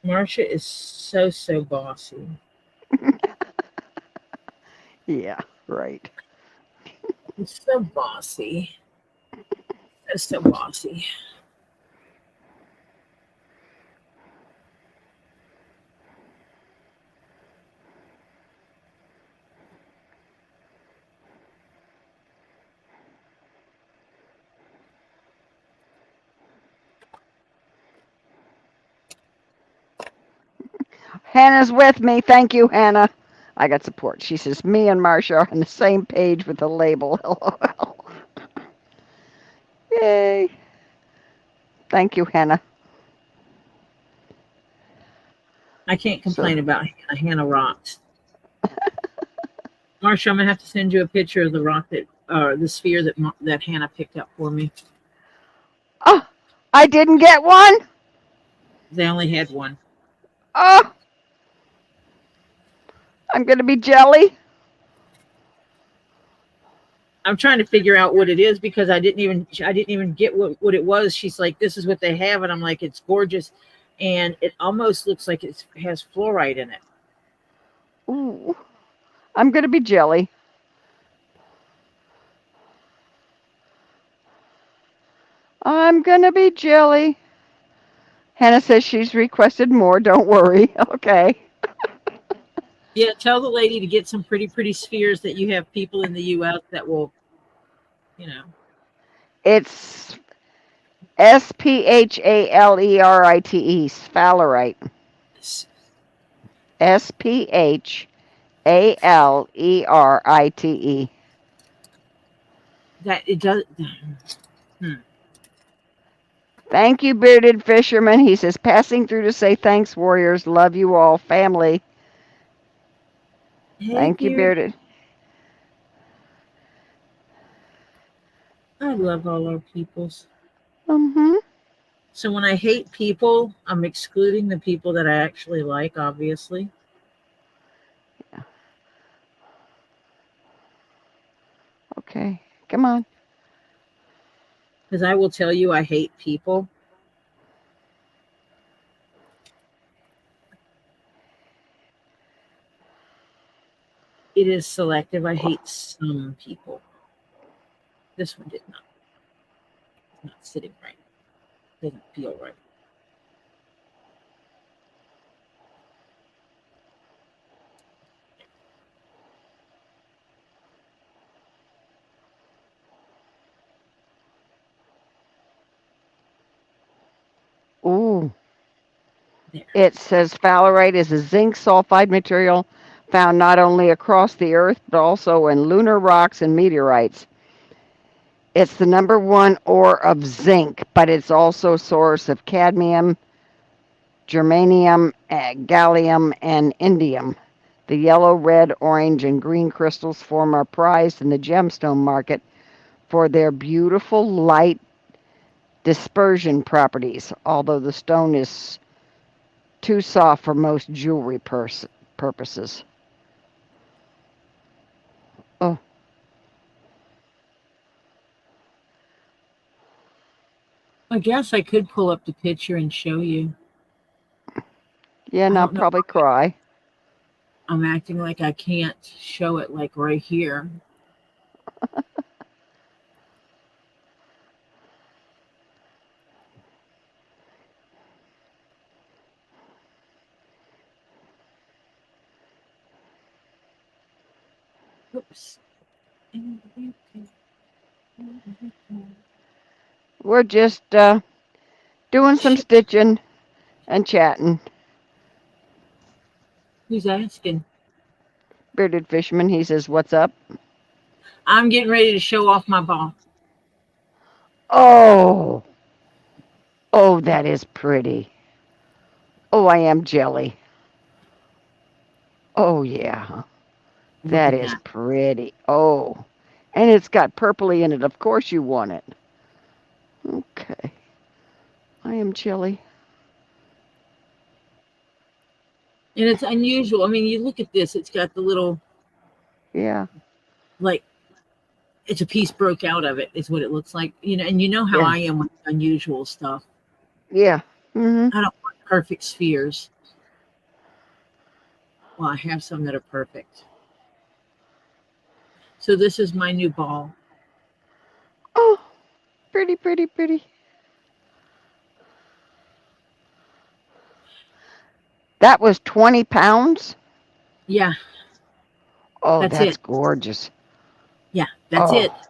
Marcia is so bossy. Yeah, right. It's so bossy. It's so bossy. Hannah's with me. Thank you, Hannah. I got support. She says, me and Marcia are on the same page with the label. LOL. Yay. Thank you, Hannah. I can't So, complain about Hannah rocks. Marsha, I'm gonna have to send you a picture of the rock that, the sphere that Hannah picked up for me. oh, I didn't get one. They only had one. Oh, I'm going to be jelly. I'm trying to figure out what it is because I didn't even get what it was. She's like, this is what they have, and I'm like, it's gorgeous, and it almost looks like it has fluorite in it. Ooh, I'm going to be jelly. I'm going to be jelly. Hannah says she's requested more. Don't worry. Okay. Yeah, tell the lady to get some pretty spheres that you have people in the U.S. that will, you know. It's Sphalerite. Sphalerite. Sphalerite. That it does. Thank you, Bearded Fisherman. He says, passing through to say thanks, warriors. Love you all. Family. Hey, Thank you, Beard. Bearded. I love all our peoples. Mm-hmm. So when I hate people, I'm excluding the people that I actually like, obviously. Okay. Come on. Because I will tell you I hate people. It is selective. I hate some people. This one did not. It's not sitting right. Doesn't feel right. Ooh. There. It says sphalerite is a zinc sulfide material found not only across the Earth but also in lunar rocks and meteorites. It's the number one ore of zinc, but it's also a source of cadmium, germanium, gallium, and indium. The yellow, red, orange, and green crystals form are prized in the gemstone market for their beautiful light dispersion properties, although the stone is too soft for most jewelry purposes. Oh, I guess I could pull up the picture and show you. yeah, and I I'll don't know. probably cry. I'm acting like I can't show it like right here. Oops. We're just doing some stitching and chatting. Who's asking? Bearded Fisherman, he says, what's up? I'm getting ready to show off my ball. Oh, oh, that is pretty. Oh, I am jelly. Oh, yeah, Look that at is that. pretty. Oh, and it's got purpley in it. Of course you want it. Okay, I am jelly. And it's unusual. I mean, you look at this, it's got the little, Yeah, like, it's a piece broke out of it, is what it looks like. And you know how yeah, I am with unusual stuff. yeah. Mm-hmm. I don't want perfect spheres. Well, I have some that are perfect. So this is my new ball. Oh, pretty, pretty, pretty. That was 20 pounds? Yeah, Oh, that's that's it. gorgeous. Yeah, that's it. Oh,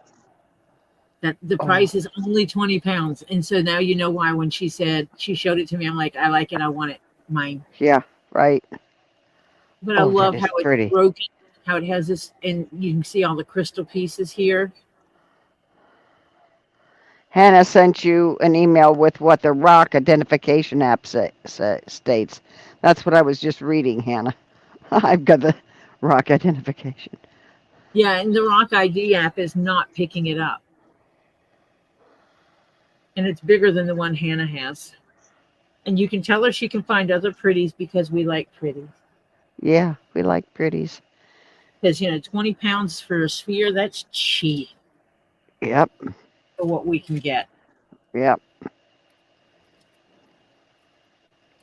That the oh, price is only 20 pounds. And so now you know why when she said she showed it to me, I'm like, I like it, I want it, mine. yeah, right. But I Oh, that love how is it's pretty. broken, how it has this, and you can see all the crystal pieces here. Hannah sent you an email with what the rock identification app states. That's what I was just reading, Hannah. I've got the rock identification. Yeah, and the Rock ID app is not picking it up. And it's bigger than the one Hannah has. And you can tell her she can find other pretties because we like pretties. Yeah, we like pretties. Because, 20 pounds for a sphere, that's cheap Yep, for what we can get. yep.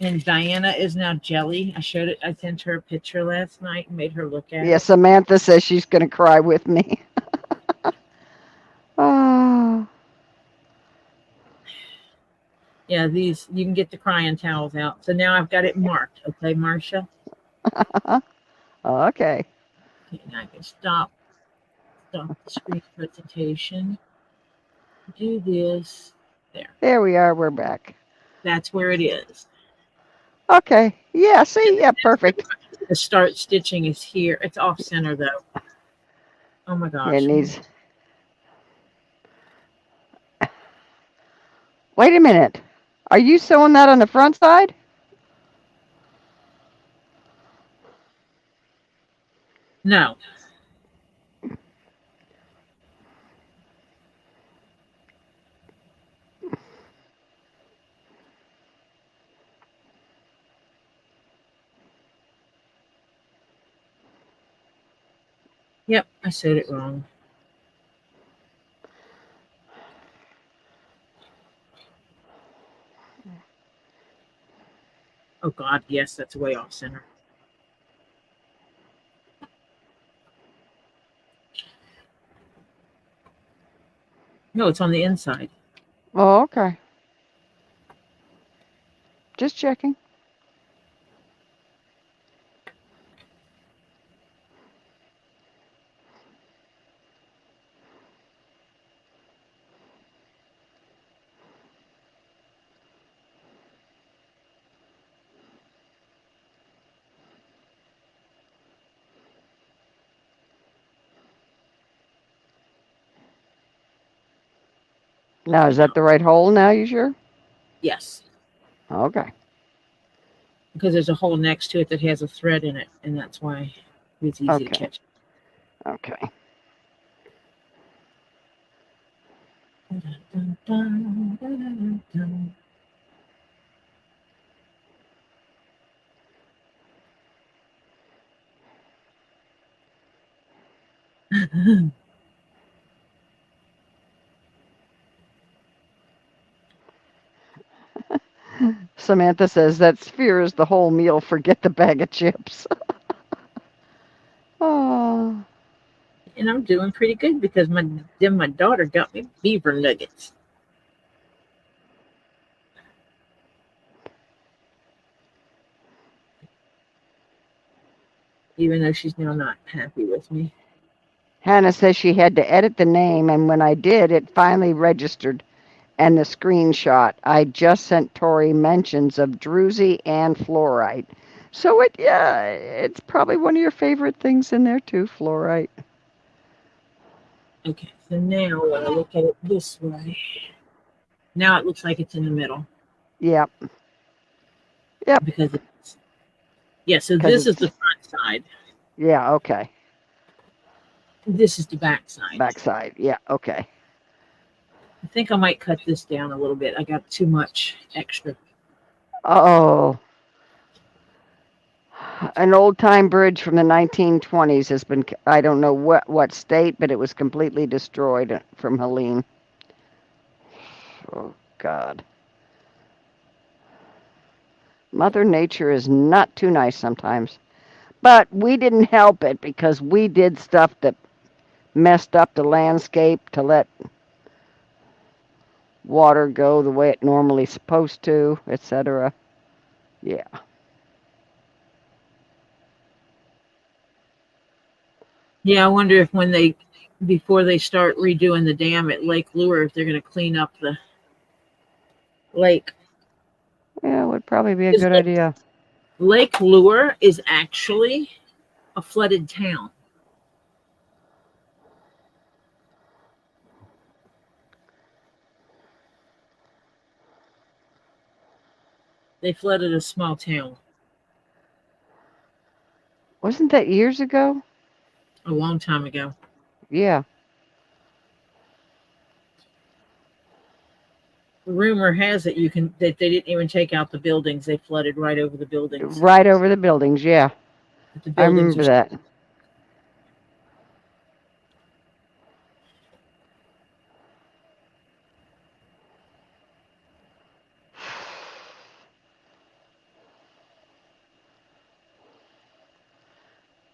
And Diana is now jelly. I sent her a picture last night and made her look at Yeah, it. Samantha says she's going to cry with me. Oh, Yeah, these, you can get the crying towels out. So now I've got it marked. Okay, Marcia? okay. Okay, now I can stop the screen presentation. Do this. There. There we are. We're back. That's where it is. Okay. Yeah, And see? Yeah, perfect. the start stitching is here. It's off center though. Oh my It gosh. needs. Wait a minute. Are you sewing that on the front side? No. Yep, I said it wrong. Oh God, yes, that's way off center. No, it's on the inside. Oh, okay. Just checking. Now, Okay, is that now. the right hole now, you sure? Yes. Okay. Because there's a hole next to it that has a thread in it, and that's why it's easy to Okay. catch. Okay. Dun, dun, dun, dun, dun. Samantha says that sphere is the whole meal. Forget the bag of chips. Oh. And I'm doing pretty good because my daughter got me beaver nuggets. Even though she's now not happy with me. Hannah says she had to edit the name, and when I did, it finally registered. And the screenshot I just sent Tori mentions of druzy and fluorite. So yeah, it's probably one of your favorite things in there too, fluorite. Okay, so now when I look at it this way, now it looks like it's in the middle Yep, yep, because it's, yeah. So because this is the it's front side. yeah, okay. This is the back side. Backside, yeah, okay. I think I might cut this down a little bit. I got too much extra. Oh, an old time bridge from the 1920s has been, I don't know what state, but it was completely destroyed from Helene. Oh, God. Mother Nature is not too nice sometimes. But we didn't help it because we did stuff that messed up the landscape to let water go the way it normally supposed to, etc. Yeah. Yeah, I wonder if before they start redoing the dam at Lake Lure, if they're going to clean up the lake. Yeah, would probably be a 'Cause good idea. Lake Lure is actually a flooded town. They flooded a small town Wasn't that years ago? a long time ago. Yeah. Rumor has it that they didn't even take out the buildings. They flooded right over the buildings. Right over the buildings, yeah. But the I buildings remember are that.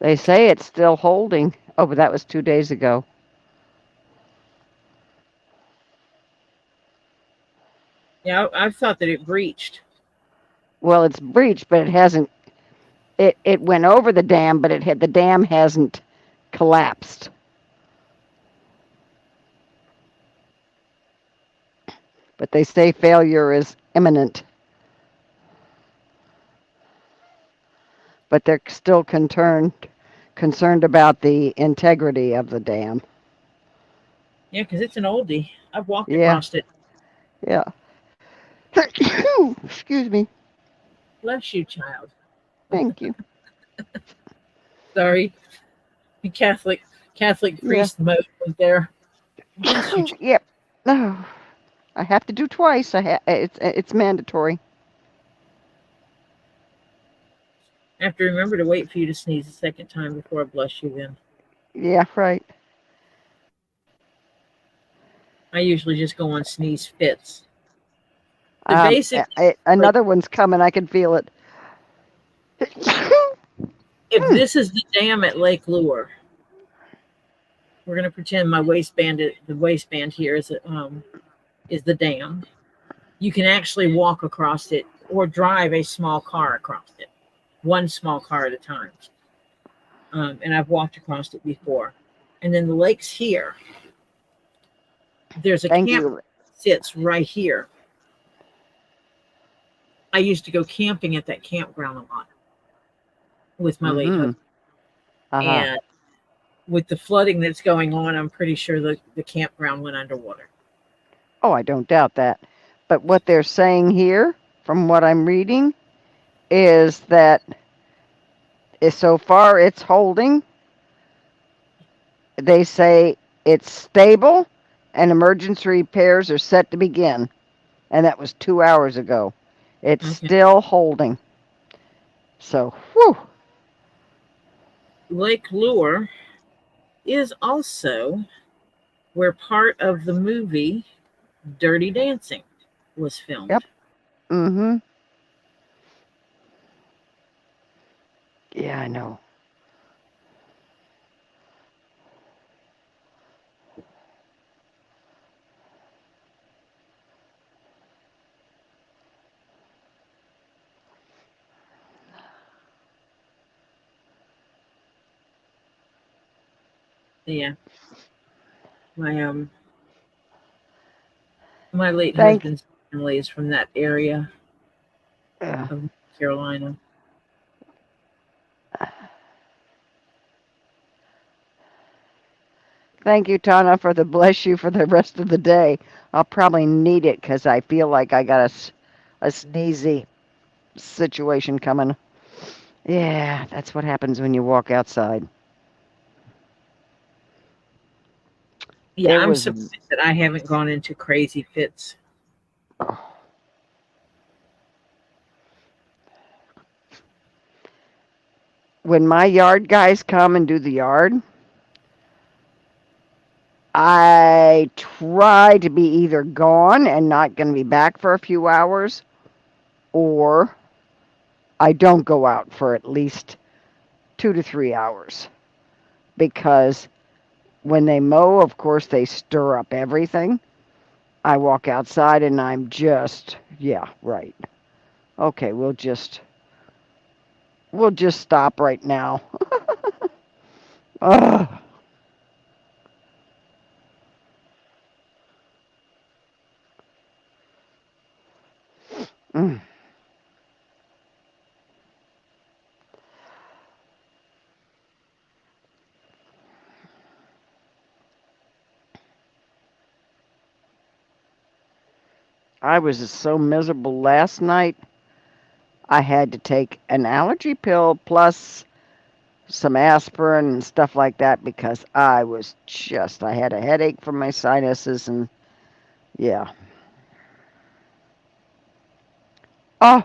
They say it's still holding. Oh, but that was 2 days ago. yeah. I thought that it breached. Well, it's breached, but it hasn't. It went over the dam, but the dam hasn't collapsed. But they say failure is imminent. But they're still concerned about the integrity of the dam. Yeah, because it's an oldie. I've walked Yeah, across it. yeah. Excuse me. Bless you, child. Thank you. Sorry, the Catholic Yeah. priest mode was there. Bless you. Yep. Oh, I have to do twice. It's mandatory. I have to remember to wait for you to sneeze a second time before I bless you. Then Yeah, right. I usually just go on sneeze fits. The basic for Another one's coming. I can feel it. if this is the dam at Lake Lure, we're gonna pretend the waistband here is the dam. You can actually walk across it or drive a small car across it, one small car at a time. And I've walked across it before. And then the lake's here. There's a Thank camp you. sits right here. I used to go camping at that campground a lot with my late Mm-hmm. husband. Uh-huh. And with the flooding that's going on, I'm pretty sure the campground went underwater. Oh, I don't doubt that. But what they're saying here, from what I'm reading, is that so far it's holding. They say it's stable and emergency repairs are set to begin. And that was 2 hours ago. It's Okay. still holding. So, whew. Lake Lure is also where part of the movie Dirty Dancing was filmed. Yep. Mm-hmm. Yeah, I know. Yeah. My my late Thank husband's family is from that area uh, of North Carolina. Thank you, Tana, for the bless you for the rest of the day. I'll probably need it because I feel like I got a sneezy situation coming. Yeah, that's what happens when you walk outside. Yeah, It I'm was surprised that I haven't gone into crazy fits. when my yard guys come and do the yard, I try to be either gone and not going to be back for a few hours, or I don't go out for at least 2 to 3 hours. Because when they mow, of course, they stir up everything. I walk outside and I'm just, yeah, right. Okay, we'll just stop right now. Ugh. Mm. I was so miserable last night. I had to take an allergy pill plus some aspirin and stuff like that because I had a headache from my sinuses and yeah. Oh,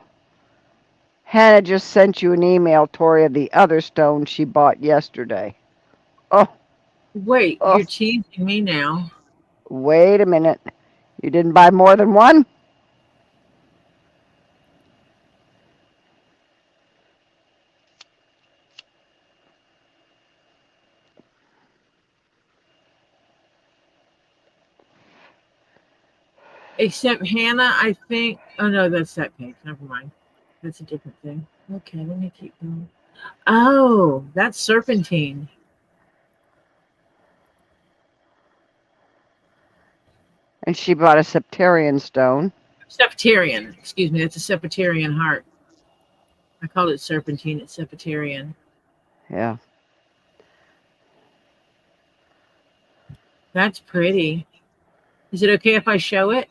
Hannah just sent you an email, Tori, of the other stone she bought yesterday. Oh, Wait, oh, you're teasing me now. wait a minute. You didn't buy more than one? Except Hannah, I think. Oh no, that's that page. Never mind. That's a different thing. Okay, let me keep going. Oh, that's serpentine. And she bought a septarian stone. Septarian. Excuse me, that's a septarian heart. I called it serpentine. It's septarian. Yeah. That's pretty. Is it okay if I show it?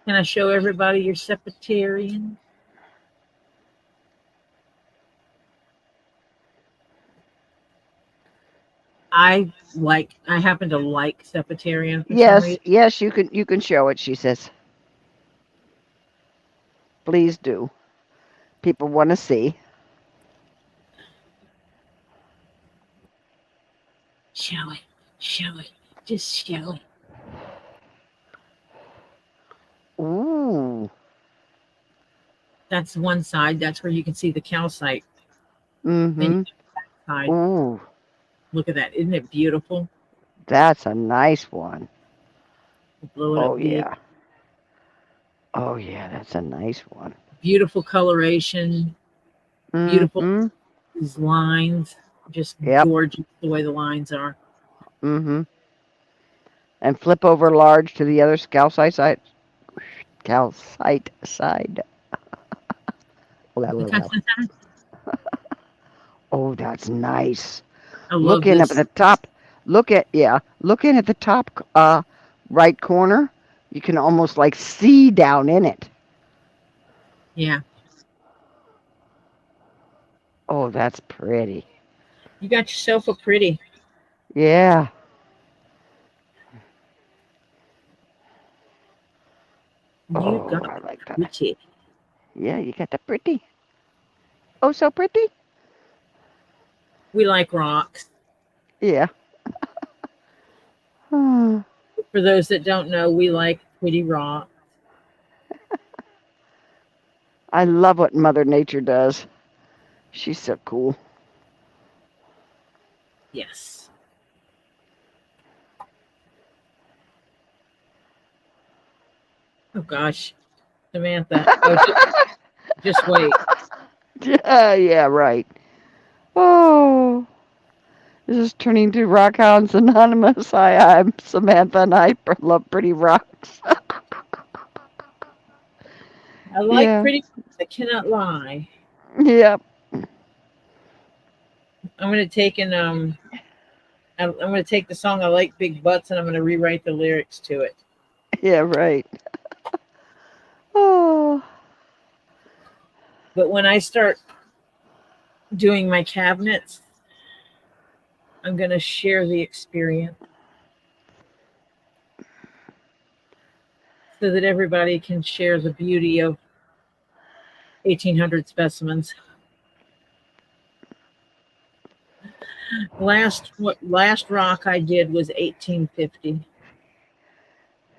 Can I show everybody your septarian? I happen to like septarian for some Yes, reason. yes, you can show it, she says. Please do. People want to see. Show it. Show it. Just show it. Ooh. That's one side. That's where you can see the calcite. Then you Mm-hmm. side. Ooh. Look at that. Isn't it beautiful? That's a nice one. Blow it Oh up big. yeah. Oh yeah, that's a nice one. Beautiful coloration. Beautiful Mm-hmm. these lines. Just Yep. gorgeous the way the lines are. Mm-hmm. And flip over large to the other calcite side. The Well. content. Oh, that's nice. I love Looking up at this. the top. Looking at the top right corner. You can almost like see down in it. Yeah. Oh, that's pretty. You got yourself a pretty. Yeah. You Oh, got I like that. pretty. Yeah, you got the pretty. Oh, so pretty. We like rocks. Yeah. Hmm. For those that don't know, we like pretty rock. I love what Mother Nature does. She's so cool. Yes. Oh gosh, Samantha. Oh, just wait. Yeah, right. Oh, this is turning to Rock Hounds Anonymous. Hi, I'm Samantha, and I love pretty rocks. I like Yeah. pretty. I cannot lie. Yep. I'm gonna take and I'm gonna take the song "I Like Big Butts" and I'm gonna rewrite the lyrics to it. Yeah, right. Oh. But when I start doing my cabinets, I'm gonna share the experience so that everybody can share the beauty of 1800 specimens. Last rock I did was 1850.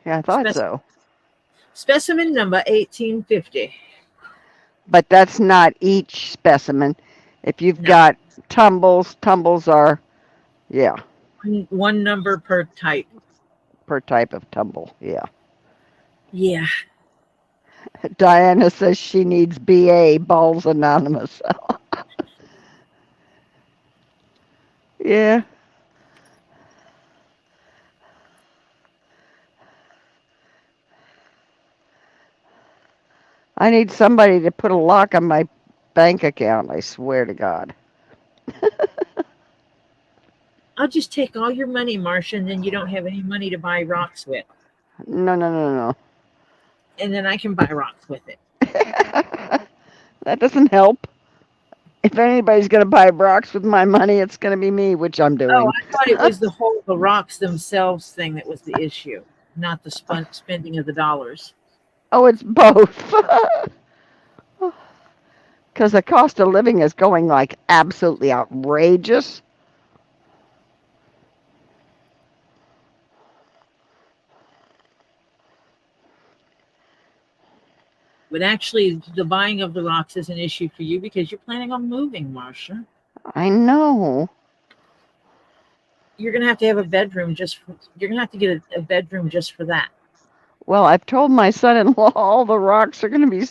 Yeah, I thought Spec- so. Specimen number 1850. But that's not each specimen. If you've No, got tumbles are, yeah, one number per type. per type of tumble. Yeah. Yeah. Diana says she needs BA, Balls Anonymous. Yeah. I need somebody to put a lock on my bank account, I swear to God. I'll just take all your money, Marcia, and then you don't have any money to buy rocks with. No, no, no, And then I can buy rocks with it. no. That doesn't help. If anybody's going to buy rocks with my money, it's going to be me, which I'm Oh, doing. I thought it was the rocks themselves thing that was the issue, not the spending of the dollars. Oh, it's both. Because the cost of living is going like absolutely outrageous. But actually, the buying of the rocks is an issue for you because you're planning on moving, Marcia. I know. You're gonna have to have a bedroom just. You're gonna have to get a bedroom just for that. Well, I've told my son-in-law all the rocks are going to be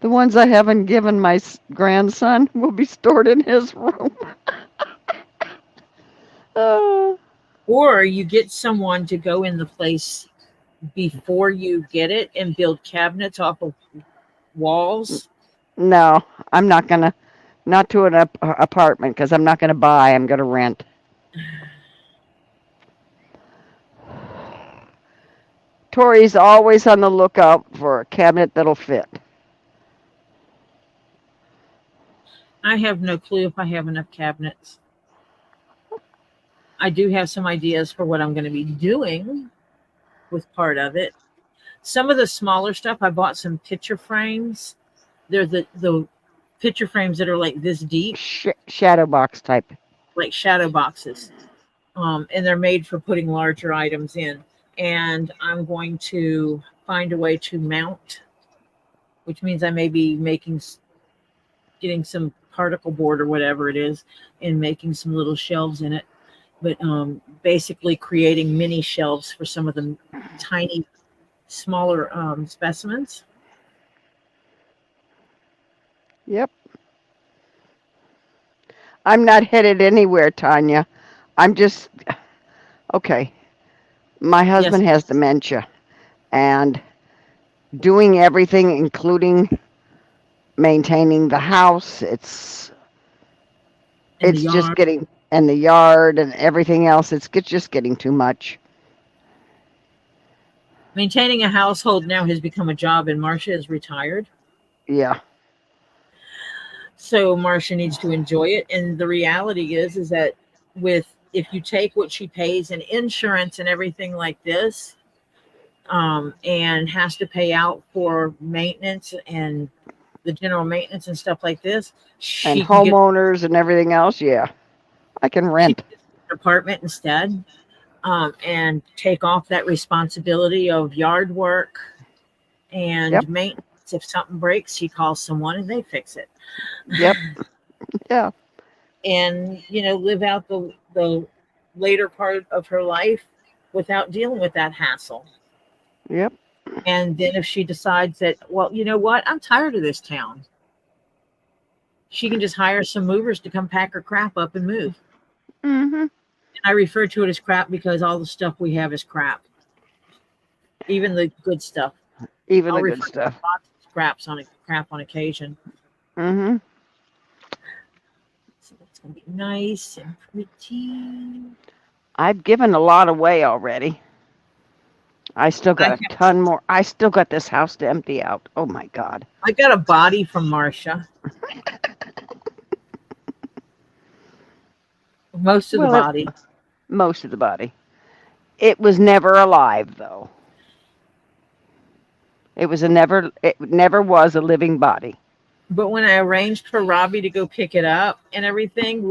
the ones I haven't given my grandson will be stored in his room. uh, Or you get someone to go in the place before you get it and build cabinets off of walls. no, I'm not going to. Not to an apartment because I'm not going to buy. I'm going to rent. Tori's always on the lookout for a cabinet that'll fit. I have no clue if I have enough cabinets. I do have some ideas for what I'm going to be doing with part of it. Some of the smaller stuff, I bought some picture frames. They're the picture frames that are like this deep, Shadow box type. like shadow boxes. And they're made for putting larger items in. And I'm going to find a way to mount, which means I may be getting some particle board or whatever it is, and making some little shelves in it. But basically creating mini shelves for some of the tiny, smaller specimens. Yep. I'm not headed anywhere, Tanya. I'm just okay. My husband Yes, has dementia, and doing everything, including maintaining the house, in the it's just yard. getting and the yard and everything else. It's just getting too much. Maintaining a household now has become a job, and Marcia is retired. Yeah. So Marcia needs to enjoy it. And the reality is that if you take what she pays in insurance and everything like this, and has to pay out for maintenance and the general maintenance and stuff like this, And she can get homeowners and everything else. Yeah. I can rent. an apartment instead, and take off that responsibility of yard work Yep. and maintenance. If something breaks, she calls someone and they fix it. Yep. Yeah. And live out the later part of her life without dealing with that hassle. Yep. And then if she decides that, well, you know what, I'm tired of this town, she can just hire some movers to come pack her crap up and move. Mhm. And I refer to it as crap because all the stuff we have is crap, even the good stuff. Even I'll the good refer to stuff. lots of crap on occasion. Mhm. So it's gonna be nice and pretty. I've given a lot away already. I still I got a ton more. I still got this house to empty out. Oh my God. got a body from Marcia. Most of the Well, body. most of the body. It was never alive though. It never was a living body. But when I arranged for Robbie to go pick it up and everything,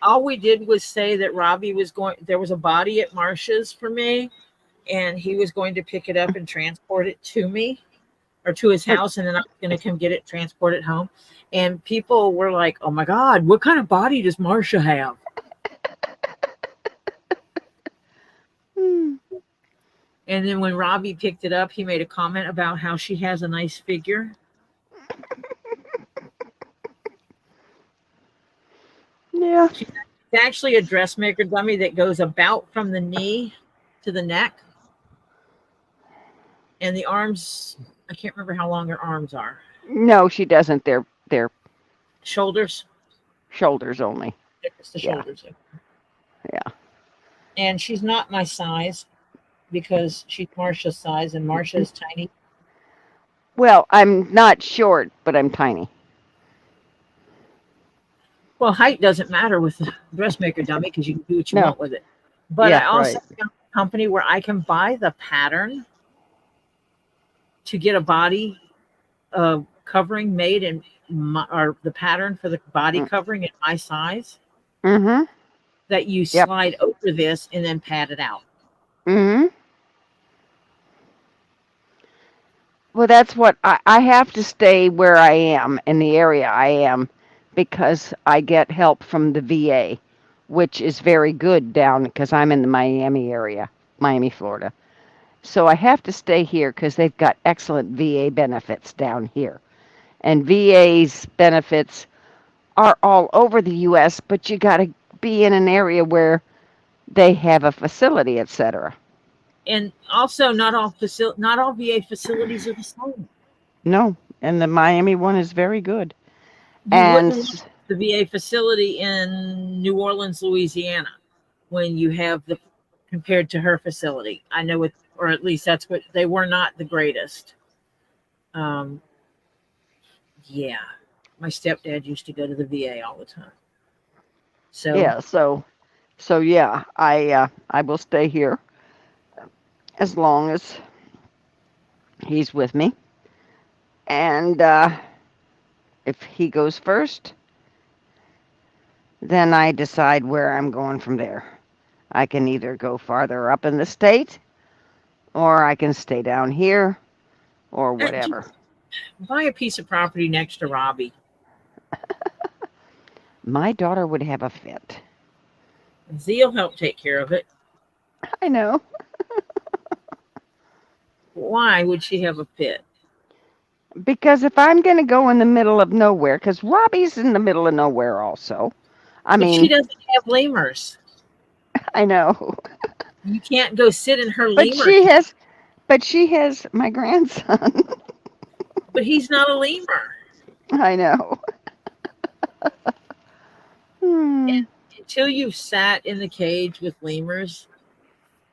all we did was say that Robbie there was a body at Marcia's for me, and he was going to pick it up and transport it to me. or to his But house, and then I was going to come get it, transport it home. And people were like, "Oh my God, what kind of body does Marsha have?" mm, And then when Robbie picked it up, he made a comment about how she has a nice figure. yeah. She's actually a dressmaker dummy that goes about from the knee to the neck, and the arms. I can't remember how long her arms are. No, she doesn't. They're Shoulders. shoulders only. It's the Yeah. shoulders. Yeah. And she's not my size because she's Marsha's size, and Marsha is tiny. Well, I'm not short, but I'm tiny. Well, height doesn't matter with the dressmaker dummy because you can do what you No. want with it. But Yeah, I also right. found a company where I can buy the pattern to get a body covering made in my, or the pattern for the body Mm, covering in my size mhm. that you Yep. slide over this and then pat it out. Mhm. Well, that's what I have to stay where I am in the area I am because I get help from the VA, which is very good down because I'm in the Miami area, Miami, Florida. So I have to stay here because they've got excellent VA benefits down here. And VA's benefits are all over the US, but you got to be in an area where they have a facility, etc. And also, not all VA facilities are the same. No, and the Miami one is very good. You And wouldn't want the VA facility in New Orleans, Louisiana, when you have the compared to her facility. I know it, or at least that's what they were not the greatest. Um, yeah, my stepdad used to go to the VA all the time. So yeah, so yeah, I will stay here as long as he's with me. And if he goes first, then I decide where I'm going from there. I can either go farther up in the state, or I can stay down here, or just whatever. buy a piece of property next to Robbie. My daughter would have a fit. Zee'll help take care of it. I know. Why would she have a pit? Because if I'm going to go in the middle of nowhere, because Robbie's in the middle of nowhere also. I But she mean, doesn't have lemurs. I know. You can't go sit in her But lemur she cage. has, but she has my grandson. But he's not a lemur. I know. Hmm. Until you've sat in the cage with lemurs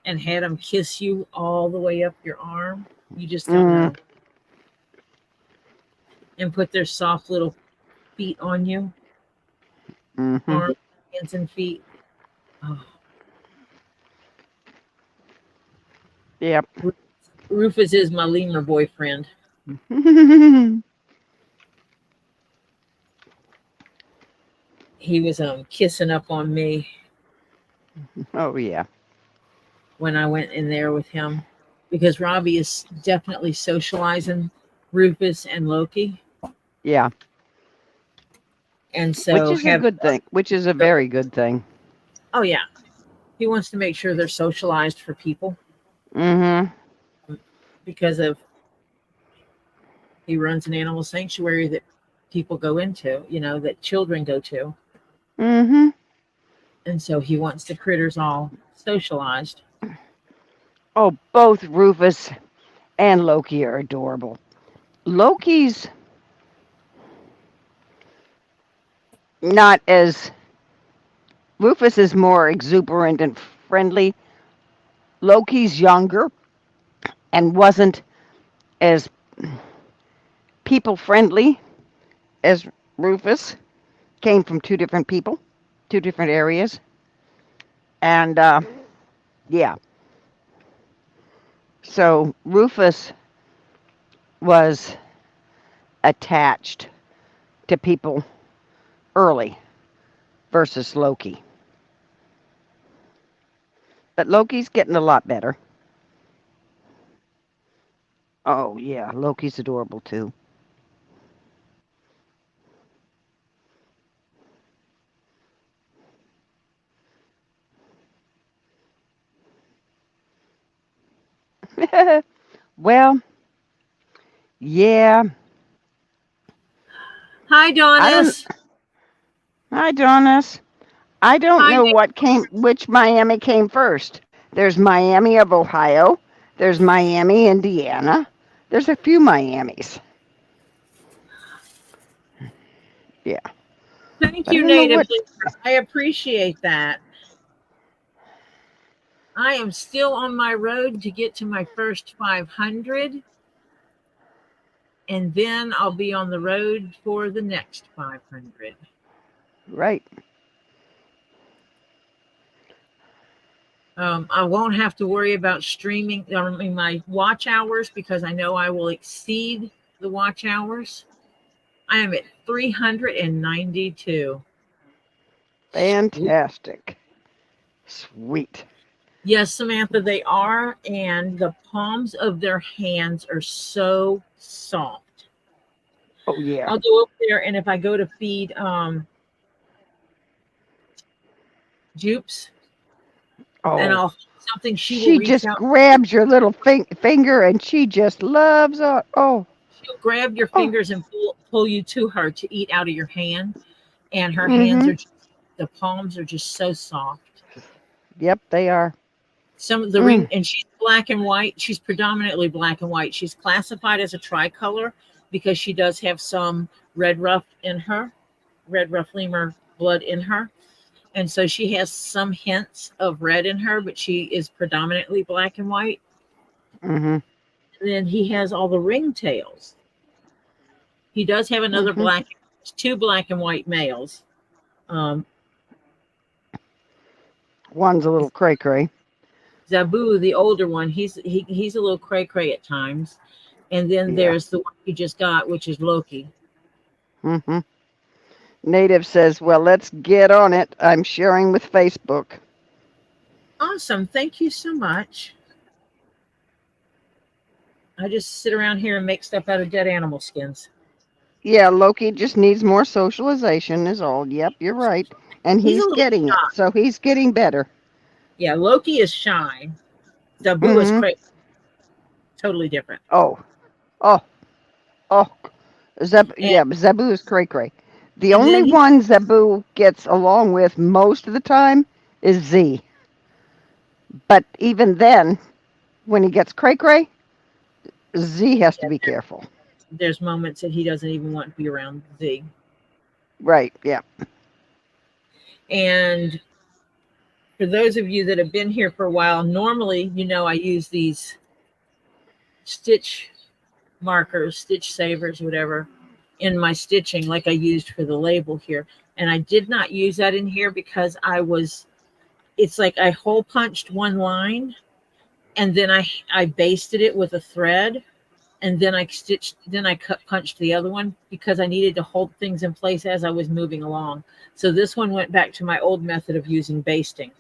and had them kiss you all the way up your arm, you just don't Mm, know. And put their soft little feet on you, mm-hmm. arms, hands, and feet. Oh, Yep. Rufus is my lemur boyfriend. He was kissing up on me Oh yeah. when I went in there with him because Robbie is definitely socializing Rufus and Loki. Yeah. And Which so is a have good thing. Which is a very good thing. oh yeah, he wants to make sure they're socialized for people Mm-hmm. because of he runs an animal sanctuary that people go into, that children go to. Mm-hmm. And so he wants the critters all socialized. Oh, both Rufus and Loki are adorable. Loki's not as Rufus is more exuberant and friendly. Loki's younger and wasn't as people friendly as Rufus. Came from two different people, two different areas. And yeah, so Rufus was attached to people early versus Loki. But Loki's getting a lot better. Oh yeah, Loki's adorable too. Well, yeah. Hi, I don't. Donis. Hi, Jonas. I don't Hi, know Dan. which Miami came first. There's Miami of Ohio. There's Miami, Indiana. There's a few Miamis. Yeah. Thank I you, don't know Native what. Leader. I appreciate that. I am still on my road to get to my first 500, and then I'll be on the road for the next 500. Right. I won't have to worry about streaming, I mean, my watch hours because I know I will exceed the watch hours. I am at 392. Sweet. Fantastic. Sweet. Yes, Samantha, they are, and the palms of their hands are so soft. Oh yeah. I'll go up there, and if I go to feed Jupes, and Oh. I'll something, she will She reach just out. grabs your little finger and she just loves it. Oh. She'll grab your Oh. fingers and pull you to her to eat out of your hand, and her hands Mhm. are just, the palms are just so soft. Yep, they are. Some of the ring, Mm. and she's black and white. She's predominantly black and white. She's classified as a tricolor because she does have some red ruff in her, red ruff lemur blood in her. And so she has some hints of red in her, but she is predominantly black and white. Mhm. And then he has all the ringtails. He does have another Mhm. black, two black and white males. Um, One's a little cray cray. Zabu, the older one, he's a little cray cray at times. And then Yeah. there's the one you just got, which is Loki. Mhm. Native says, "Well, let's get on it. I'm sharing with Facebook." Awesome. Thank you so much. I just sit around here and make stuff out of dead animal skins. Yeah, Loki just needs more socialization is all. Yep, you're right. And He's a he's little getting it. shy. So he's getting better. Yeah, Loki is shy. Zabu is Mhm. crazy. Totally different. Oh. Oh. Oh. And Yeah, Zabu is cray cray. The and only then he one Zabu gets along with most of the time is Z. But even then, when he gets cray cray, Z has to yeah, be careful. there's moments that he doesn't even want to be around Z. Right. Yeah. And for those of you that have been here for a while, normally, I use these stitch markers, stitch savers, whatever, in my stitching, like I used for the label here. And I did not use that in here because it's like I hole punched one line and then I basted it with a thread, and then I cut punched the other one because I needed to hold things in place as I was moving along. So this one went back to my old method of using basting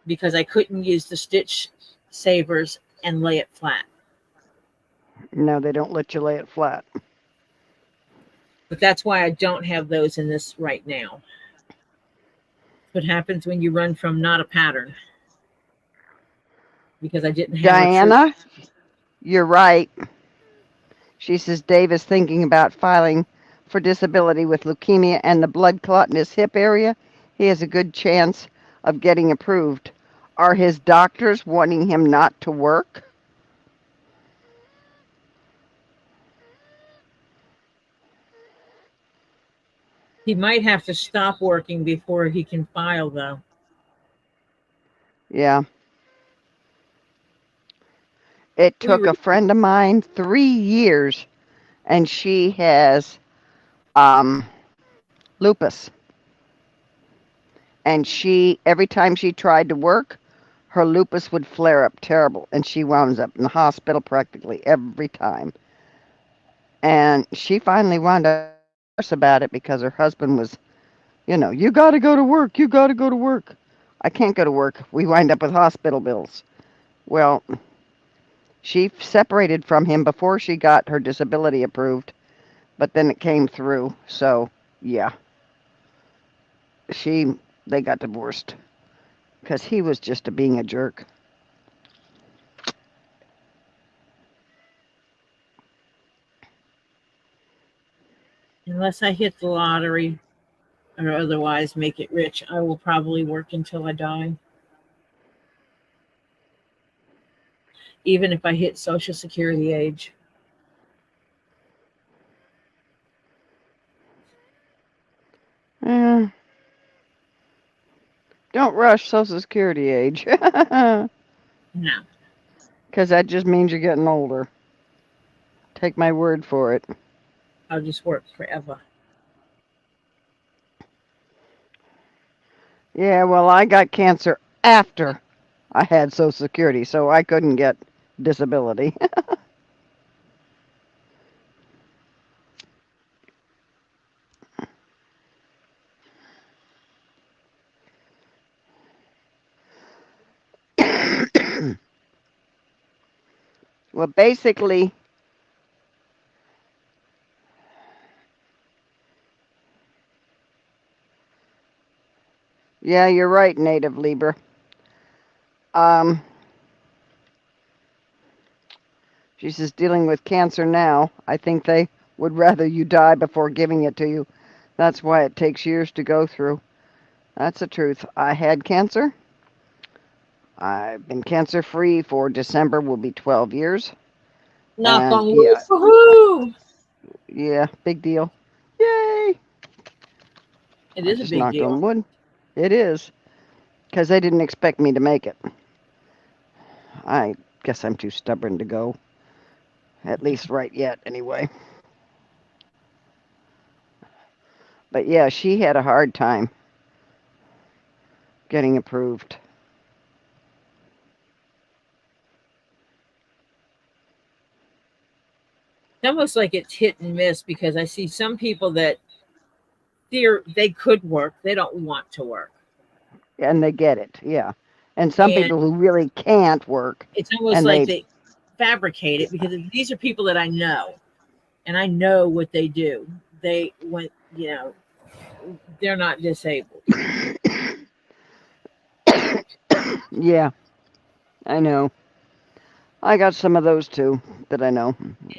because I couldn't use the stitch savers and lay it flat. No, they don't let you lay it flat. But that's why I don't have those in this right now. What happens when you run from not a pattern, because I didn't have a true. Diana, you're right. She says Dave is thinking about filing for disability with leukemia and the blood clot in his hip area. He has a good chance of getting approved. Are his doctors wanting him not to work? He might have to stop working before he can file, though. Yeah. It We took a friend of mine 3 years, and she has um, lupus. And every time she tried to work, her lupus would flare up terrible, and she wound up in the hospital practically every time. And she finally wound up telling the nurse about it because her husband was, you got to go to work, you got to go to work. I can't go to work. We wind up with hospital bills. Well, She separated from him before she got her disability approved, but then it came through. So, yeah, she they got divorced because he was just being a jerk. Unless I hit the lottery or otherwise make it rich, I will probably work until I die. Even if I hit Social Security age. Eh, don't rush Social Security age, No. because that just means you're getting older. Take my word for it. I'll just work forever. Yeah, well, I got cancer after I had Social Security, so I couldn't get disability. Well, basically, yeah, you're right, Native Libra. Um, she says dealing with cancer now. I think they would rather you die before giving it to you. That's why it takes years to go through. That's the truth. I had cancer. I've been cancer free for December will be 12 years. Knock And on wood. yeah, Woohoo! yeah, big deal. Yay! It I is a just big knocked on deal. wood. It is. Because they didn't expect me to make it. I guess I'm too stubborn to go. At least right yet, anyway. But yeah, she had a hard time getting approved. It's almost like it's hit and miss because I see some people that they could work, they don't want to work. And they get it, yeah. And some And people who really can't work, it's almost and like they, they fabricate it because these are people that I know and I know what they do. They went, they're not disabled. yeah, I know. I got some of those too that I know.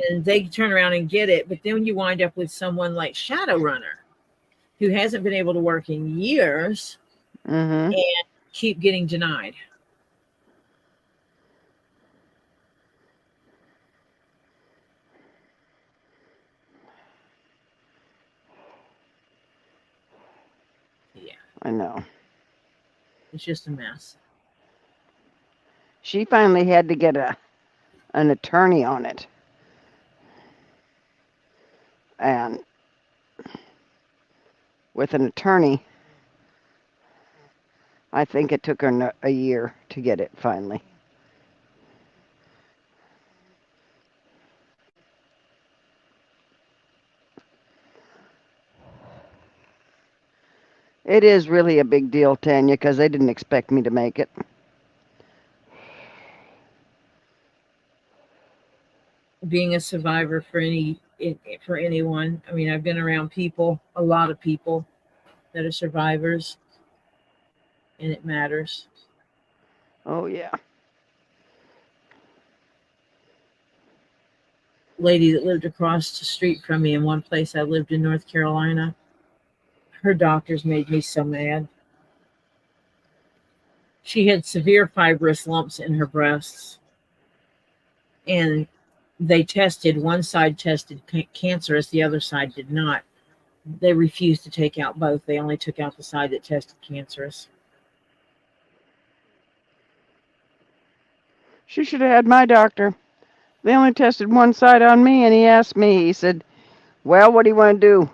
And they turn around and get it, but then you wind up with someone like Shadowrunner who hasn't been able to work in years Mm-hmm. and keep getting denied. Yeah, I know. it's just a mess. She finally had to get an attorney on it. And with an attorney, I think it took her a year to get it finally. It is really a big deal, Tanya, because they didn't expect me to make it. Being a survivor for anyone. I mean, I've been around people, a lot of people that are survivors, and it matters. Oh, yeah. Lady that lived across the street from me in one place I lived in North Carolina, her doctors made me so mad. She had severe fibrous lumps in her breasts, and they tested, one side tested cancerous, the other side did not. They refused to take out both. They only took out the side that tested cancerous. She should have had my doctor. They only tested one side on me, and he asked me, he said, well, what do you want to do?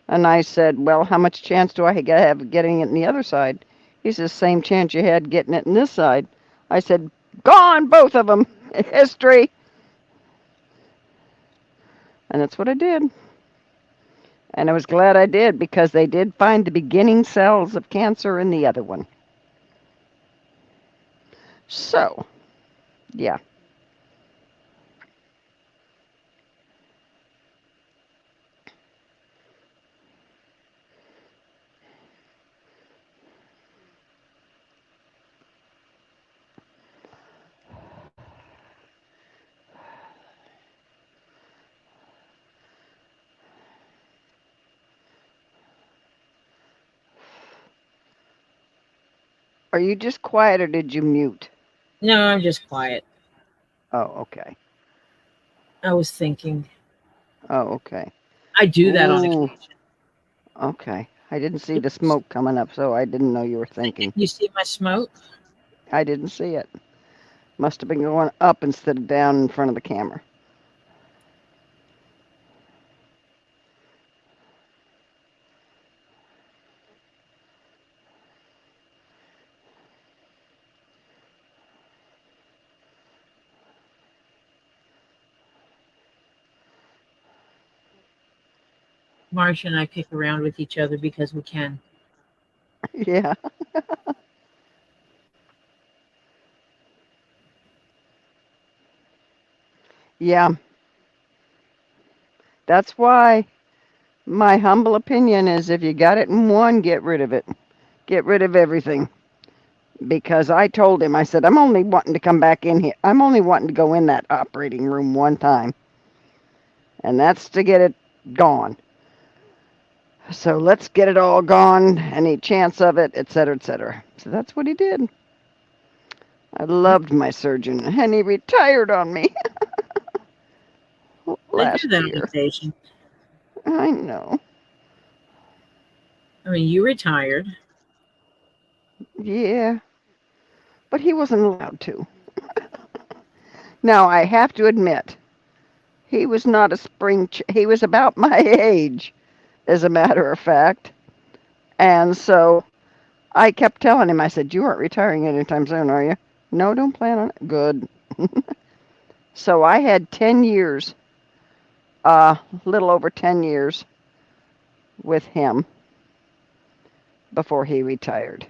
And I said, well, how much chance do I have of getting it in the other side? He says, same chance you had getting it in this side. I said, gone, both of them. History. And that's what I did. And I was glad I did because they did find the beginning cells of cancer in the other one. So, yeah. Are you just quiet or did you mute? No, I'm just quiet. Oh, okay. I was thinking. Oh, okay. I do that on Ooh, occasion. okay. I didn't see the Oops. smoke coming up, so I didn't know you were thinking. You see my smoke? I didn't see it. Must have been going up instead of down in front of the camera. Marcia and I pick around with each other because we can. Yeah. Yeah. That's why my humble opinion is if you got it in one, get rid of it. Get rid of everything. Because I told him, I said, I'm only wanting to come back in here. I'm only wanting to go in that operating room one time. And that's to get it gone. So let's get it all gone, any chance of it, etc., etc. So that's what he did. I loved my surgeon, and he retired on me I do last that on year. occasion. I know. I mean, you retired. Yeah, but he wasn't allowed to. Now, I have to admit, he was not a he was about my age, as a matter of fact. And so I kept telling him, I said, you aren't retiring anytime soon, are you? No, don't plan on it. Good. So I had 10 years, little over 10 years with him before he retired.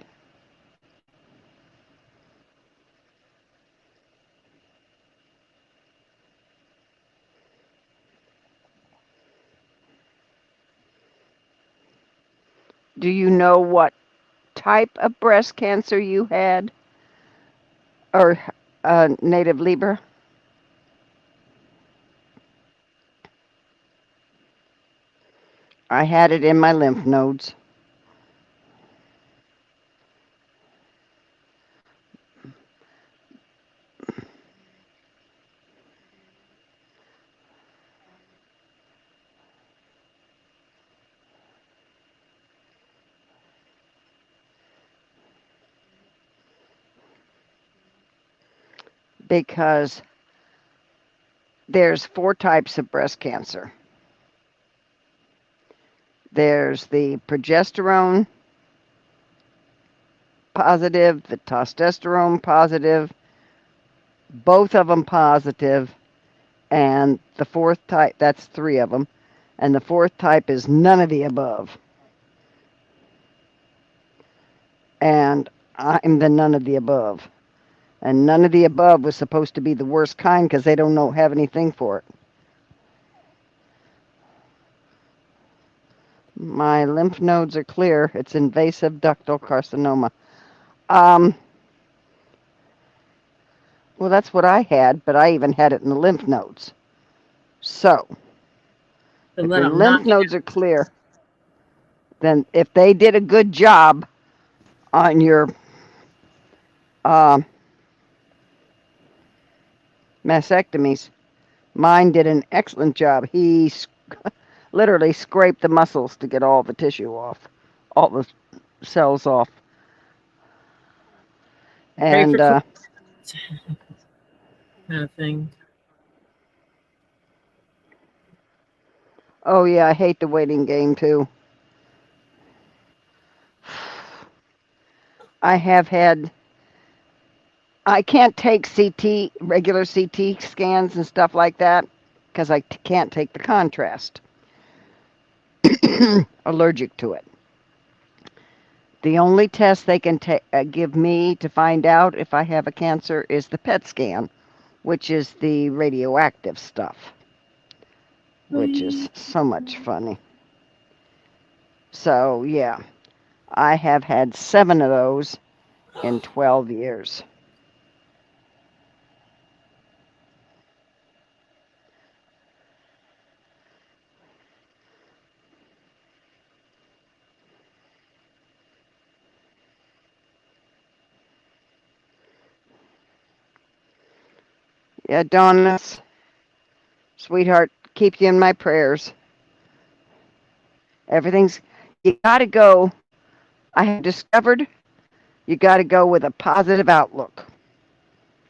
Do you know what type of breast cancer you had? Or native Libra? I had it in my lymph nodes because there's four types of breast cancer. There's the progesterone positive, the testosterone positive, both of them positive, and the fourth type, that's three of them, and the fourth type is none of the above. And I'm the none of the above. And none of the above was supposed to be the worst kind because they don't have anything for it. My lymph nodes are clear. It's invasive ductal carcinoma. Um, well, that's what I had, but I even had it in the lymph nodes. So, So if let your them lymph knock it nodes are clear, then if they did a good job on your uh, mastectomies, mine did an excellent job. He literally scraped the muscles to get all the tissue off, all the cells off. pray for And clearance kind of thing. oh yeah, I hate the waiting game too. I have had I can't take regular CT scans and stuff like that because I can't take the contrast. Allergic to it. The only test they can give me to find out if I have a cancer is the PET scan, which is the radioactive stuff, which is so much funny. So, yeah, I have had 7 of those in 12 years. Yeah, Donna's sweetheart, keep you in my prayers. Everything's, you got to go. I have discovered you got to go with a positive outlook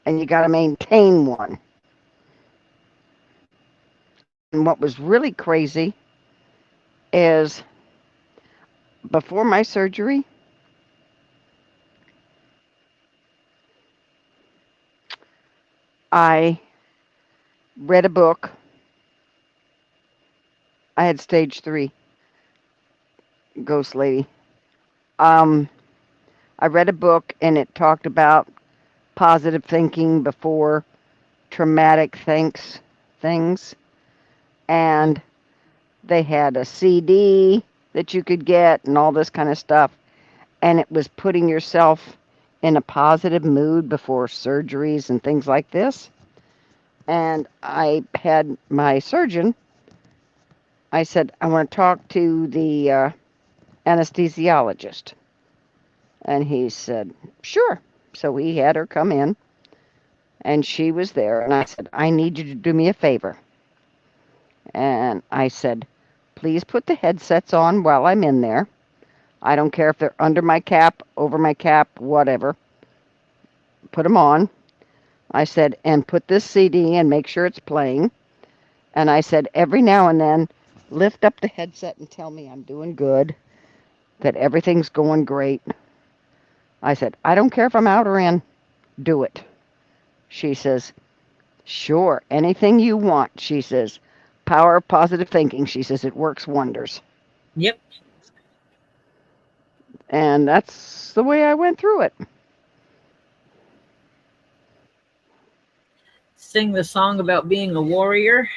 and you got to maintain one. And what was really crazy is before my surgery, I read a book. I had stage 3, Ghost Lady. Um, I read a book and it talked about positive thinking before traumatic things. And they had a CD that you could get and all this kind of stuff. And it was putting yourself in a positive mood before surgeries and things like this. And I had my surgeon, I said, I want to talk to the anesthesiologist. And he said, sure. So he had her come in, and she was there. And I said, I need you to do me a favor. And I said, please put the headsets on while I'm in there. I don't care if they're under my cap, over my cap, whatever. Put them on. I said, and put this CD and make sure it's playing. And I said, every now and then, lift up the headset and tell me I'm doing good, that everything's going great. I said, I don't care if I'm out or in, do it. She says, sure, anything you want. She says, power of positive thinking. She says, it works wonders. Yep. And that's the way I went through it. Sing the song about being a warrior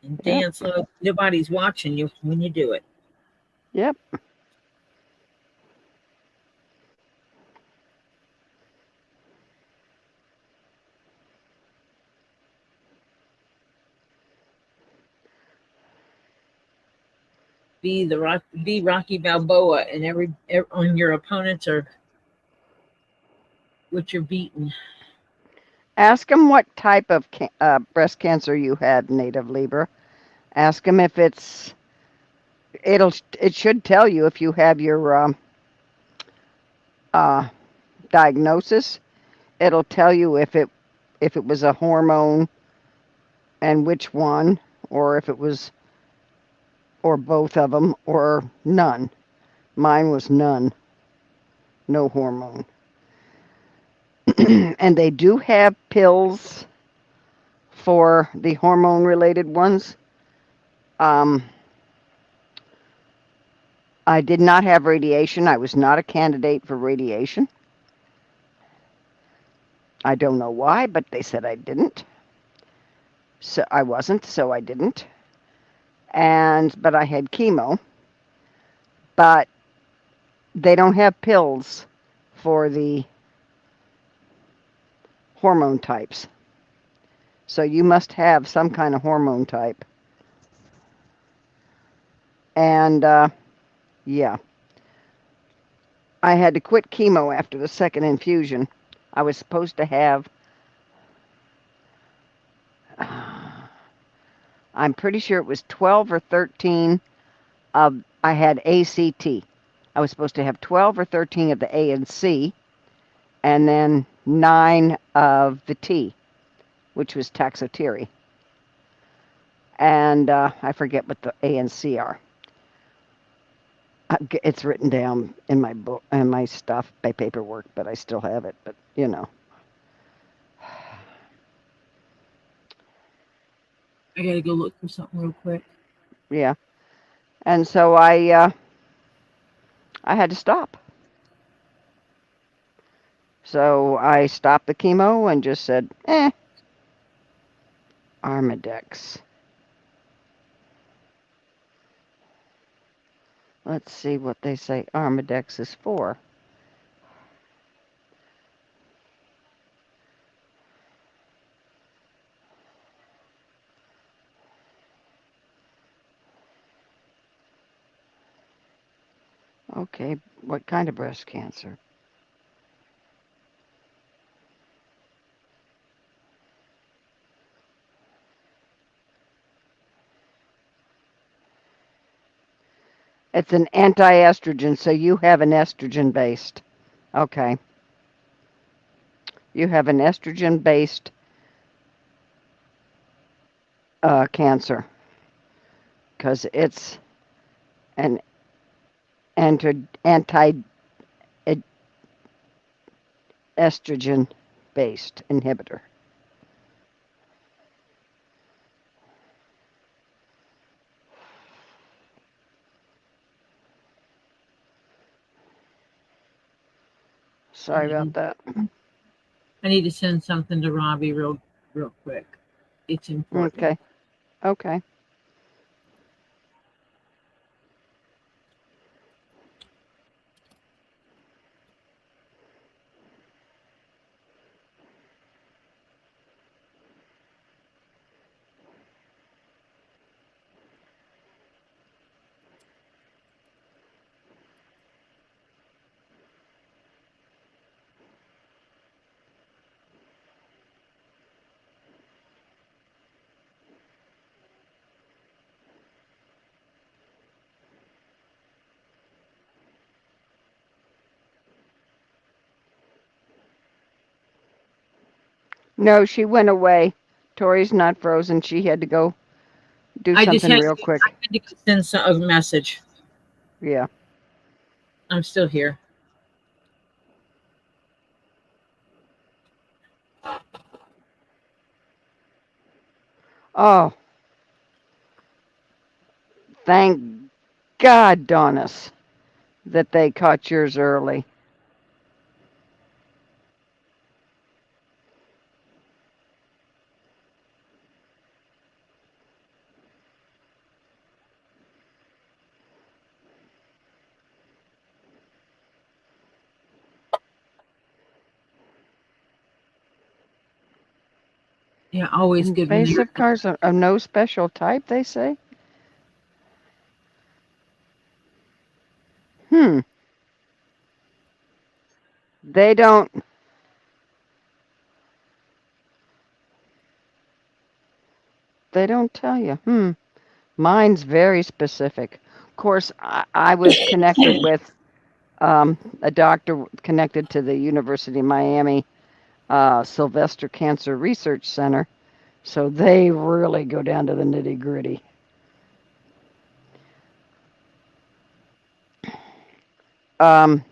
and Yep, dance like nobody's watching you when you do it. yep. Be Rocky Balboa, and every on your opponents are what you're beating. Ask them what type of breast cancer you had, Native Libra. Ask them if it should tell you if you have your uh, diagnosis. It'll tell you if it was a hormone and which one, or if it was, or both of them, or none. Mine was none, no hormone. And they do have pills for the hormone related ones. Um, I did not have radiation. I was not a candidate for radiation. I don't know why, but they said I didn't. So I wasn't, so I didn't. But I had chemo. But they don't have pills for the hormone types. So you must have some kind of hormone type. And yeah, I had to quit chemo after the second infusion. I was supposed to have, I'm pretty sure it was 12 or 13 of, I had ACT. I was supposed to have 12 or 13 of the A and C, and then 9 of the T, which was Taxotere. And I forget what the A and C are. It's written down in my book and my stuff, my paperwork, but I still have it. But you know, I gotta go look for something real quick. yeah. And so I had to stop. So I stopped the chemo and just said, Armadex. Let's see what they say Armadex is for. Okay, what kind of breast cancer? It's an anti-estrogen, so you have an estrogen based. Okay. You have an estrogen based cancer because it's an anti estrogen based inhibitor. Sorry about that. I need to send something to Robbie real quick. It's important. Okay. Okay. No, she went away. Tori's not frozen. She had to go do I just something had real I quick. had to send a message. Yeah. I'm still here. Oh, thank God, Donis, that they caught yours early. Yeah, always good when Invasive cars of no special type, they say? Hmm. They don't tell you. Hmm. Mine's very specific. Of course, I was connected with a doctor connected to the University of Miami Sylvester Cancer Research Center, so they really go down to the nitty gritty. Um,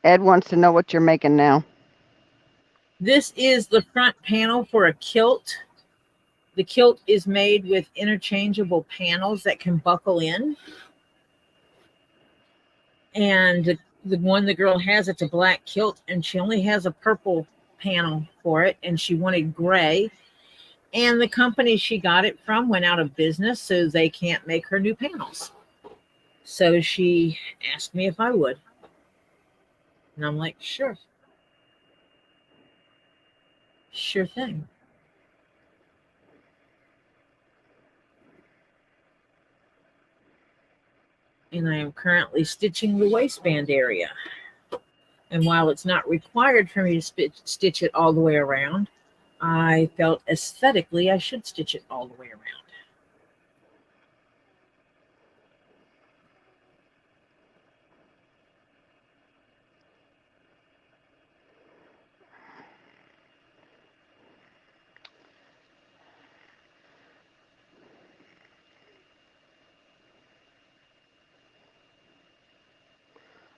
Ed wants to know what you're making now. This is the front panel for a kilt. The kilt is made with interchangeable panels that can buckle in. And the one the girl has, it's a black kilt, and she only has a purple panel for it, and she wanted gray. And the company she got it from went out of business, so they can't make her new panels. So she asked me if I would. And I'm like, sure. Sure thing. And I am currently stitching the waistband area. And while it's not required for me to stitch it all the way around, I felt aesthetically I should stitch it all the way around.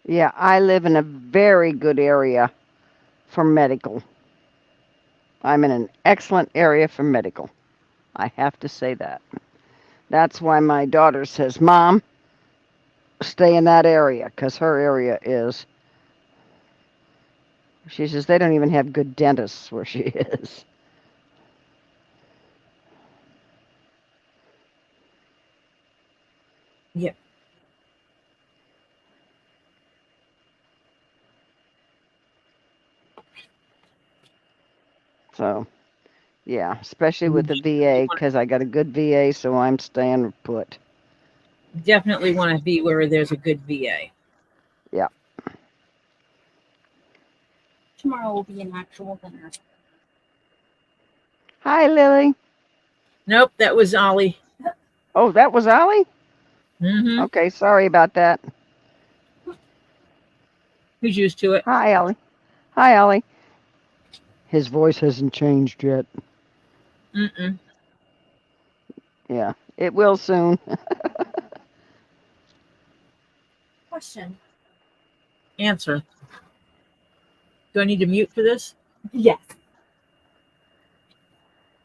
Yeah, I live in a very good area for medical. I'm in an excellent area for medical. I have to say that. That's why my daughter says, Mom, stay in that area, because her area is. She says they don't even have good dentists where she is. Yep. So, yeah, especially with the VA, because I got a good VA, so I'm staying put. Definitely want to be where there's a good VA. Yeah. Tomorrow will be an actual dinner. Hi, Lily. Nope, that was Ollie. Oh, that was Ollie? Mm-hmm. Okay, sorry about that. Who's used to it? Hi, Ollie. Hi, Ollie. His voice hasn't changed yet. Mm-mm. Yeah, it will soon. Question. Answer. Do I need to mute for this? Yes.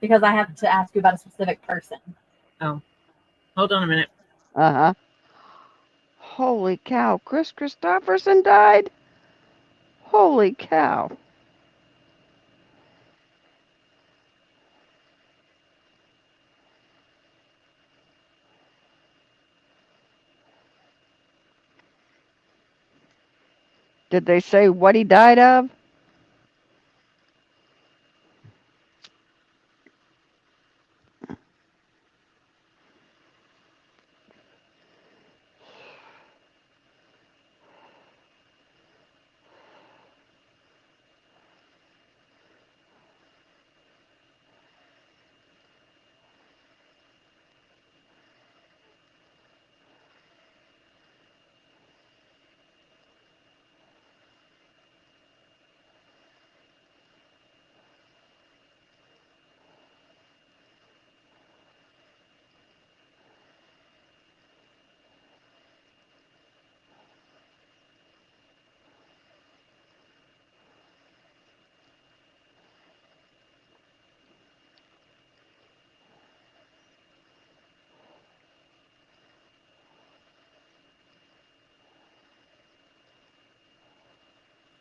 Because I have to ask you about a specific person. Oh, hold on a minute. Uh-huh. Holy cow, Chris Christopherson died? Holy cow. Did they say what he died of?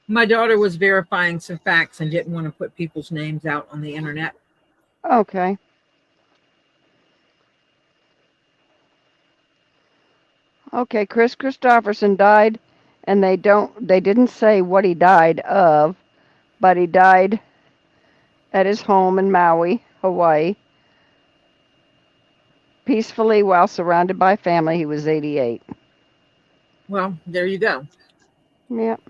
My daughter was verifying some facts and didn't want to put people's names out on the internet. Okay. Okay, Chris Christopherson died, and they didn't say what he died of, but he died at his home in Maui, Hawaii, peacefully while surrounded by family. He was 88. Well, there you go. Yep.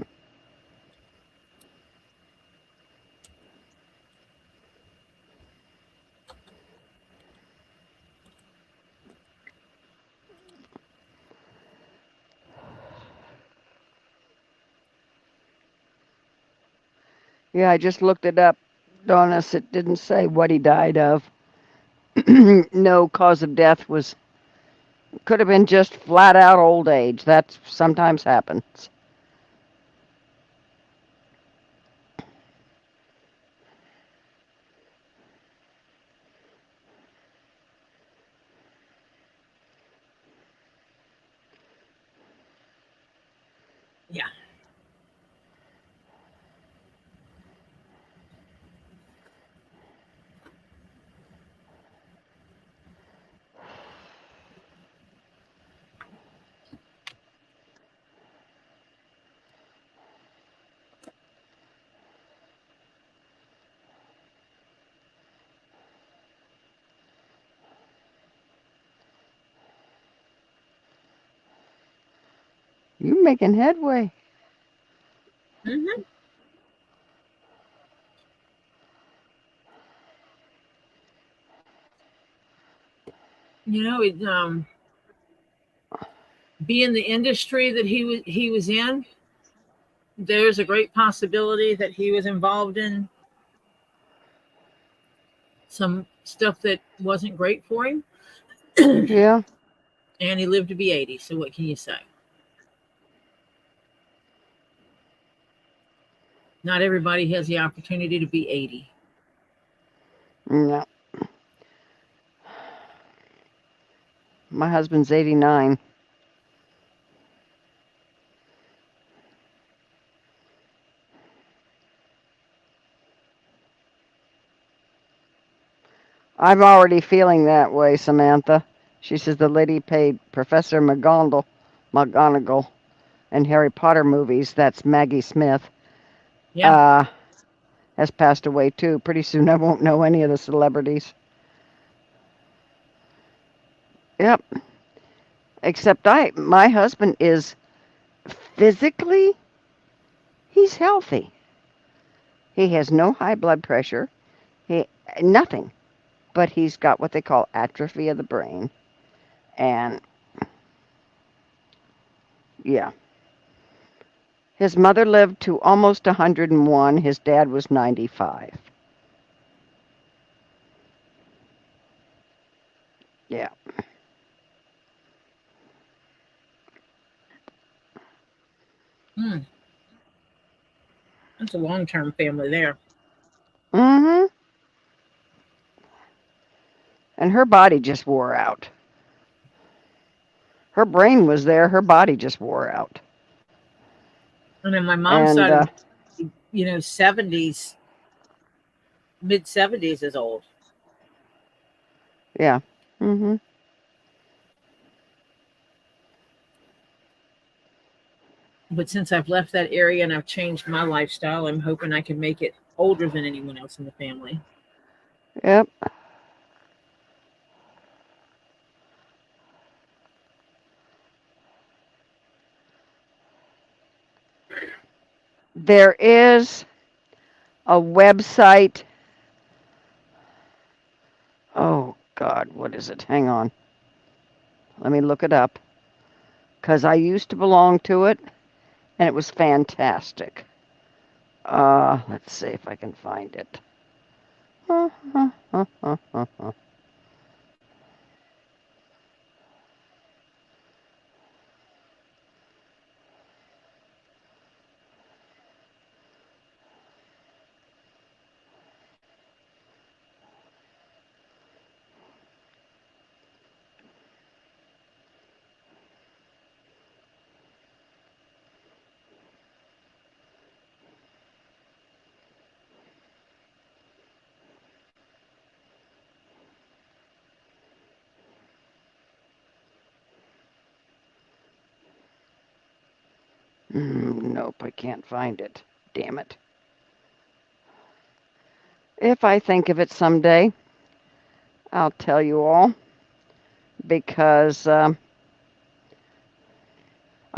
Yeah, I just looked it up. Donis, it didn't say what he died of. No cause of death was could have been just flat out old age. That sometimes happens. Yeah. You making headway. Mm-hmm. You know, being the industry that he was in, there's a great possibility that he was involved in some stuff that wasn't great for him, Yeah. and he lived to be 80. So what can you say? Not everybody has the opportunity to be 80. Yeah. My husband's 89. I'm already feeling that way, Samantha. She says the lady paid Professor McGonagall, in Harry Potter movies. That's Maggie Smith. Yeah. Uh, has passed away too. Pretty soon I won't know any of the celebrities. Yep. Except my husband is physically, he's healthy. He has no high blood pressure. He nothing. but he's got what they call atrophy of the brain. And yeah, his mother lived to almost 101. His dad was 95. Yeah. Hmm. That's a long-term family there. Mhm. And her body just wore out. Her brain was there, her body just wore out. And then my mom's And side of the, 70s, mid 70s is old. yeah. Mhm. But since I've left that area and I've changed my lifestyle, I'm hoping I can make it older than anyone else in the family. Yep. There is a website. Oh God, what is it? Hang on. Let me look it up. Cause I used to belong to it, and it was fantastic. Let's see if I can find it. Nope, I can't find it. Damn it. If I think of it someday, I'll tell you all because I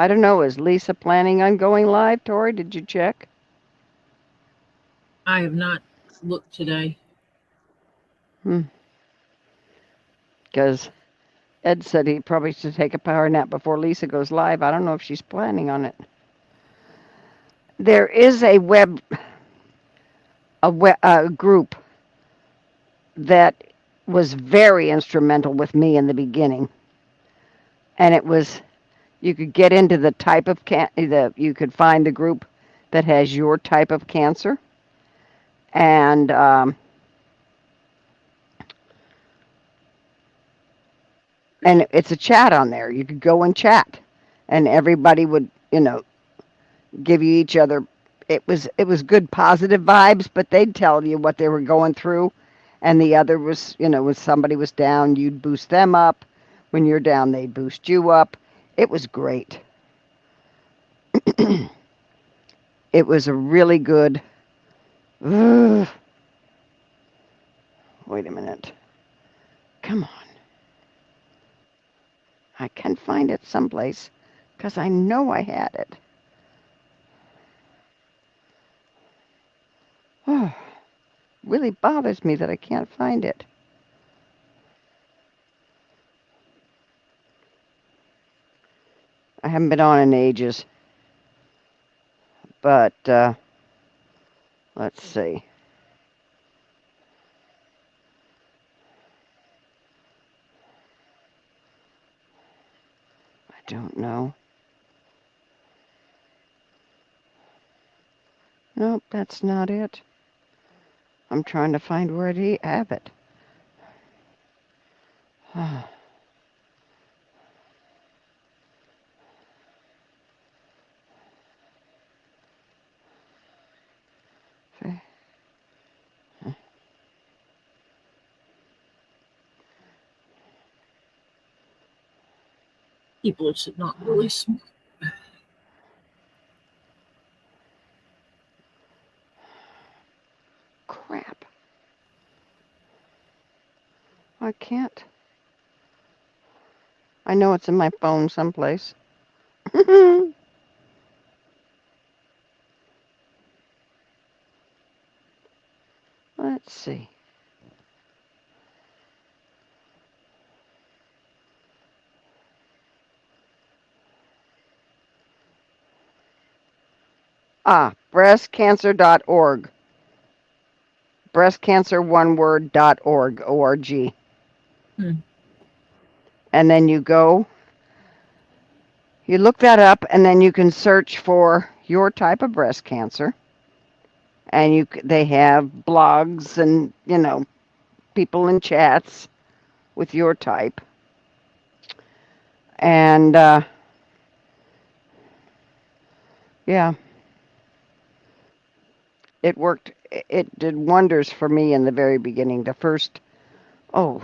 don't know. Is Lisa planning on going live? Tori, did you check? I have not looked today. Because Ed said he probably should take a power nap before Lisa goes live. I don't know if she's planning on it. There is a group that was very instrumental with me in the beginning, and it was you could get into the type of you could find the group that has your type of cancer, and it's a chat on there. You could go and chat, and everybody would give you each other. It was good positive vibes, but they'd tell you what they were going through, and the other was when somebody was down, you'd boost them up. When you're down, they'd boost you up. It was great. It was a really good. Ugh, wait a minute. Come on. I can find it someplace because I know I had it. Oh, really bothers me that I can't find it. I haven't been on in ages, but let's see. I don't know. Nope, that's not it. I'm trying to find where I have it. People are not really smart. Crap. I can't. I know it's in my phone someplace. Let's see. breastcancer.org. Breastcancer1word.org. O-R-G. Hmm. And then you go, you look that up, and then you can search for your type of breast cancer. And they have blogs and, people in chats with your type. And yeah, it worked. It did wonders for me in the very beginning. The first, oh,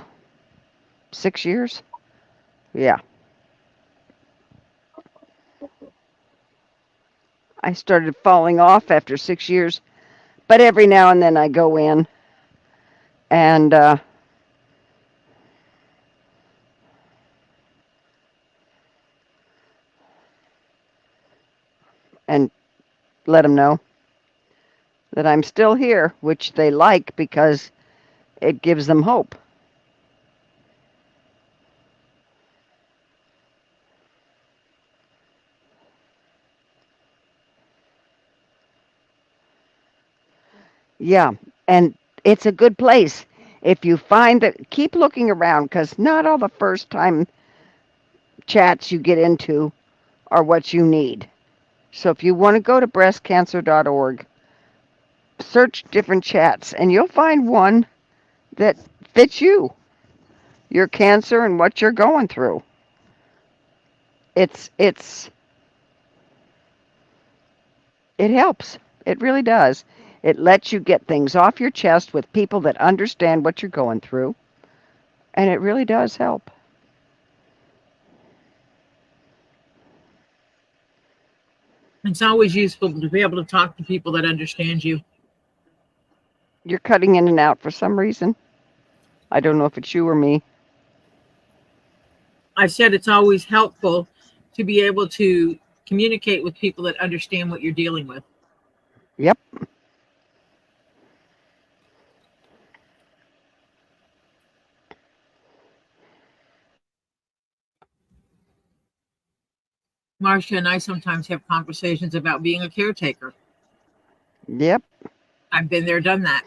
6 years? Yeah. I started falling off after 6 years, but every now and then I go in and and let them know that I'm still here, which they like because it gives them hope. Yeah, and it's a good place. If you find that, keep looking around because not all the first time chats you get into are what you need. So if you want to go to breastcancer.org, search different chats, and you'll find one that fits you, your cancer, and what you're going through. It's it helps. It really does. It lets you get things off your chest with people that understand what you're going through, and it really does help. It's always useful to be able to talk to people that understand you. You're cutting in and out for some reason. I don't know if it's you or me. I said it's always helpful to be able to communicate with people that understand what you're dealing with. Yep. Marcia and I sometimes have conversations about being a caretaker. Yep. I've been there, done that.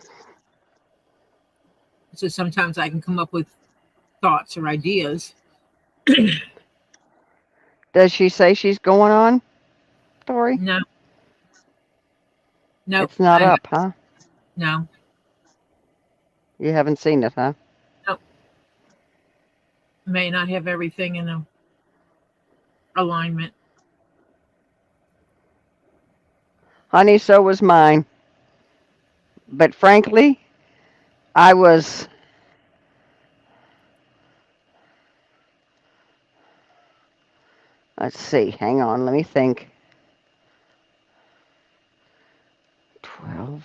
So sometimes I can come up with thoughts or ideas. Does she say she's going on, Tori? No, no, It's not up, huh? no, You haven't seen it, huh? no. May not have everything in a alignment. Honey, so was mine. But frankly, I was, let's see, hang on, let me think. 12.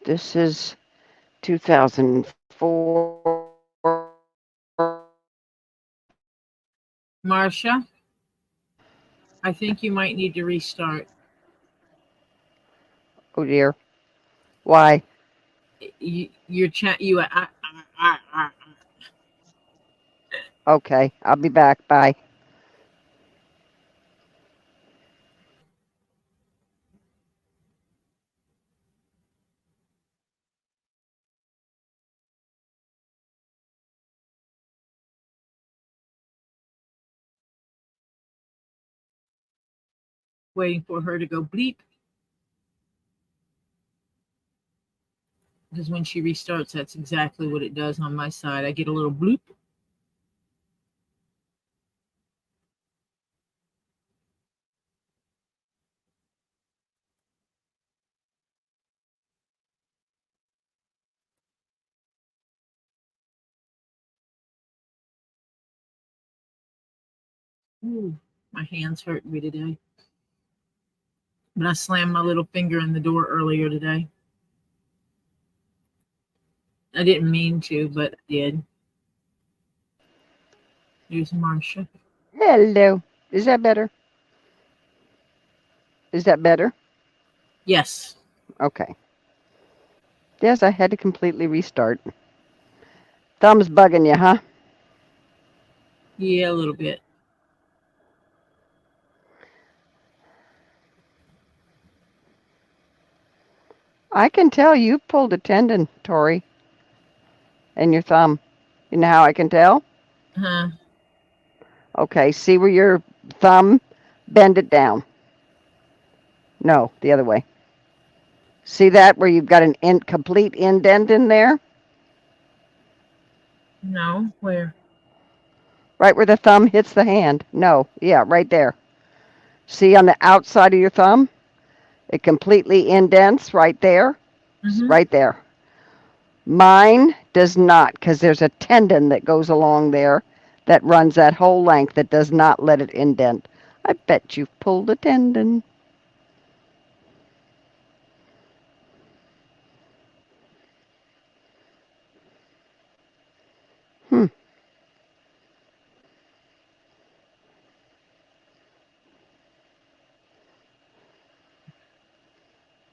This is 2004. Marcia, I think you might need to restart. Oh dear. Why? Your chat, you, Okay, I'll be back. Bye. waiting for her to go bleep. Because when she restarts, that's exactly what it does on my side. I get a little bloop. Ooh, my hands hurt me today. But I slammed my little finger in the door earlier today. I didn't mean to, but I did. Here's Marcia. Hello. Is that better? Is that better? Yes. Okay. Yes, I had to completely restart. Thumb's bugging you, huh? Yeah, a little bit. I can tell you pulled a tendon, Tori, in your thumb. You know how I can tell? Huh? Okay, see where your thumb, bend it down. No, the other way. See that where you've got an complete indent in there? No, where? Right where the thumb hits the hand. No, yeah, right there. See on the outside of your thumb? It completely indents right there. Mm-hmm. Right there. Mine does not, because there's a tendon that goes along there that runs that whole length that does not let it indent. I bet you've pulled a tendon. Hmm.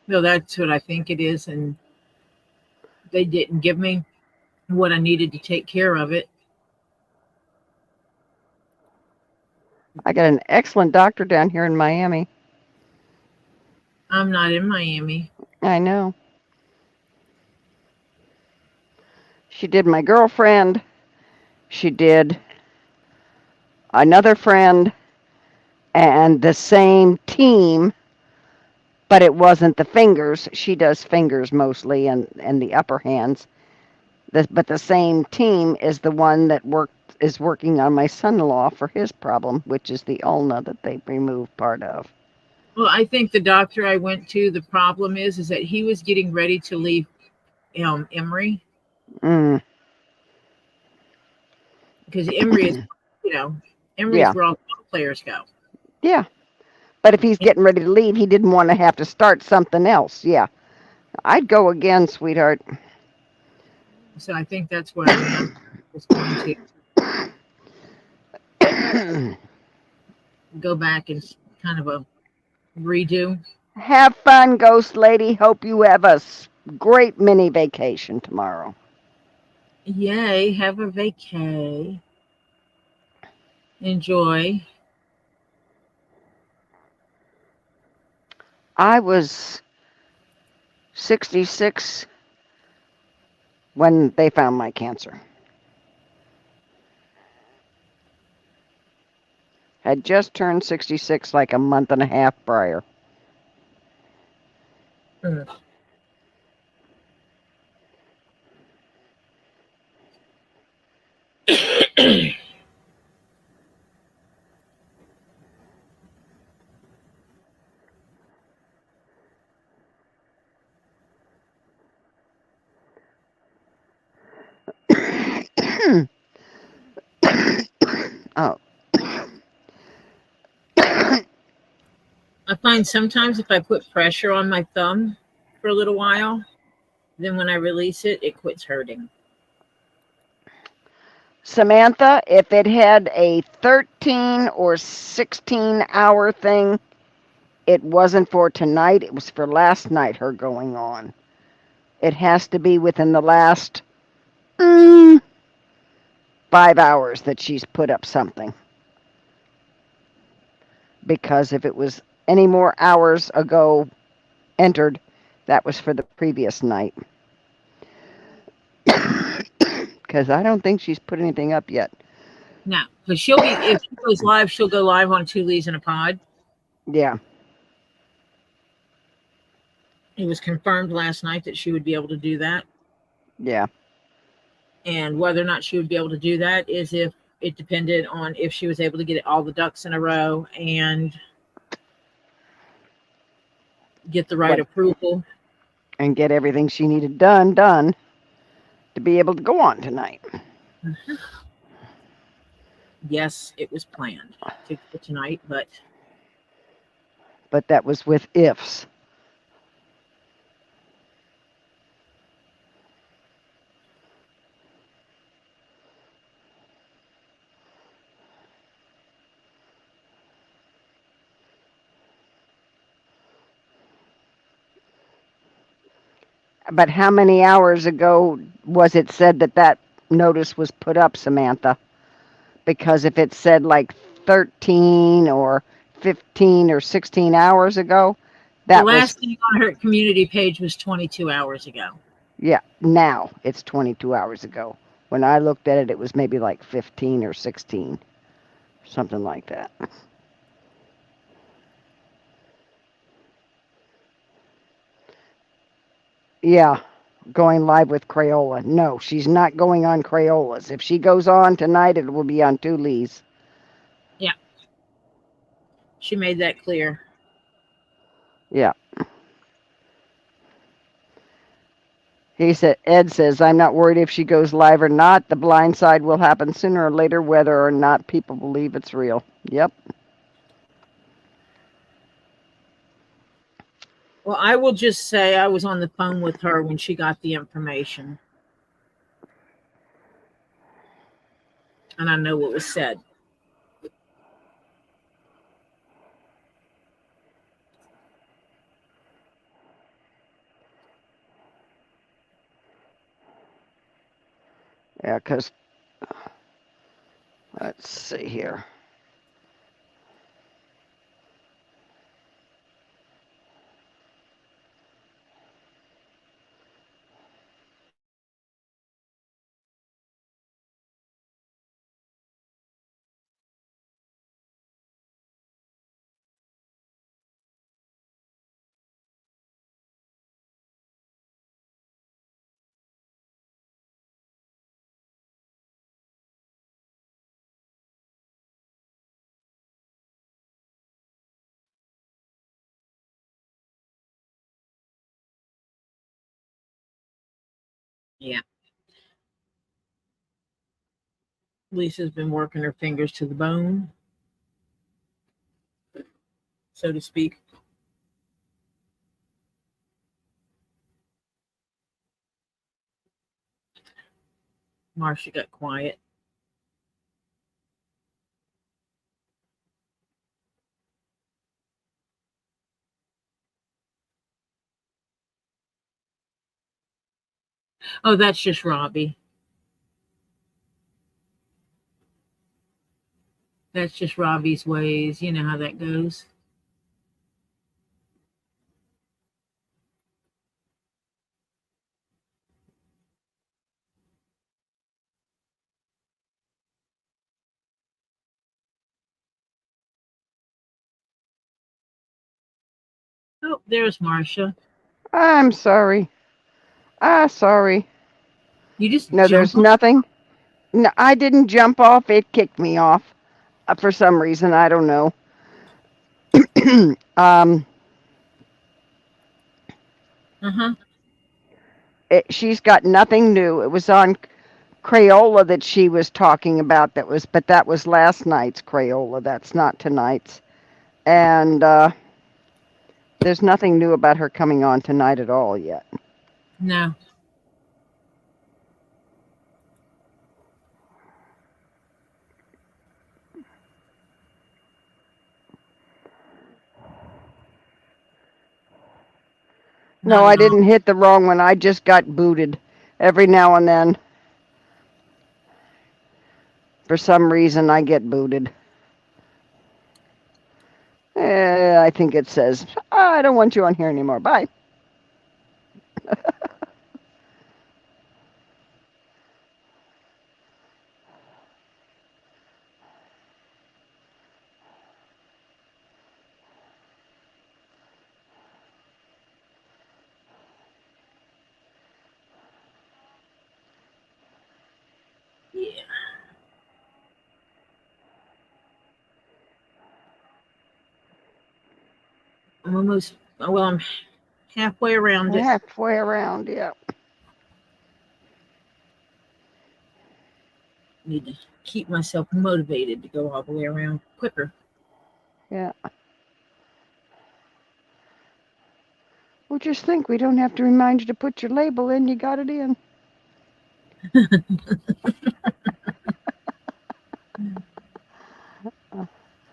No, that's what I think it is, and they didn't give me what I needed to take care of it. I got an excellent doctor down here in Miami. I'm not in Miami. I know. She did my girlfriend. She did another friend and the same team, but it wasn't the fingers. She does fingers mostly and the upper hands. But the same team is the one that is working on my son-in-law for his problem, which is the ulna that they removed part of. Well, I think the doctor I went to, the problem is that he was getting ready to leave Emory, Mm, because Emory is, you know, Emory is yeah, where all the players go. yeah. But if he's getting ready to leave, he didn't want to have to start something else. Yeah, I'd go again, sweetheart. So I think that's what I am just going to go back and kind of a redo. Have fun, Ghost Lady. Hope you have a great mini vacation tomorrow. Yay, have a vacay. Enjoy. I was 66 when they found my cancer. Had just turned 66 like a month and a half prior. Mm. Oh, I find sometimes if I put pressure on my thumb for a little while, then when I release it, it quits hurting. Samantha, if it had a 13 or 16-hour thing, it wasn't for tonight. It was for last night, her going on. It has to be within the last 5 hours that she's put up something. Because if it was any more hours ago entered, that was for the previous night. Because I don't think she's put anything up yet. No, because she'll be, if she goes live, she'll go live on Two Leaves in a Pod. Yeah, It was confirmed last night that she would be able to do that. yeah. And whether or not she would be able to do that is if it depended on if she was able to get all the ducks in a row and get the right What? approval. And get everything she needed done to be able to go on tonight. Yes, it was planned for tonight, but But that was with ifs. But how many hours ago was it said that notice was put up, Samantha? because if it said like 13 or 15 or 16 hours ago, The that was, last thing on her community page was 22 hours ago. yeah, now it's 22 hours ago. When I looked at it, it was maybe like 15 or 16, something like that. Yeah, going live with Crayola. No, she's not going on Crayola's. If she goes on tonight, it will be on Tulee's. Yeah, she made that clear. Yeah. Ed says, I'm not worried if she goes live or not. The blind side will happen sooner or later, whether or not people believe it's real. Yep. Well, I will just say I was on the phone with her when she got the information. And I know what was said. Yeah, because, let's see here. Yeah. Lisa's been working her fingers to the bone, so to speak. Marcia got quiet. Oh, that's just Robbie. That's just Robbie's ways. You know how that goes. Oh, there's Marcia. I'm sorry. Sorry. You just No, jump there's on. nothing. No, I didn't jump off. It kicked me off for some reason. I don't know. um, Uh-huh. she's got nothing new. It was on Crayola that she was talking about. But that was last night's Crayola. That's not tonight's. And there's nothing new about her coming on tonight at all yet. No. No, Not I at all. didn't hit the wrong one. I just got booted every now and then. For some reason, I get booted. I think it says, I don't want you on here anymore. Bye. Yeah. I'm almost, well, I'm halfway around it. Halfway around, yeah. Need to keep myself motivated to go all the way around quicker. Yeah. Well, just think, we don't have to remind you to put your label in. You got it in.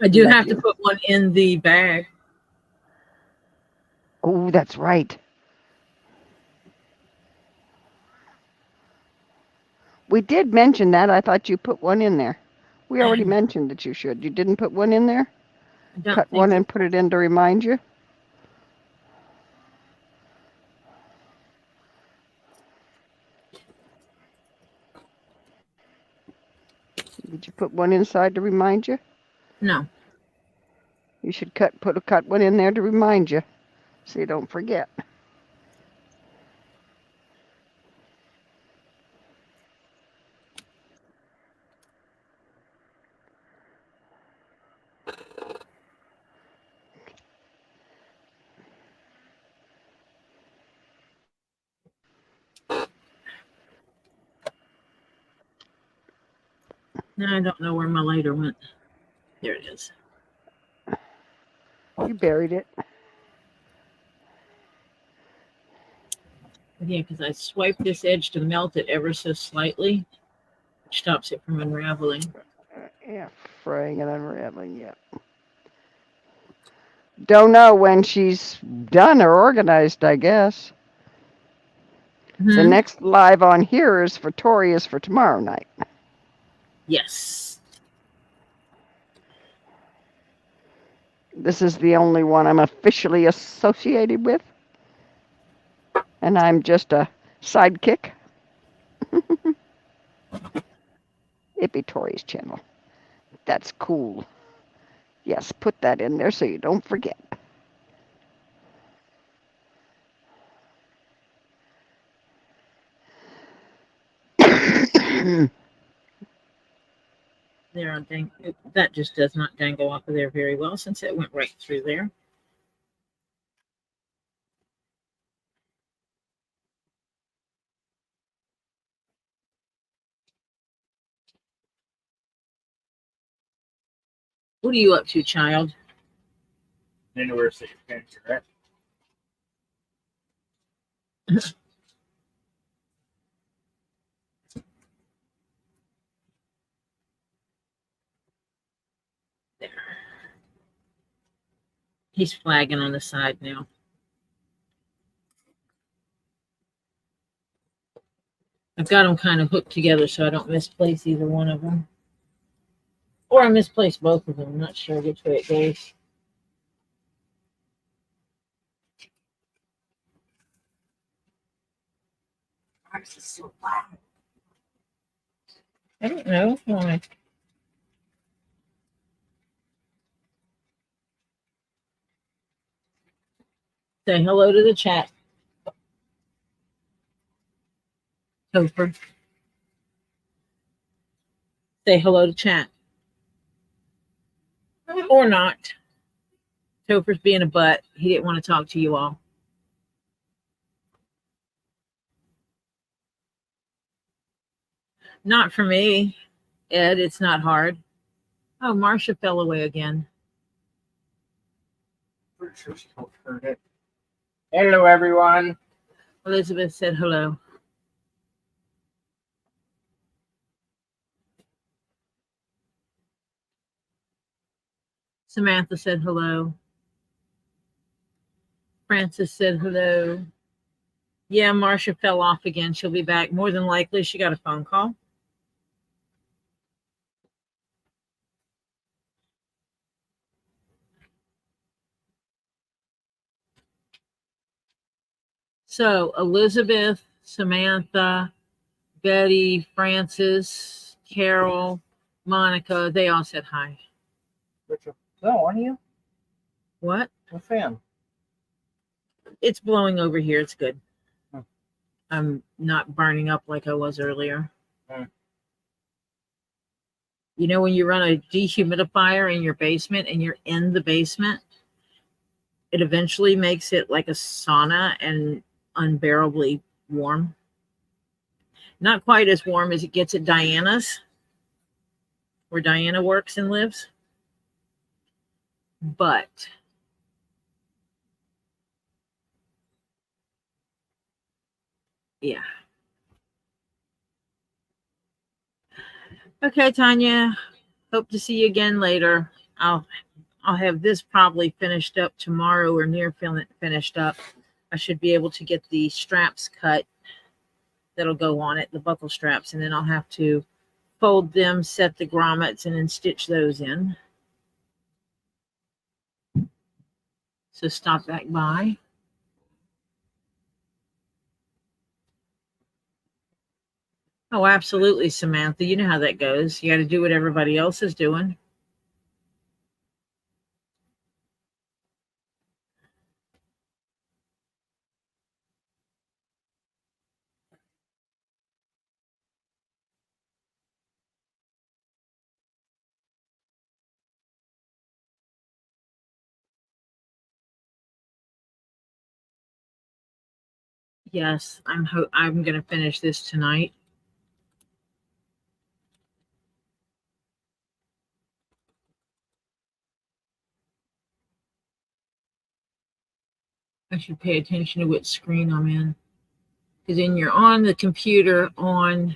I do Love have to you. put one in the bag. Oh, that's right. We did mention that. I thought you put one in there. We already mentioned that you should. You didn't put one in there? I don't Cut think one and put it in to remind you? Did you put one inside to remind you? No. You should cut one in there to remind you, so you don't forget. No, I don't know where my lighter went. There it is. You buried it. Yeah, because I swipe this edge to melt it ever so slightly, which stops it from unraveling. Yeah, fraying and unraveling, yeah. Don't know when she's done or organized, I guess. The next live on here is for Tori is for tomorrow night. Yes. This is the only one I'm officially associated with. And I'm just a sidekick. It'd be Tori's channel. That's cool. Yes, put that in there so you don't forget. There, that just does not dangle off of there very well since it went right through there. What are you up to, child? University of Kansas, right? There. He's flagging on the side now. I've got them kind of hooked together so I don't misplace either one of them. Or I misplace both of them. I'm not sure which way it goes. Why is this so loud? I don't know why. Say hello to the chat. Topher. Say hello to chat. Or not. Topher's being a butt. He didn't want to talk to you all. Not for me, Ed. It's not hard. Oh, Marcia fell away again. Pretty sure she heard it. Hello, everyone. Elizabeth said hello. Samantha said hello. Francis said hello. Yeah, Marcia fell off again. She'll be back. More than likely, she got a phone call. So, Elizabeth, Samantha, Betty, Francis, Carol, Monica, they all said hi. Richard. No, aren't you? What? A fan. It's blowing over here. It's good. Hmm. I'm not burning up like I was earlier. Hmm. You know, when you run a dehumidifier in your basement and you're in the basement, it eventually makes it like a sauna and unbearably warm. Not quite as warm as it gets at Diana's, where Diana works and lives. But yeah. Okay, Tanya. Hope to see you again later. I'll have this probably finished up tomorrow or near finished up. I should be able to get the straps cut that'll go on it, the buckle straps, and then I'll have to fold them, set the grommets, and then stitch those in. So stop back by. Oh, absolutely, Samantha. You know how that goes. You got to do what everybody else is doing. Yes, I'm going to finish this tonight. I should pay attention to what screen I'm in. Because then you're on the computer on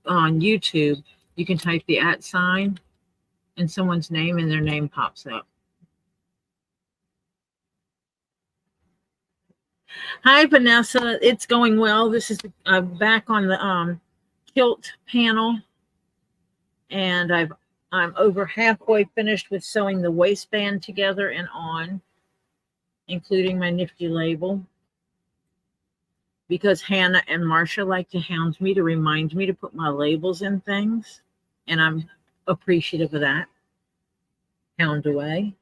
YouTube, you can type the @ sign and someone's name and their name pops up. Hi, Vanessa. It's going well. This is back on the Kilt panel, and I'm over halfway finished with sewing the waistband together and on, including my nifty label, because Hannah and Marcia like to hound me to remind me to put my labels in things, and I'm appreciative of that. Hound away.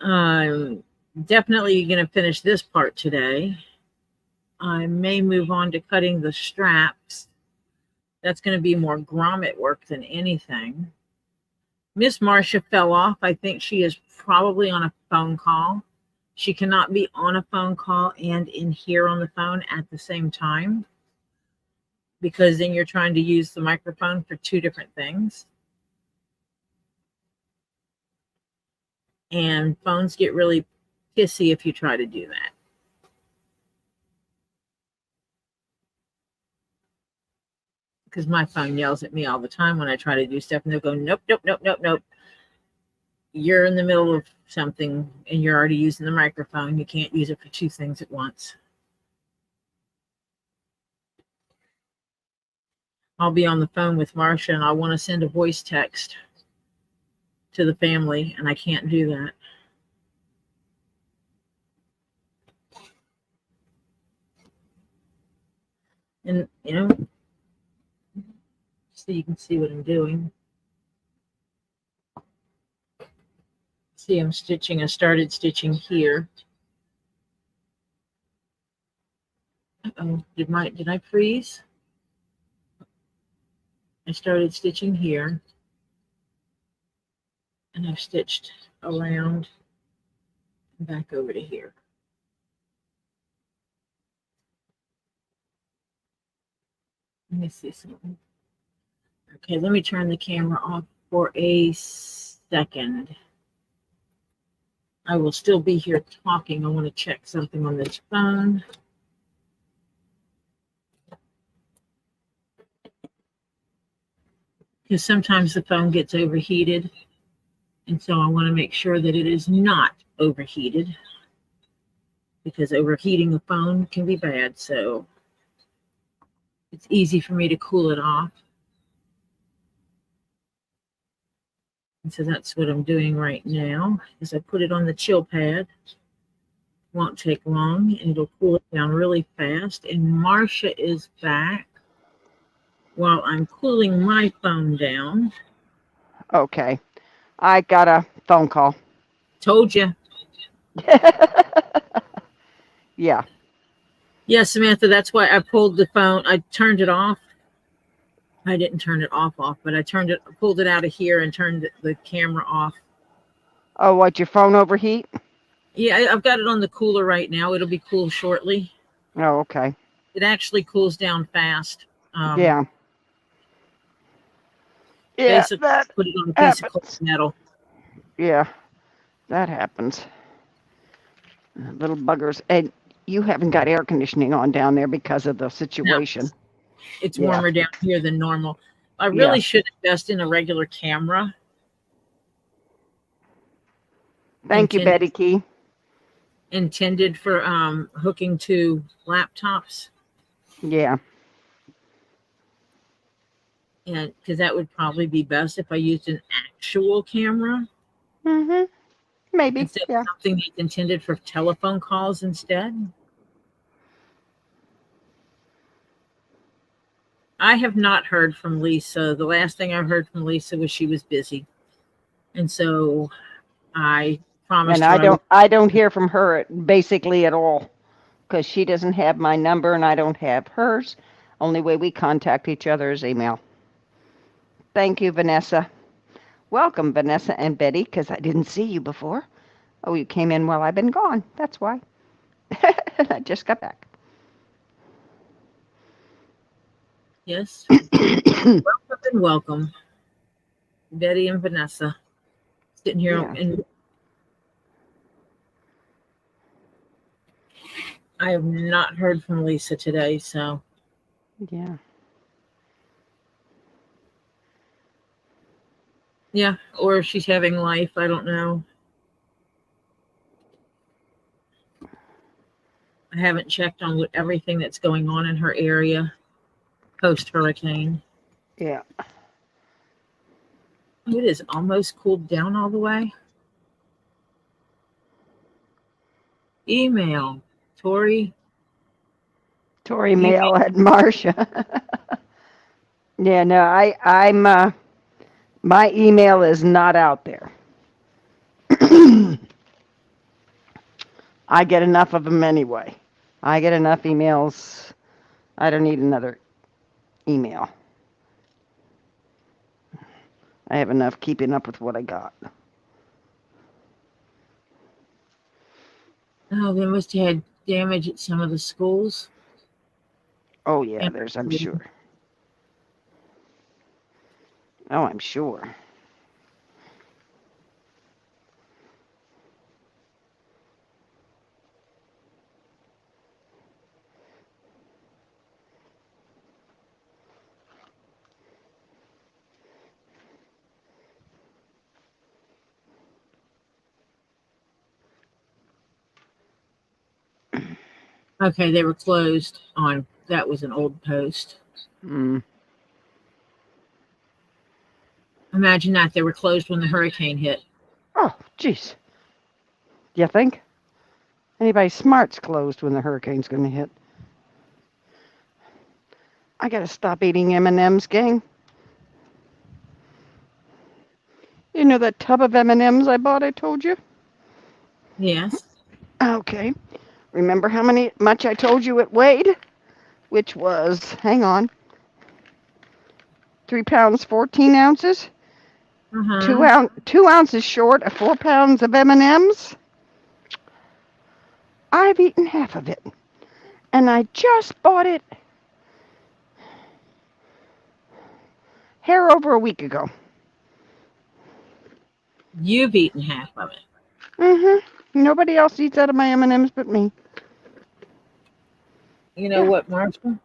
I'm definitely going to finish this part today. I may move on to cutting the straps. That's going to be more grommet work than anything. Miss Marcia fell off. I think she is probably on a phone call. She cannot be on a phone call and in here on the phone at the same time, because then you're trying to use the microphone for two different things. And phones get really pissy if you try to do that. Because my phone yells at me all the time when I try to do stuff, and they'll go, nope, nope, nope, nope, nope. You're in the middle of something and you're already using the microphone. You can't use it for two things at once. I'll be on the phone with Marcia and I want to send a voice text to the family, and I can't do that. And, you know, so you can see what I'm doing. See, I'm stitching. I started stitching here. Uh-oh, did I freeze? I started stitching here, and I've stitched around and back over to here. Let me see something. Okay, let me turn the camera off for a second. I will still be here talking. I want to check something on this phone. Because sometimes the phone gets overheated. And so I want to make sure that it is not overheated, because overheating a phone can be bad. So it's easy for me to cool it off. And so that's what I'm doing right now, is I put it on the chill pad. Won't take long, and it'll cool it down really fast. And Marcia is back while I'm cooling my phone down. Okay. I got a phone call. Told you. Yeah. Yeah, Samantha, that's why I pulled the phone. I turned it off. I didn't turn it off, but I pulled it out of here and turned the camera off. Oh, what, your phone overheat? Yeah, I've got it on the cooler right now. It'll be cool shortly. Oh, okay. It actually cools down fast. Yeah. Yeah, Basically, that put it on a piece of cold happens. metal. Yeah, that happens. Little buggers. And you haven't got air conditioning on down there because of the situation. No, it's Yeah. warmer down here than normal. I Yeah. really should invest in a regular camera. Thank you, intended, Betty Key. intended for hooking to laptops. Yeah. And because that would probably be best if I used an actual camera Mhm. Maybe. instead of Yeah. something that's intended for telephone calls instead. I have not heard from Lisa. The last thing I heard from Lisa was she was busy. And so I And promised I her I would. don't hear from her basically at all because she doesn't have my number and I don't have hers. Only way we contact each other is email. Thank you, Vanessa. Welcome, Vanessa and Betty, because I didn't see you before. Oh, you came in while I've been gone. That's why. I just got back. Yes. Welcome and welcome. Betty and Vanessa. Sitting here Yeah. and I have not heard from Lisa today, so Yeah. yeah. Or if she's having life, I don't know. I haven't checked on everything that's going on in her area post hurricane. Yeah. It is almost cooled down all the way. Email Tori. Tori Email. Mail at Marcia. Yeah, no, I'm my email is not out there. I get enough of them anyway. I get enough emails. I don't need another email. I have enough keeping up with what I got. Oh, they must have had damage at some of the schools. Oh yeah, And I'm sure. Oh, I'm sure. okay, they were closed on. That was an old post. Mm. Imagine that they were closed when the hurricane hit. Oh, jeez. You think? Anybody smart's closed when the hurricane's going to hit. I gotta stop eating M&Ms, gang. You know that tub of M&Ms I bought? I told you. Yes. Okay. Remember how much I told you it weighed? Which was, hang on, 3 pounds 14 ounces. Uh Two huh. ounce, 2 ounces short of 4 pounds of M&Ms. I've eaten half of it, and I just bought it hair over a week ago. You've eaten half of it. Nobody else eats out of my M&Ms but me. You know Yeah. what, Marshall?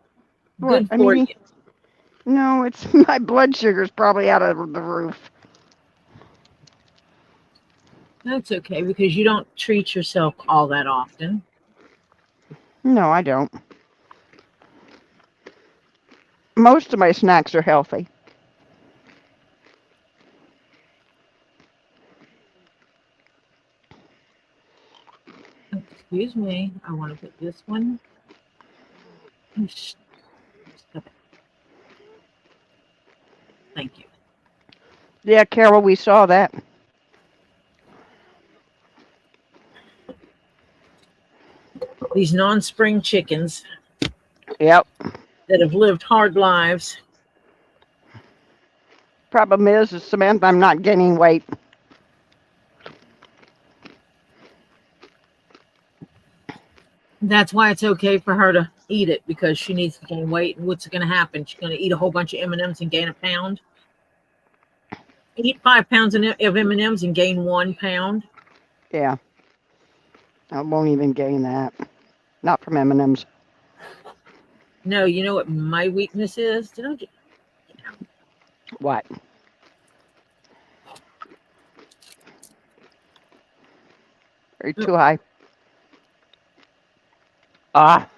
What? Good I for mean, you. no, it's my blood sugar's probably out of the roof. That's okay because you don't treat yourself all that often. No, I don't. Most of my snacks are healthy. Excuse me. I want to put this one. Stop it. Thank you. Yeah, Carol, we saw that. These non-spring chickens Yep. that have lived hard lives. Problem is, Samantha, I'm not gaining weight. That's why it's okay for her to eat it because she needs to gain weight. And what's going to happen? She's going to eat a whole bunch of M&Ms and gain a pound. Eat 5 pounds of M&Ms and gain 1 pound. Yeah, I won't even gain that. Not from M&Ms. No, you know what my weakness is? What? Are you too high? Ah,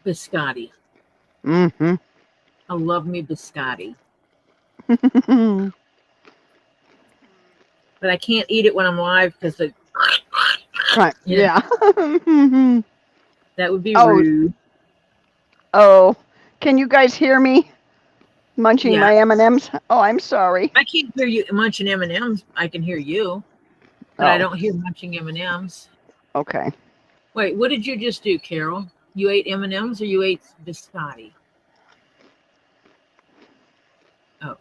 Biscotti. Mm-hmm. I love me biscotti, but I can't eat it when I'm live because you know Yeah. that would be Oh, rude. oh. Can you guys hear me munching Yeah, my M&Ms? Oh, I'm sorry. I can't hear you munching M&Ms. I can hear you, but I Oh, don't hear munching M&Ms. okay. Wait, what did you just do, Carol? You ate M&Ms or you ate biscotti? Oh,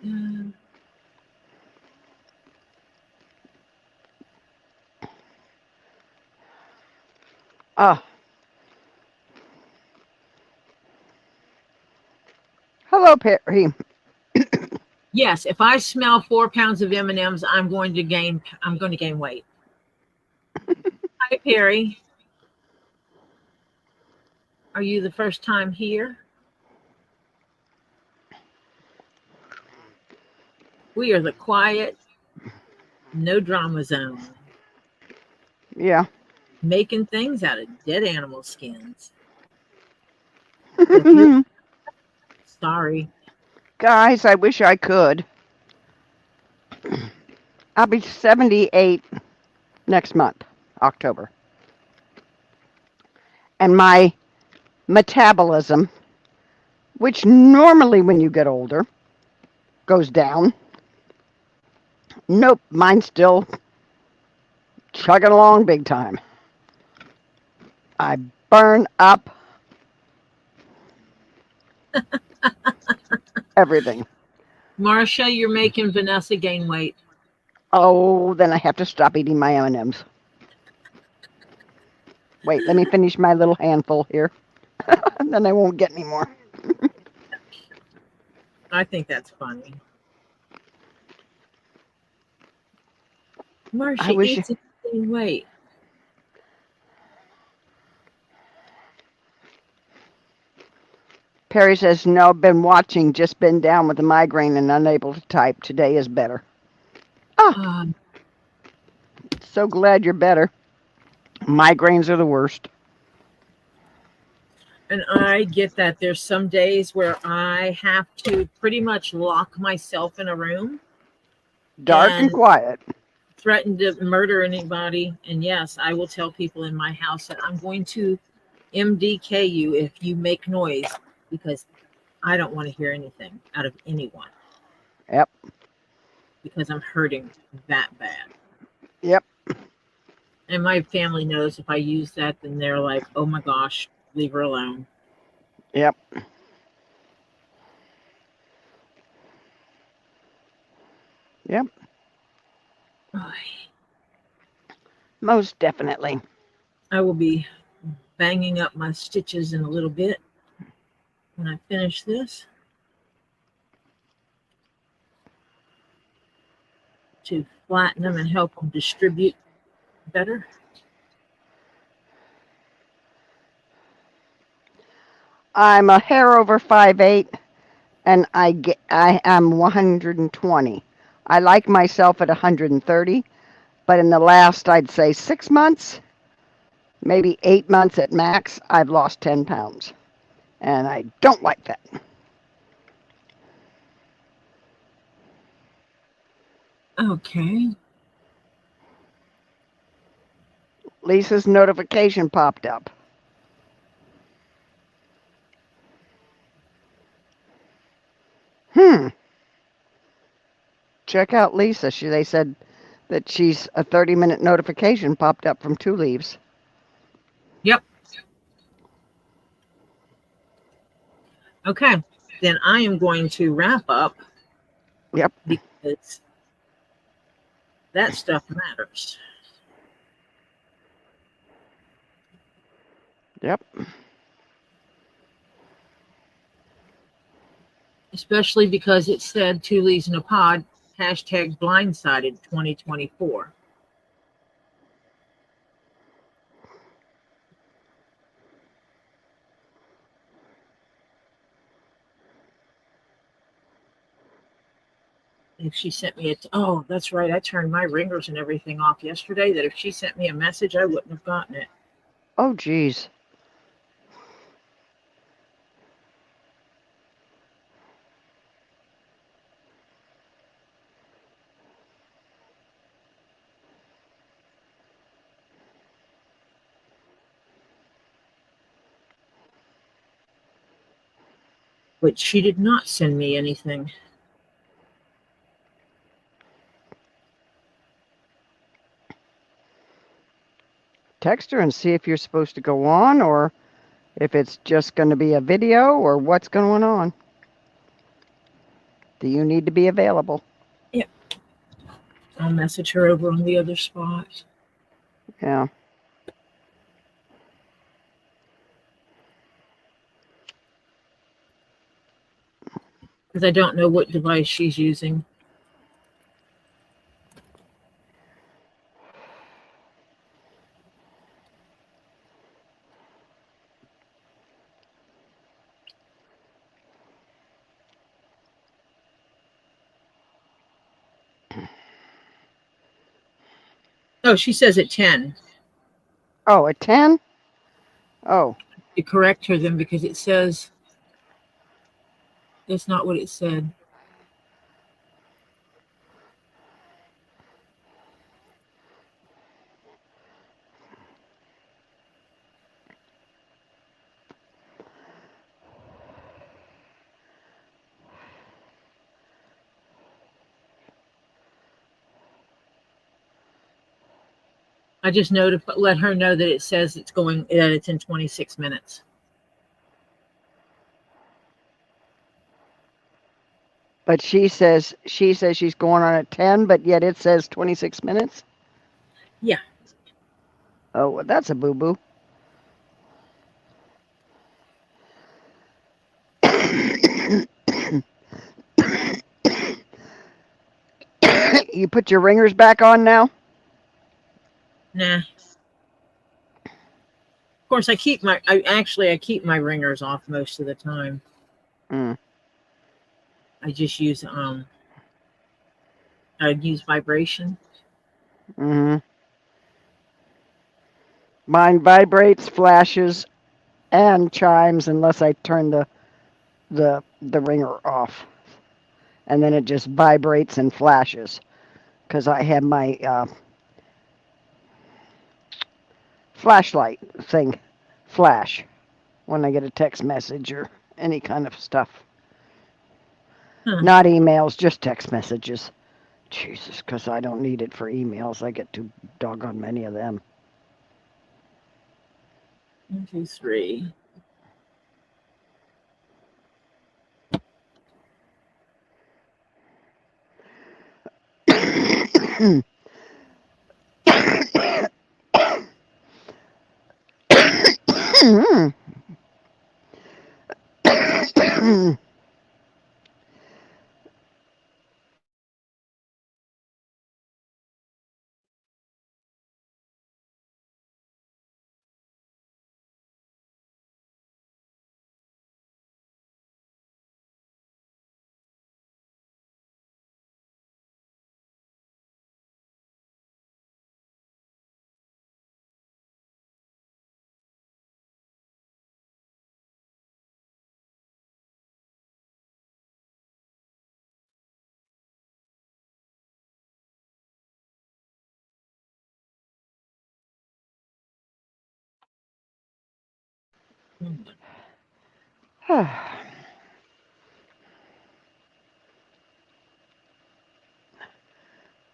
uh, Oh, hello, Perry. yes. If I smell 4 pounds of M&Ms, I'm going to gain. I'm going to gain weight. Hi, Perry. Are you the first time here? We are the quiet, no drama zone, Yeah. making things out of dead animal skins. So if you're sorry, Guys, I wish I could. I'll be 78 next month, October. And my metabolism, which normally when you get older goes down, nope, mine's still chugging along big time. I burn up everything. Marcia, you're making Vanessa gain weight. Oh, then I have to stop eating my M&Ms. Wait, let me finish my little handful here. And then I won't get any more. I think that's funny. Marcia I wish eats and gain weight. Perry says, no, been watching, just been down with a migraine and unable to type. Today is better. Oh, Um, so glad you're better. Migraines are the worst. and I get that there's some days where I have to pretty much lock myself in a room Dark and and quiet. threaten to murder anybody. And yes, I will tell people in my house that I'm going to MDK you if you make noise because I don't want to hear anything out of anyone Yep, because I'm hurting that bad. yep, And my family knows if I use that, then they're like, oh my gosh, leave her alone. yep, yep. Most definitely. I will be banging up my stitches in a little bit when I finish this to flatten them and help them distribute better. I'm a hair over 5'8", and I am 120. I like myself at 130, but in the last, I'd say 6 months, maybe 8 months at max, I've lost 10 pounds. And I don't like that. Okay. Lisa's notification popped up. Check out Lisa. They said that she's a 30-minute notification popped up from Two Leaves. Yep. Okay. Then I am going to wrap up. Yep. Because that stuff matters. Yep. Especially because it said two leaves in a pod, hashtag blindsided 2024. If she sent me oh, that's right. I turned my ringers and everything off yesterday. That if she sent me a message, I wouldn't have gotten it. Oh, geez. But she did not send me anything. Text her and see if you're supposed to go on or if it's just going to be a video or what's going on. Do you need to be available? Yep. I'll message her over on the other spot. Yeah. Because I don't know what device she's using. Oh, she says at 10. Oh, at 10? Oh. You correct her then because it says that's not what it said. I just let her know that it says that it's in 26 minutes. But she says she's going on at 10, but yet it says 26 minutes? Yeah. Oh, well, that's a boo-boo. You put your ringers back on now? Nah. Of course, I keep my ringers off most of the time. Mm. I just use I'd use vibration. Mm-hmm. Mine vibrates, flashes, and chimes unless I turn the ringer off, and then it just vibrates and flashes because I have my flashlight thing flash when I get a text message or any kind of stuff. Huh. Not emails, just text messages. Jesus, because I don't need it for emails. I get too doggone many of them. 1, 2, 3.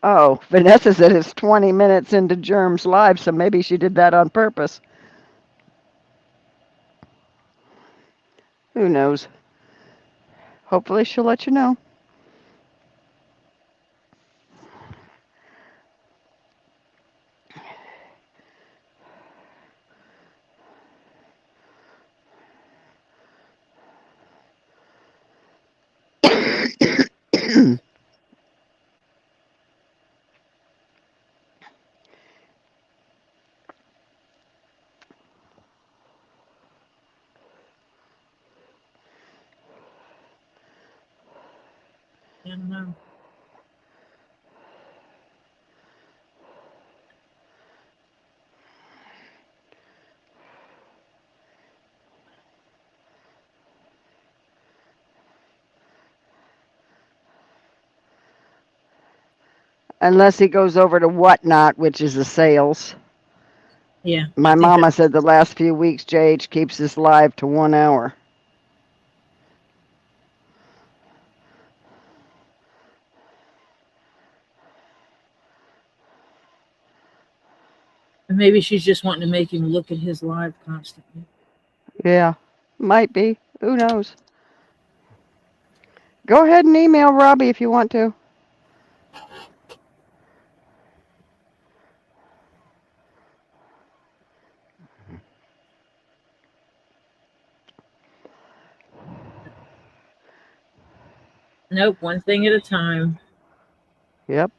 Oh, Vanessa said it's 20 minutes into Germ's live, so maybe she did that on purpose. Who knows? Hopefully she'll let you know. I don't know. Unless he goes over to Whatnot, which is the sales. Yeah. My mama said the last few weeks JH keeps this live to 1 hour. Maybe she's just wanting to make him look at his live constantly. Yeah, might be. Who knows? Go ahead and email Robbie if you want to. Nope, one thing at a time. Yep.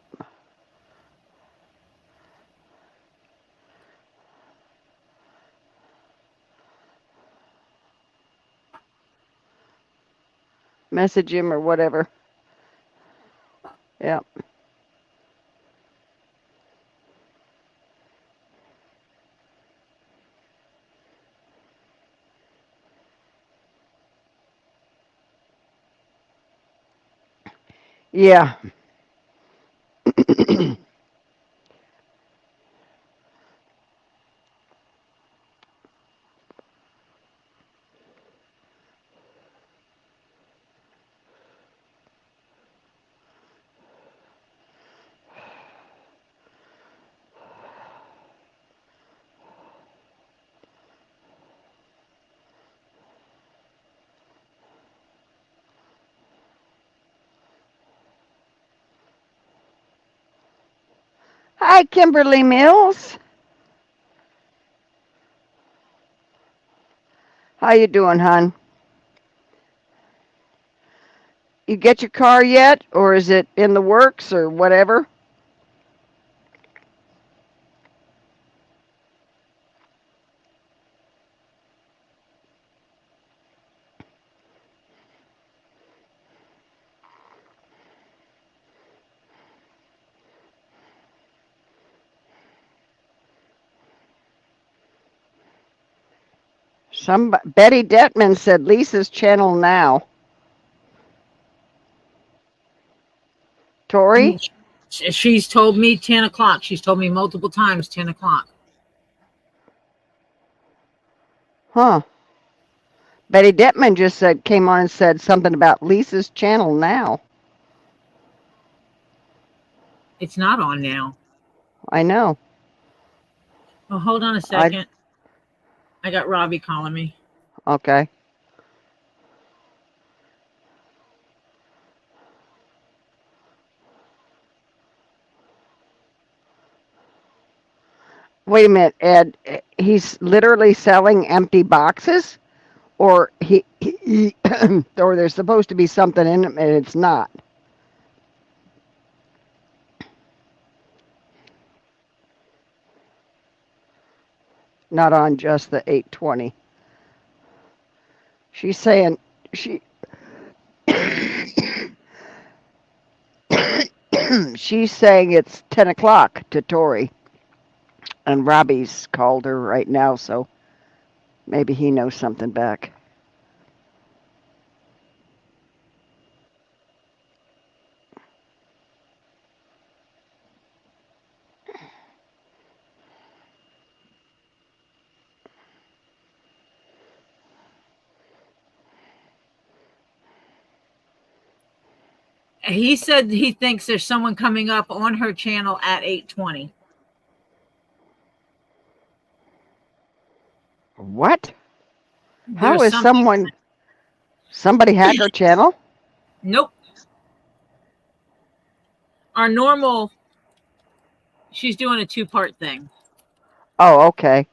Message him or whatever. Yep. Yeah. Hi, Kimberly Mills. How you doing, hon? You get your car yet, or is it in the works, or whatever? Betty Detman said Lisa's channel now. Tori? She's told me 10 o'clock. She's told me multiple times 10 o'clock. Huh. Betty Detman just came on and said something about Lisa's channel now. It's not on now. I know. Oh, hold on a second. I got Robbie calling me. Okay. Wait a minute, Ed. He's literally selling empty boxes, or or there's supposed to be something in them and it's not. Not on just the 820. She's saying she's saying it's 10 o'clock to Tori. And Robbie's called her right now, so maybe he knows something back. He said he thinks there's someone coming up on her channel at 8:20. What? How There's is somebody hack her channel? Nope. Our normal, she's doing a 2-part thing. Oh, okay.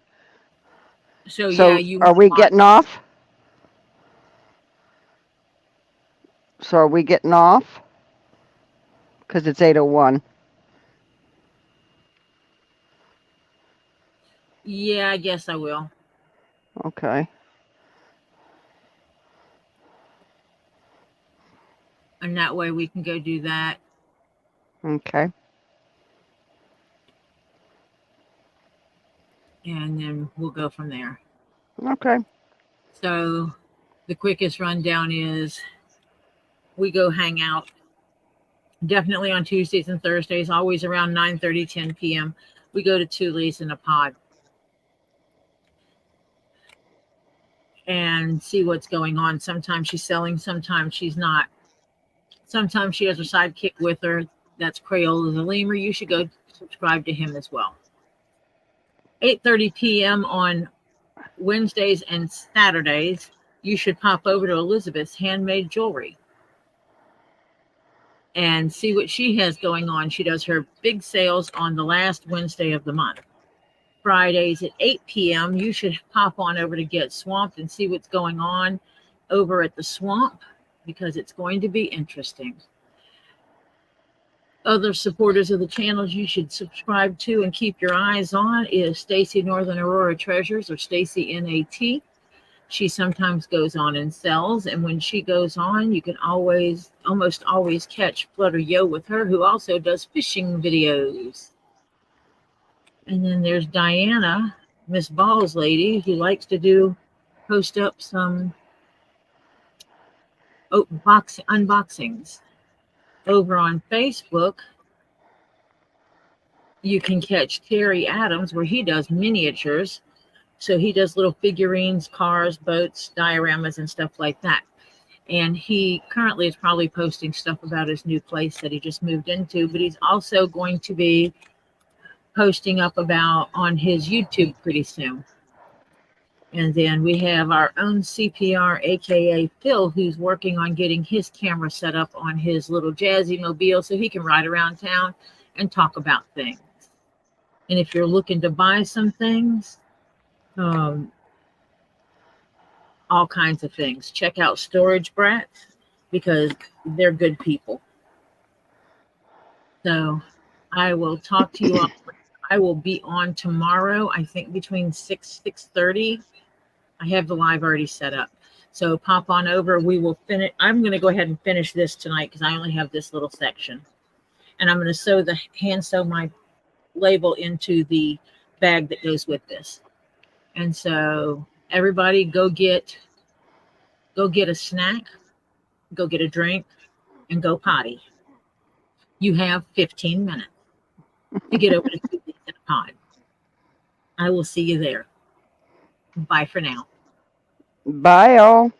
So yeah, are we getting off? So are we getting off? Because it's 8:01. Yeah, I guess I will. Okay. And that way we can go do that. Okay. And then we'll go from there. Okay. So the quickest rundown is we go hang out. Definitely on Tuesdays and Thursdays, always around 9:30, 10 p.m. We go to Thule's in a pod and see what's going on. Sometimes she's selling, sometimes she's not. Sometimes she has her sidekick with her. That's Crayola the Lemur. You should go subscribe to him as well. 8:30 p.m. on Wednesdays and Saturdays, you should pop over to Elizabeth's Handmade Jewelry and see what she has going on. She does her big sales on the last Wednesday of the month. Fridays at 8 p.m., you should pop on over to Get Swamped and see what's going on over at the Swamp, because it's going to be interesting. Other supporters of the channels you should subscribe to and keep your eyes on is Stacy Northern Aurora Treasures, or Stacy NAT. She sometimes goes on and sells, and when she goes on, you can almost always catch Flutter Yo with her, who also does fishing videos. And then there's Diana, Miss Ball's lady, who likes to post up some unboxings. Over on Facebook, you can catch Terry Adams, where he does miniatures. So he does little figurines, cars, boats, dioramas, and stuff like that. And he currently is probably posting stuff about his new place that he just moved into, but he's also going to be posting up about on his YouTube pretty soon. And then we have our own CPR, aka Phil, who's working on getting his camera set up on his little Jazzy Mobile so he can ride around town and talk about things. And if you're looking to buy some things, all kinds of things, check out Storage Brats, because they're good people. So I will talk to you all. I will be on tomorrow, I think between 6:30. I have the live already set up. So pop on over. We will finish. I'm going to go ahead and finish this tonight because I only have this little section. And I'm going to hand sew my label into the bag that goes with this. And so everybody go get a snack, go get a drink, and go potty. You have 15 minutes to get over to Two Things in a Pod. I will see you there. Bye for now. Bye, all.